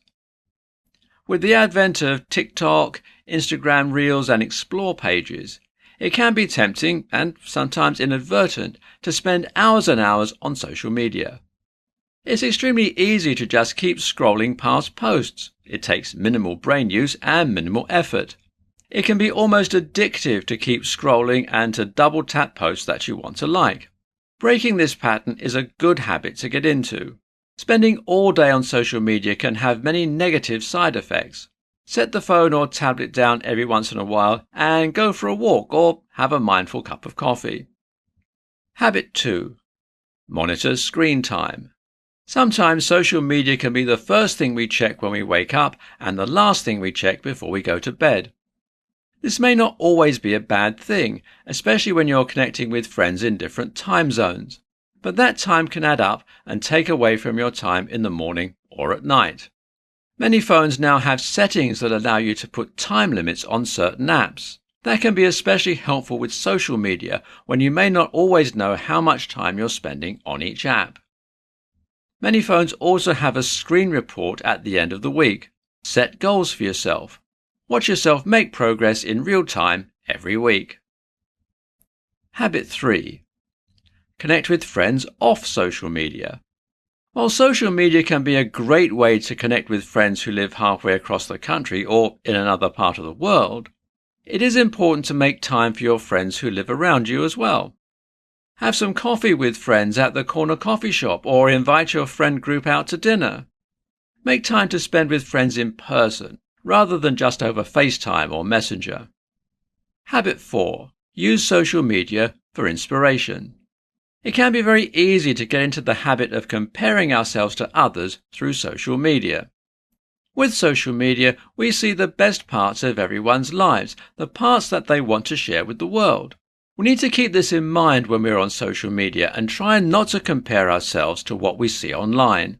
Speaker 4: With the advent of TikTok, Instagram Reels and Explore pages, it can be tempting, and sometimes inadvertent, to spend hours and hours on social media. It's extremely easy to just keep scrolling past posts. It takes minimal brain use and minimal effort. It can be almost addictive to keep scrolling and to double tap posts that you want to like. Breaking this pattern is a good habit to get into. Spending all day on social media can have many negative side effects. Set the phone or tablet down every once in a while and go for a walk or have a mindful cup of coffee. Habit 2. Monitor screen time. Sometimes social media can be the first thing we check when we wake up and the last thing we check before we go to bed. This may not always be a bad thing, especially when you're connecting with friends in different time zones, but that time can add up and take away from your time in the morning or at night. Many phones now have settings that allow you to put time limits on certain apps. That can be especially helpful with social media when you may not always know how much time you're spending on each app. Many phones also have a screen report at the end of the week. Set goals for yourself. Watch yourself make progress in real time every week. Habit 3. Connect with friends off social media. While social media can be a great way to connect with friends who live halfway across the country or in another part of the world, it is important to make time for your friends who live around you as well. Have some coffee with friends at the corner coffee shop or invite your friend group out to dinner. Make time to spend with friends in person rather than just over FaceTime or Messenger. Habit 4. Use social media for inspiration. It can be very easy to get into the habit of comparing ourselves to others through social media. With social media, we see the best parts of everyone's lives, the parts that they want to share with the world. We need to keep this in mind when we're on social media and try not to compare ourselves to what we see online.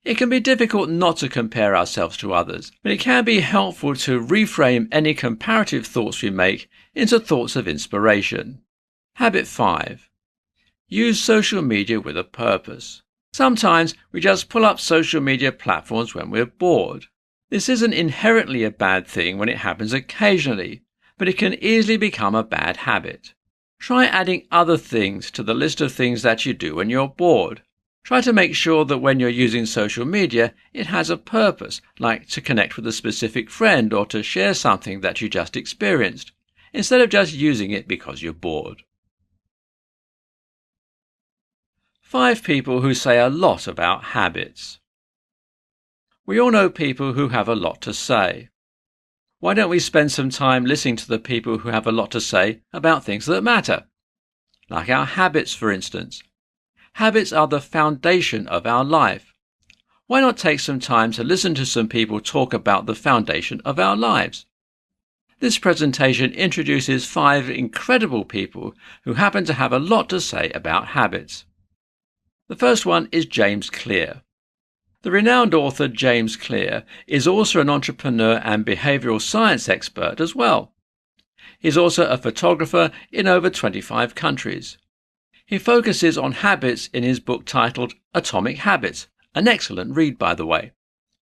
Speaker 4: It can be difficult not to compare ourselves to others, but it can be helpful to reframe any comparative thoughts we make into thoughts of inspiration. Habit 5. Use social media with a purpose. Sometimes we just pull up social media platforms when we're bored. This isn't inherently a bad thing when it happens occasionally, but it can easily become a bad habit. Try adding other things to the list of things that you do when you're bored. Try to make sure that when you're using social media, it has a purpose, like to connect with a specific friend or to share something that you just experienced, instead of just using it because you're bored. 5 people who say a lot about habits. We all know people who have a lot to say. Why don't we spend some time listening to the people who have a lot to say about things that matter? Like our habits, for instance. Habits are the foundation of our life. Why not take some time to listen to some people talk about the foundation of our lives? This presentation introduces 5 incredible people who happen to have a lot to say about habits. The first one is James Clear. The renowned author James Clear is also an entrepreneur and behavioral science expert as well. He's also a photographer in over 25 countries. He focuses on habits in his book titled Atomic Habits, an excellent read by the way.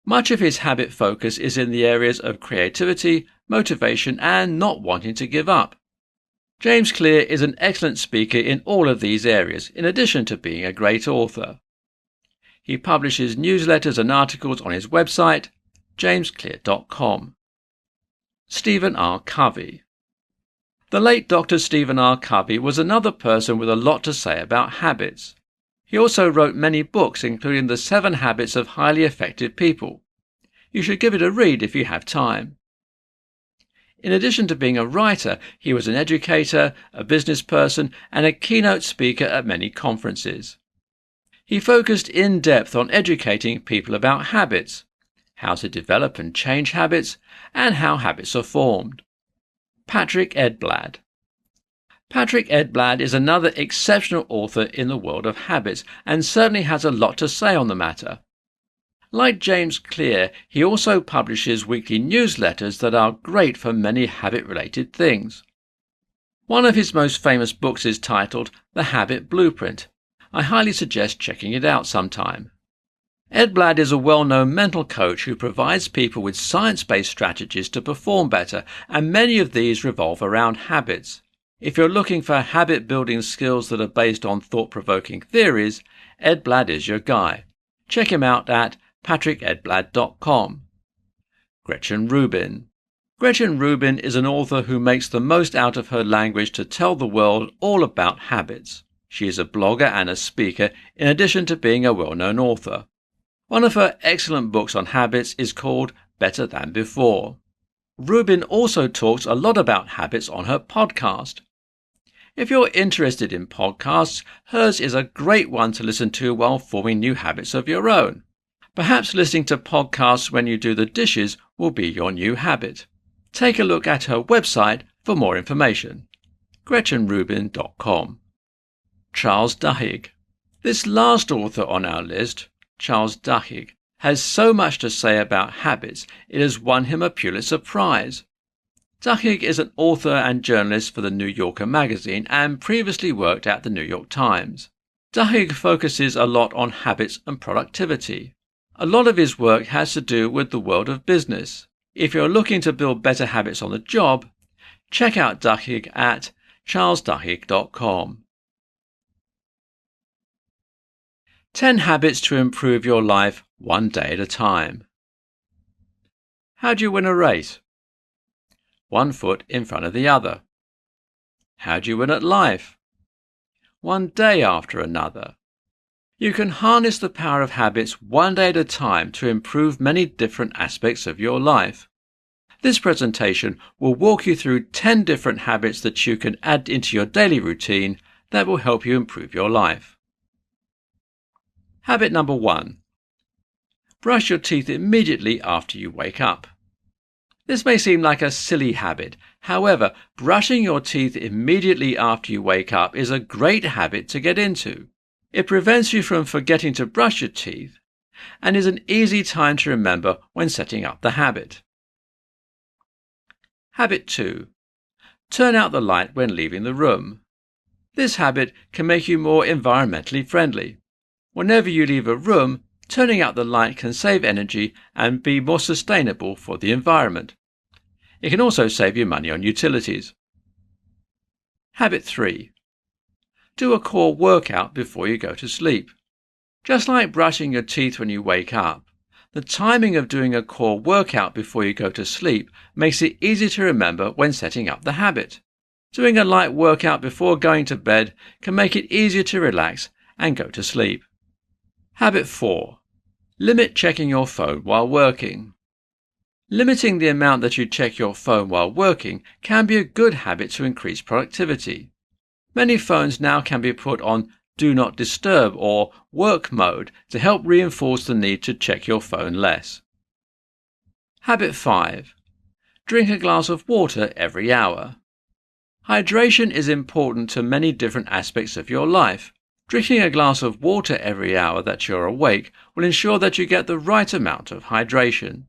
Speaker 4: Much of his habit focus is in the areas of creativity, motivation and not wanting to give up. James Clear is an excellent speaker in all of these areas, in addition to being a great author. He publishes newsletters and articles on his website, jamesclear.com. Stephen R. Covey. The late Dr. Stephen R. Covey was another person with a lot to say about habits. He also wrote many books, including The 7 Habits of Highly Effective People. You should give it a read if you have time. In addition to being a writer, he was an educator, a business person, and a keynote speaker at many conferences. He focused in depth on educating people about habits, how to develop and change habits, and how habits are formed. Patrick Edblad. Patrick Edblad is another exceptional author in the world of habits and certainly has a lot to say on the matter. Like James Clear, he also publishes weekly newsletters that are great for many habit-related things. One of his most famous books is titled The Habit Blueprint. I highly suggest checking it out sometime. Edblad is a well-known mental coach who provides people with science-based strategies to perform better, and many of these revolve around habits. If you're looking for habit-building skills that are based on thought-provoking theories, Edblad is your guy. Check him out at patrickedblad.com. Gretchen Rubin. Gretchen Rubin is an author who makes the most out of her language to tell the world all about habits. She is a blogger and a speaker in addition to being a well-known author. One of her excellent books on habits is called Better Than Before. Rubin also talks a lot about habits on her podcast. If you're interested in podcasts, hers is a great one to listen to while forming new habits of your own. Perhaps listening to podcasts when you do the dishes will be your new habit. Take a look at her website for more information. GretchenRubin.com. Charles Duhigg. This last author on our list, Charles Duhigg, has so much to say about habits it has won him a Pulitzer Prize. Duhigg is an author and journalist for the New Yorker magazine and previously worked at the New York Times. Duhigg focuses a lot on habits and productivity. A lot of his work has to do with the world of business. If you're looking to build better habits on the job, check out Duhigg at charlesduhigg.com. 10 habits to improve your life one day at a time. How do you win a race? One foot in front of the other. How do you win at life? One day after another. You can harness the power of habits one day at a time to improve many different aspects of your life. This presentation will walk you through 10 different habits that you can add into your daily routine that will help you improve your life. Habit number 1. Brush your teeth immediately after you wake up. This may seem like a silly habit. However, brushing your teeth immediately after you wake up is a great habit to get into. It prevents you from forgetting to brush your teeth and is an easy time to remember when setting up the habit. Habit 2. Turn out the light when leaving the room. This habit can make you more environmentally friendly. Whenever you leave a room, turning out the light can save energy and be more sustainable for the environment. It can also save you money on utilities. Habit 3. Do a core workout before you go to sleep. Just like brushing your teeth when you wake up, the timing of doing a core workout before you go to sleep makes it easy to remember when setting up the habit. Doing a light workout before going to bed can make it easier to relax and go to sleep. Habit 4. Limit checking your phone while working. Limiting the amount that you check your phone while working can be a good habit to increase productivity. Many phones now can be put on Do Not Disturb or Work mode to help reinforce the need to check your phone less. Habit 5. Drink a glass of water every hour. Hydration is important to many different aspects of your life. Drinking a glass of water every hour that you're awake will ensure that you get the right amount of hydration.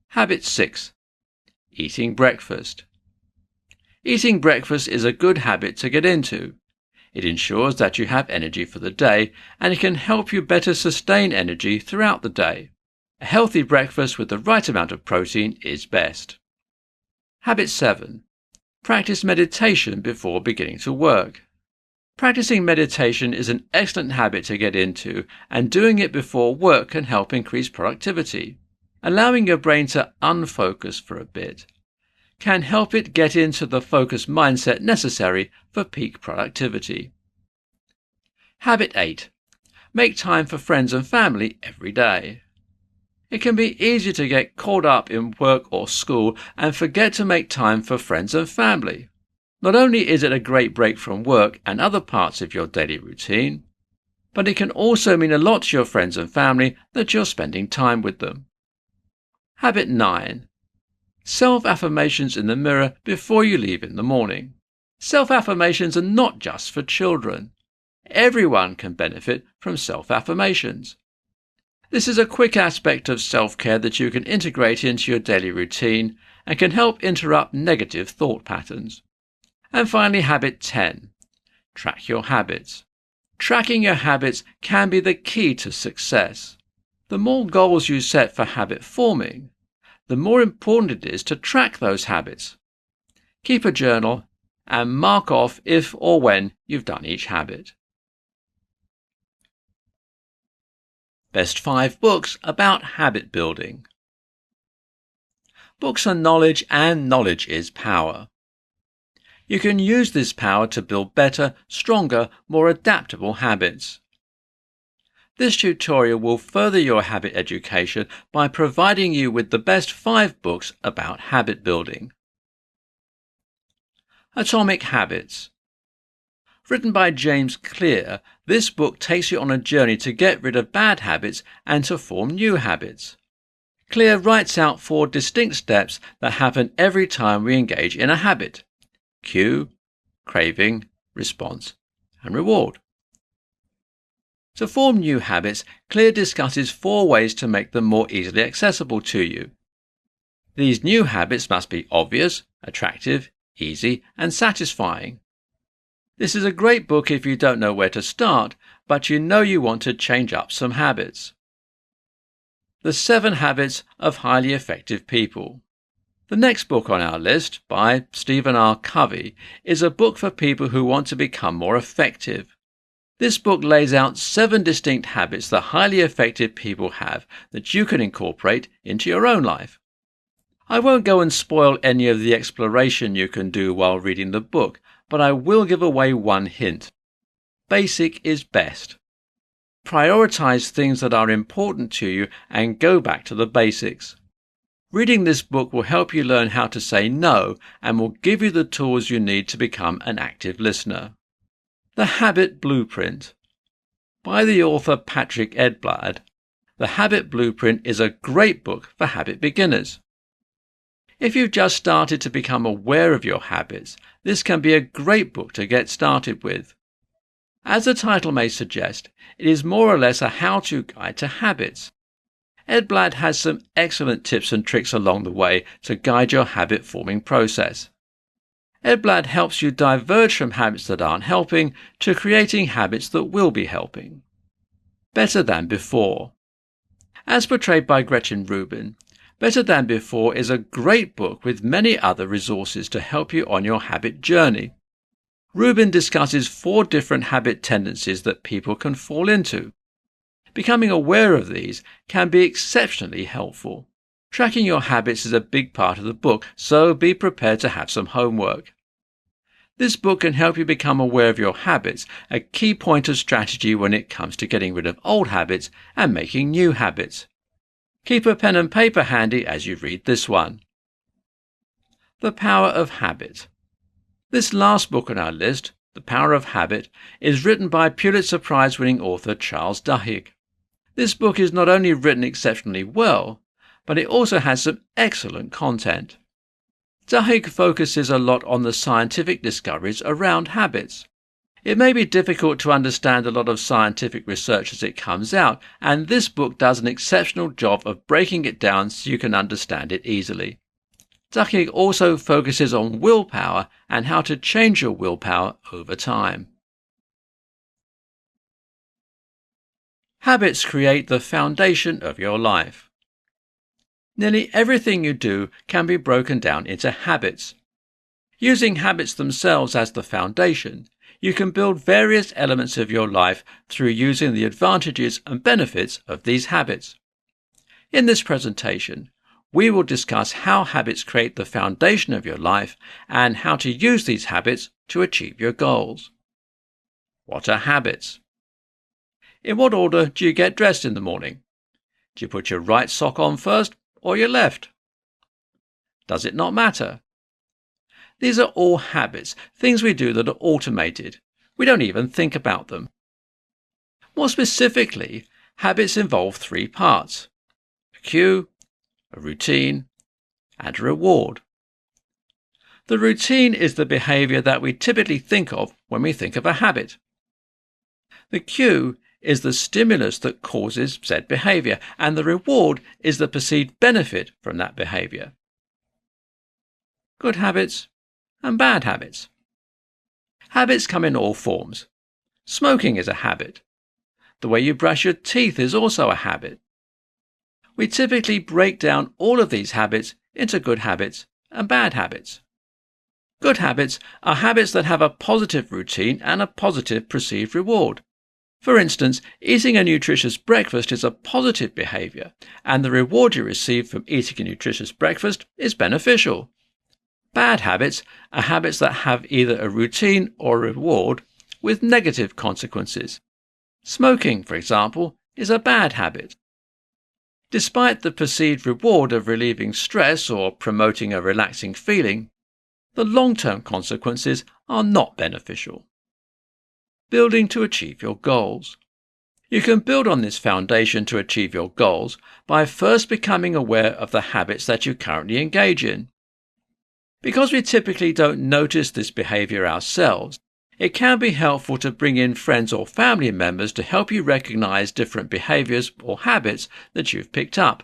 Speaker 4: Habit 6. Eating breakfast. Eating breakfast is a good habit to get into. It ensures that you have energy for the day, and it can help you better sustain energy throughout the day. A healthy breakfast with the right amount of protein is best. Habit 7. Practice meditation before beginning to work. Practicing meditation is an excellent habit to get into, and doing it before work can help increase productivity. Allowing your brain to unfocus for a bit can help it get into the focused mindset necessary for peak productivity. Habit 8. Make time for friends and family every day. It can be easy to get caught up in work or school and forget to make time for friends and family. Not only is it a great break from work and other parts of your daily routine, but it can also mean a lot to your friends and family that you're spending time with them. Habit 9. Self-affirmations in the mirror before you leave in the morning. Self-affirmations are not just for children. Everyone can benefit from self-affirmations. This is a quick aspect of self-care that you can integrate into your daily routine and can help interrupt negative thought patterns. And finally, habit 10. Track your habits. Tracking your habits can be the key to success. The more goals you set for habit forming, the more important it is to track those habits. Keep a journal and mark off if or when you've done each habit. Best 5 books about habit building. Books are knowledge, and knowledge is power. You can use this power to build better, stronger, more adaptable habits. This tutorial will further your habit education by providing you with the best 5 books about habit building. Atomic Habits. Written by James Clear, this book takes you on a journey to get rid of bad habits and to form new habits. Clear writes out 4 distinct steps that happen every time we engage in a habit: cue, craving, response, and reward. To form new habits, Clear discusses 4 ways to make them more easily accessible to you. These new habits must be obvious, attractive, easy, and satisfying. This is a great book if you don't know where to start, but you know you want to change up some habits. The 7 Habits of Highly Effective People. The next book on our list, by Stephen R. Covey, is a book for people who want to become more effective. This book lays out 7 distinct habits that highly effective people have that you can incorporate into your own life. I won't go and spoil any of the exploration you can do while reading the book, but I will give away one hint. Basic is best. Prioritize things that are important to you and go back to the basics. Reading this book will help you learn how to say no and will give you the tools you need to become an active listener. The Habit Blueprint. By the author Patrick Edblad, The Habit Blueprint is a great book for habit beginners. If you've just started to become aware of your habits, this can be a great book to get started with. As the title may suggest, it is more or less a how-to guide to habits. Ed Blatt has some excellent tips and tricks along the way to guide your habit-forming process. Ed Blatt helps you diverge from habits that aren't helping to creating habits that will be helping. Better Than Before. As portrayed by Gretchen Rubin, Better Than Before is a great book with many other resources to help you on your habit journey. Rubin discusses 4 different habit tendencies that people can fall into. Becoming aware of these can be exceptionally helpful. Tracking your habits is a big part of the book, so be prepared to have some homework. This book can help you become aware of your habits, a key point of strategy when it comes to getting rid of old habits and making new habits. Keep a pen and paper handy as you read this one. The Power of Habit. This last book on our list, The Power of Habit, is written by Pulitzer Prize-winning author Charles Duhigg. This book is not only written exceptionally well, but it also has some excellent content. Duhigg focuses a lot on the scientific discoveries around habits. It may be difficult to understand a lot of scientific research as it comes out, and this book does an exceptional job of breaking it down so you can understand it easily. Duhigg also focuses on willpower and how to change your willpower over time. Habits create the foundation of your life. Nearly everything you do can be broken down into habits. Using habits themselves as the foundation, you can build various elements of your life through using the advantages and benefits of these habits. In this presentation, we will discuss how habits create the foundation of your life and how to use these habits to achieve your goals. What are habits? In what order do you get dressed in the morning? Do you put your right sock on first or your left? Does it not matter? These are all habits, things we do that are automated. We don't even think about them. More specifically, habits involve 3 parts: a cue, a routine, and a reward. The routine is the behavior that we typically think of when we think of a habit. The cue is the stimulus that causes said behavior, and the reward is the perceived benefit from that behavior. Good habits and bad habits. Habits come in all forms. Smoking is a habit. The way you brush your teeth is also a habit. We typically break down all of these habits into good habits and bad habits. Good habits are habits that have a positive routine and a positive perceived reward. For instance, eating a nutritious breakfast is a positive behavior, and the reward you receive from eating a nutritious breakfast is beneficial. Bad habits are habits that have either a routine or a reward with negative consequences. Smoking, for example, is a bad habit. Despite the perceived reward of relieving stress or promoting a relaxing feeling, the long-term consequences are not beneficial. Building to achieve your goals. You can build on this foundation to achieve your goals by first becoming aware of the habits that you currently engage in. Because we typically don't notice this behavior ourselves, it can be helpful to bring in friends or family members to help you recognize different behaviors or habits that you've picked up.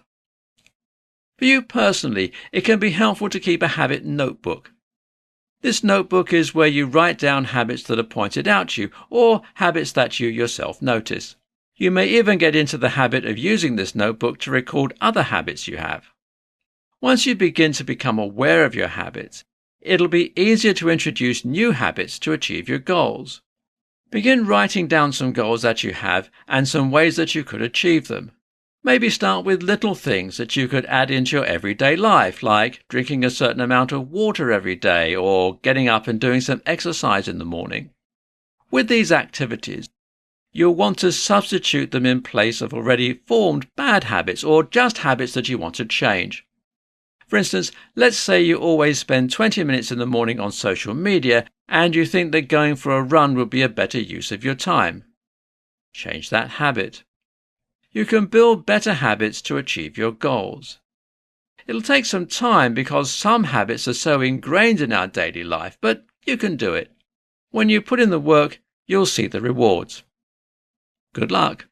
Speaker 4: For you personally, it can be helpful to keep a habit notebook. This notebook is where you write down habits that are pointed out to you or habits that you yourself notice. You may even get into the habit of using this notebook to record other habits you have. Once you begin to become aware of your habits, it'll be easier to introduce new habits to achieve your goals. Begin writing down some goals that you have and some ways that you could achieve them. Maybe start with little things that you could add into your everyday life, like drinking a certain amount of water every day or getting up and doing some exercise in the morning. With these activities, you'll want to substitute them in place of already formed bad habits or just habits that you want to change. For instance, let's say you always spend 20 minutes in the morning on social media and you think that going for a run would be a better use of your time. Change that habit. You can build better habits to achieve your goals. It'll take some time because some habits are so ingrained in our daily life, but you can do it. When you put in the work, you'll see the rewards. Good luck.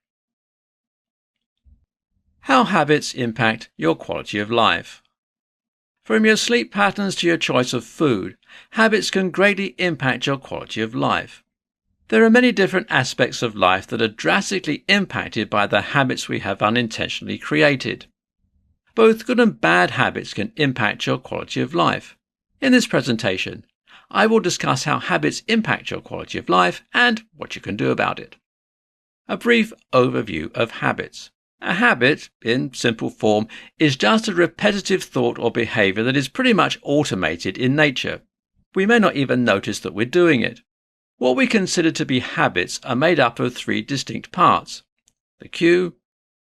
Speaker 4: How habits impact your quality of life. From your sleep patterns to your choice of food, habits can greatly impact your quality of life. There are many different aspects of life that are drastically impacted by the habits we have unintentionally created. Both good and bad habits can impact your quality of life. In this presentation, I will discuss how habits impact your quality of life and what you can do about it. A brief overview of habits. A habit, in simple form, is just a repetitive thought or behavior that is pretty much automated in nature. We may not even notice that we're doing it. What we consider to be habits are made up of three distinct parts: the cue,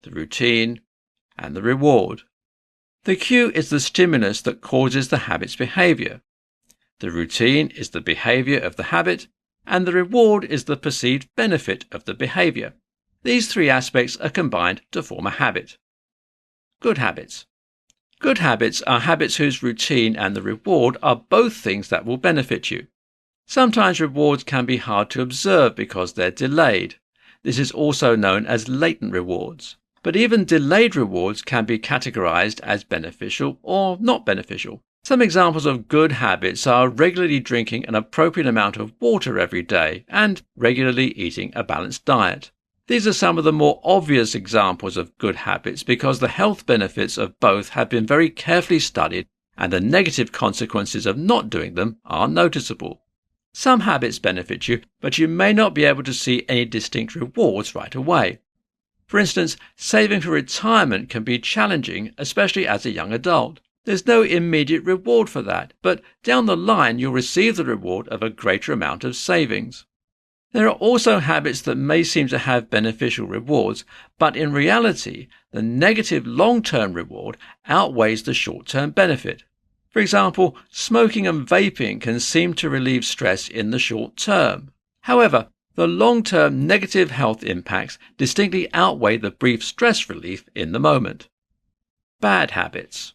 Speaker 4: the routine, and the reward. The cue is the stimulus that causes the habit's behavior. The routine is the behavior of the habit, and the reward is the perceived benefit of the behavior. These three aspects are combined to form a habit. Good habits. Good habits are habits whose routine and the reward are both things that will benefit you. Sometimes rewards can be hard to observe because they're delayed. This is also known as latent rewards. But even delayed rewards can be categorized as beneficial or not beneficial. Some examples of good habits are regularly drinking an appropriate amount of water every day and regularly eating a balanced diet. These are some of the more obvious examples of good habits because the health benefits of both have been very carefully studied and the negative consequences of not doing them are noticeable. Some habits benefit you, but you may not be able to see any distinct rewards right away. For instance, saving for retirement can be challenging, especially as a young adult. There's no immediate reward for that, but down the line you'll receive the reward of a greater amount of savings. There are also habits that may seem to have beneficial rewards, but in reality, the negative long-term reward outweighs the short-term benefit. For example, smoking and vaping can seem to relieve stress in the short term. However, the long-term negative health impacts distinctly outweigh the brief stress relief in the moment. Bad habits.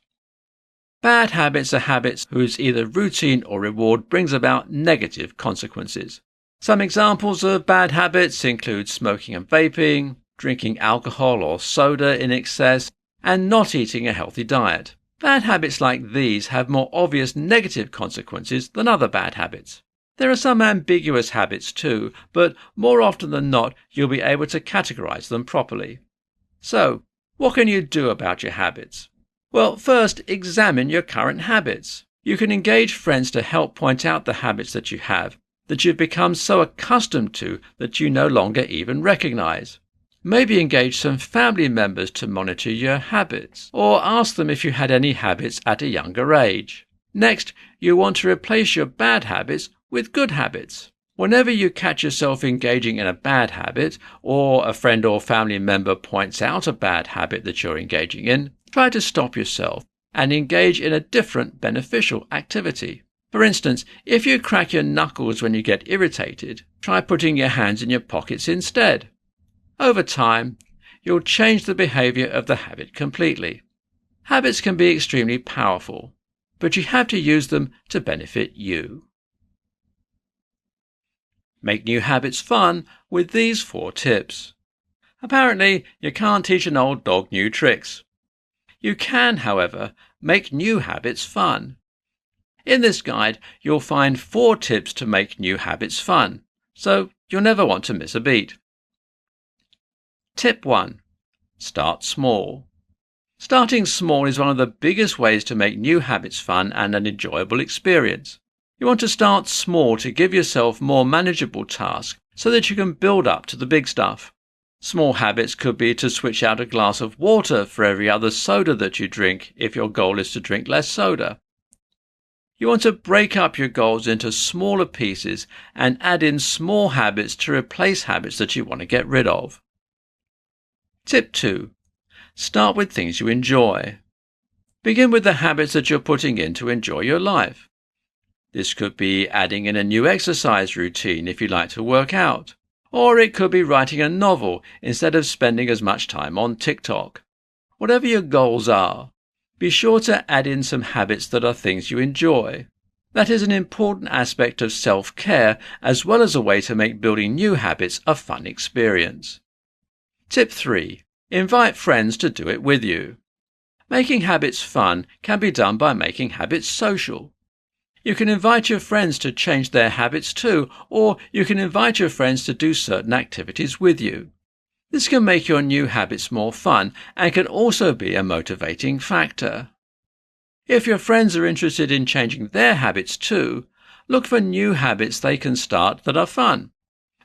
Speaker 4: Bad habits are habits whose either routine or reward brings about negative consequences. Some examples of bad habits include smoking and vaping, drinking alcohol or soda in excess, and not eating a healthy diet. Bad habits like these have more obvious negative consequences than other bad habits. There are some ambiguous habits too, but more often than not you'll be able to categorize them properly. So, what can you do about your habits? Well, first, examine your current habits. You can engage friends to help point out the habits that you have, that you've become so accustomed to that you no longer even recognize. Maybe engage some family members to monitor your habits, or ask them if you had any habits at a younger age. Next, you want to replace your bad habits with good habits. Whenever you catch yourself engaging in a bad habit, or a friend or family member points out a bad habit that you're engaging in, try to stop yourself and engage in a different beneficial activity. For instance, if you crack your knuckles when you get irritated, try putting your hands in your pockets instead. Over time, you'll change the behavior of the habit completely. Habits can be extremely powerful, but you have to use them to benefit you. Make new habits fun with these 4 tips. Apparently, you can't teach an old dog new tricks. You can, however, make new habits fun. In this guide, you'll find 4 tips to make new habits fun, so you'll never want to miss a beat. Tip 1. Start small. Starting small is one of the biggest ways to make new habits fun and an enjoyable experience. You want to start small to give yourself more manageable tasks so that you can build up to the big stuff. Small habits could be to switch out a glass of water for every other soda that you drink if your goal is to drink less soda. You want to break up your goals into smaller pieces and add in small habits to replace habits that you want to get rid of. Tip 2. Start with things you enjoy. Begin with the habits that you're putting in to enjoy your life. This could be adding in a new exercise routine if you like to work out, or it could be writing a novel instead of spending as much time on TikTok. Whatever your goals are, Be sure to add in some habits that are things you enjoy. That is an important aspect of self-care, as well as a way to make building new habits a fun experience. Tip 3. Invite friends to do it with you. Making habits fun can be done by making habits social. You can invite your friends to change their habits too, or you can invite your friends to do certain activities with you. This can make your new habits more fun and can also be a motivating factor. If your friends are interested in changing their habits too, look for new habits they can start that are fun.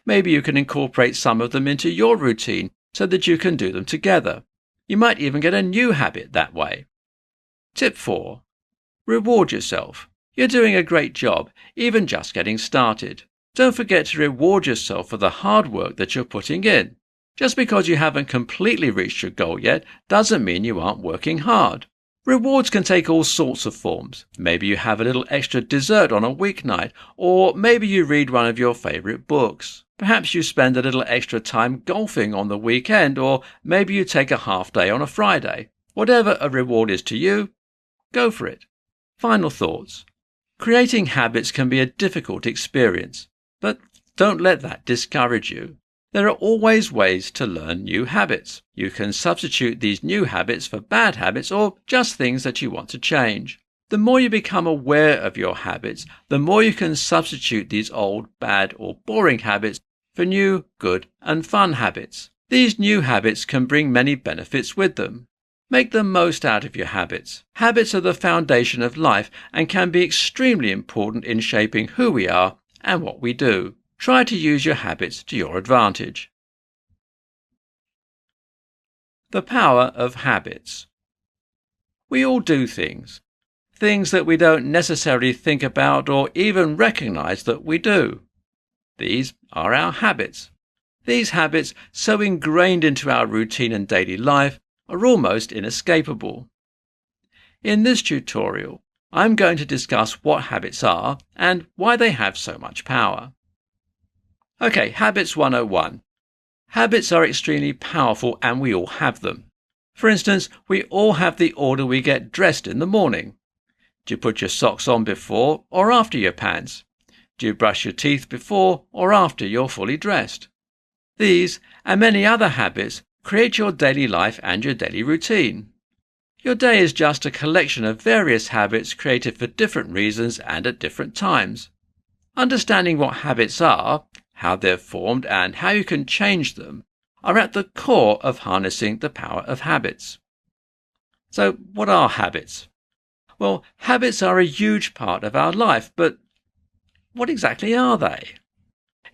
Speaker 4: Maybe you can incorporate some of them into your routine so that you can do them together. You might even get a new habit that way. Tip 4. Reward yourself. You're doing a great job, even just getting started. Don't forget to reward yourself for the hard work that you're putting in. Just because you haven't completely reached your goal yet doesn't mean you aren't working hard. Rewards can take all sorts of forms. Maybe you have a little extra dessert on a weeknight, or maybe you read one of your favorite books. Perhaps you spend a little extra time golfing on the weekend, or maybe you take a half day on a Friday. Whatever a reward is to you, go for it. Final thoughts. Creating habits can be a difficult experience, but don't let that discourage you. There are always ways to learn new habits. You can substitute these new habits for bad habits or just things that you want to change. The more you become aware of your habits, the more you can substitute these old, bad or boring habits for new, good and fun habits. These new habits can bring many benefits with them. Make the most out of your habits. Habits are the foundation of life and can be extremely important in shaping who we are and what we do. Try to use your habits to your advantage. The power of habits. We all do things that we don't necessarily think about or even recognize that we do. These are our habits. These habits, so ingrained into our routine and daily life, are almost inescapable. In this tutorial, I'm going to discuss what habits are and why they have so much power. Okay, Habits 101. Habits are extremely powerful and we all have them. For instance, we all have the order we get dressed in the morning. Do you put your socks on before or after your pants? Do you brush your teeth before or after you're fully dressed? These and many other habits create your daily life and your daily routine. Your day is just a collection of various habits created for different reasons and at different times. Understanding what habits are, how they're formed and how you can change them are at the core of harnessing the power of habits. So what are habits? Well, habits are a huge part of our life, but what exactly are they?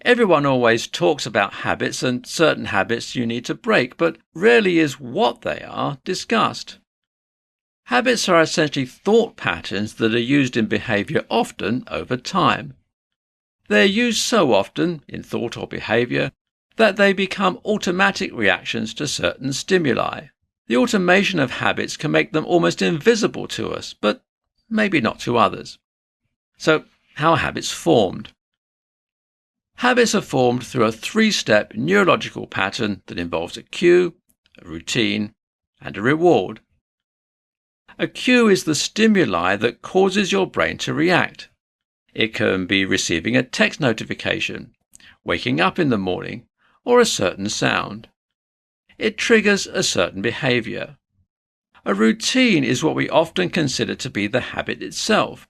Speaker 4: Everyone always talks about habits and certain habits you need to break, but rarely is what they are discussed. Habits are essentially thought patterns that are used in behavior often over time. They're used so often in thought or behavior that they become automatic reactions to certain stimuli. The automation of habits can make them almost invisible to us, but maybe not to others. So, how are habits formed? Habits are formed through a three-step neurological pattern that involves a cue, a routine, and a reward. A cue is the stimuli that causes your brain to react. It can be receiving a text notification, waking up in the morning, or a certain sound. It triggers a certain behavior. A routine is what we often consider to be the habit itself.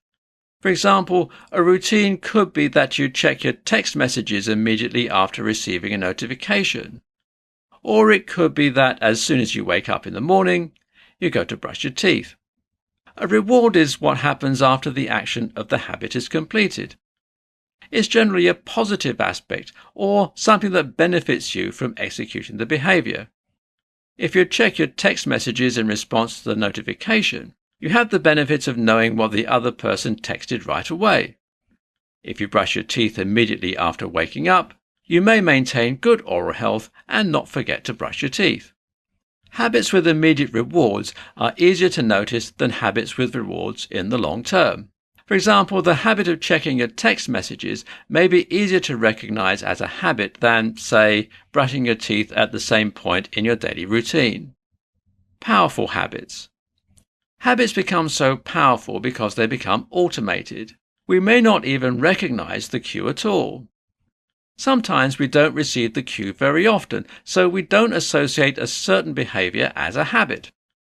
Speaker 4: For example, a routine could be that you check your text messages immediately after receiving a notification. Or it could be that as soon as you wake up in the morning, you go to brush your teeth. A reward is what happens after the action of the habit is completed. It's generally a positive aspect or something that benefits you from executing the behavior. If you check your text messages in response to the notification, you have the benefit of knowing what the other person texted right away. If you brush your teeth immediately after waking up, you may maintain good oral health and not forget to brush your teeth. Habits with immediate rewards are easier to notice than habits with rewards in the long term. For example, the habit of checking your text messages may be easier to recognize as a habit than, say, brushing your teeth at the same point in your daily routine. Powerful habits. Habits become so powerful because they become automated. We may not even recognize the cue at all. Sometimes we don't receive the cue very often, so we don't associate a certain behavior as a habit.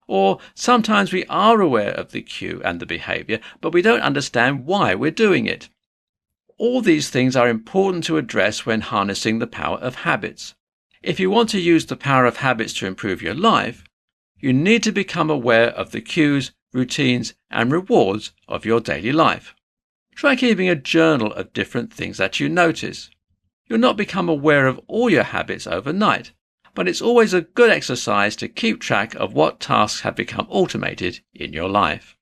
Speaker 4: Or sometimes we are aware of the cue and the behavior, but we don't understand why we're doing it. All these things are important to address when harnessing the power of habits. If you want to use the power of habits to improve your life, you need to become aware of the cues, routines, and rewards of your daily life. Try keeping a journal of different things that you notice. You'll not become aware of all your habits overnight, but it's always a good exercise to keep track of what tasks have become automated in your life.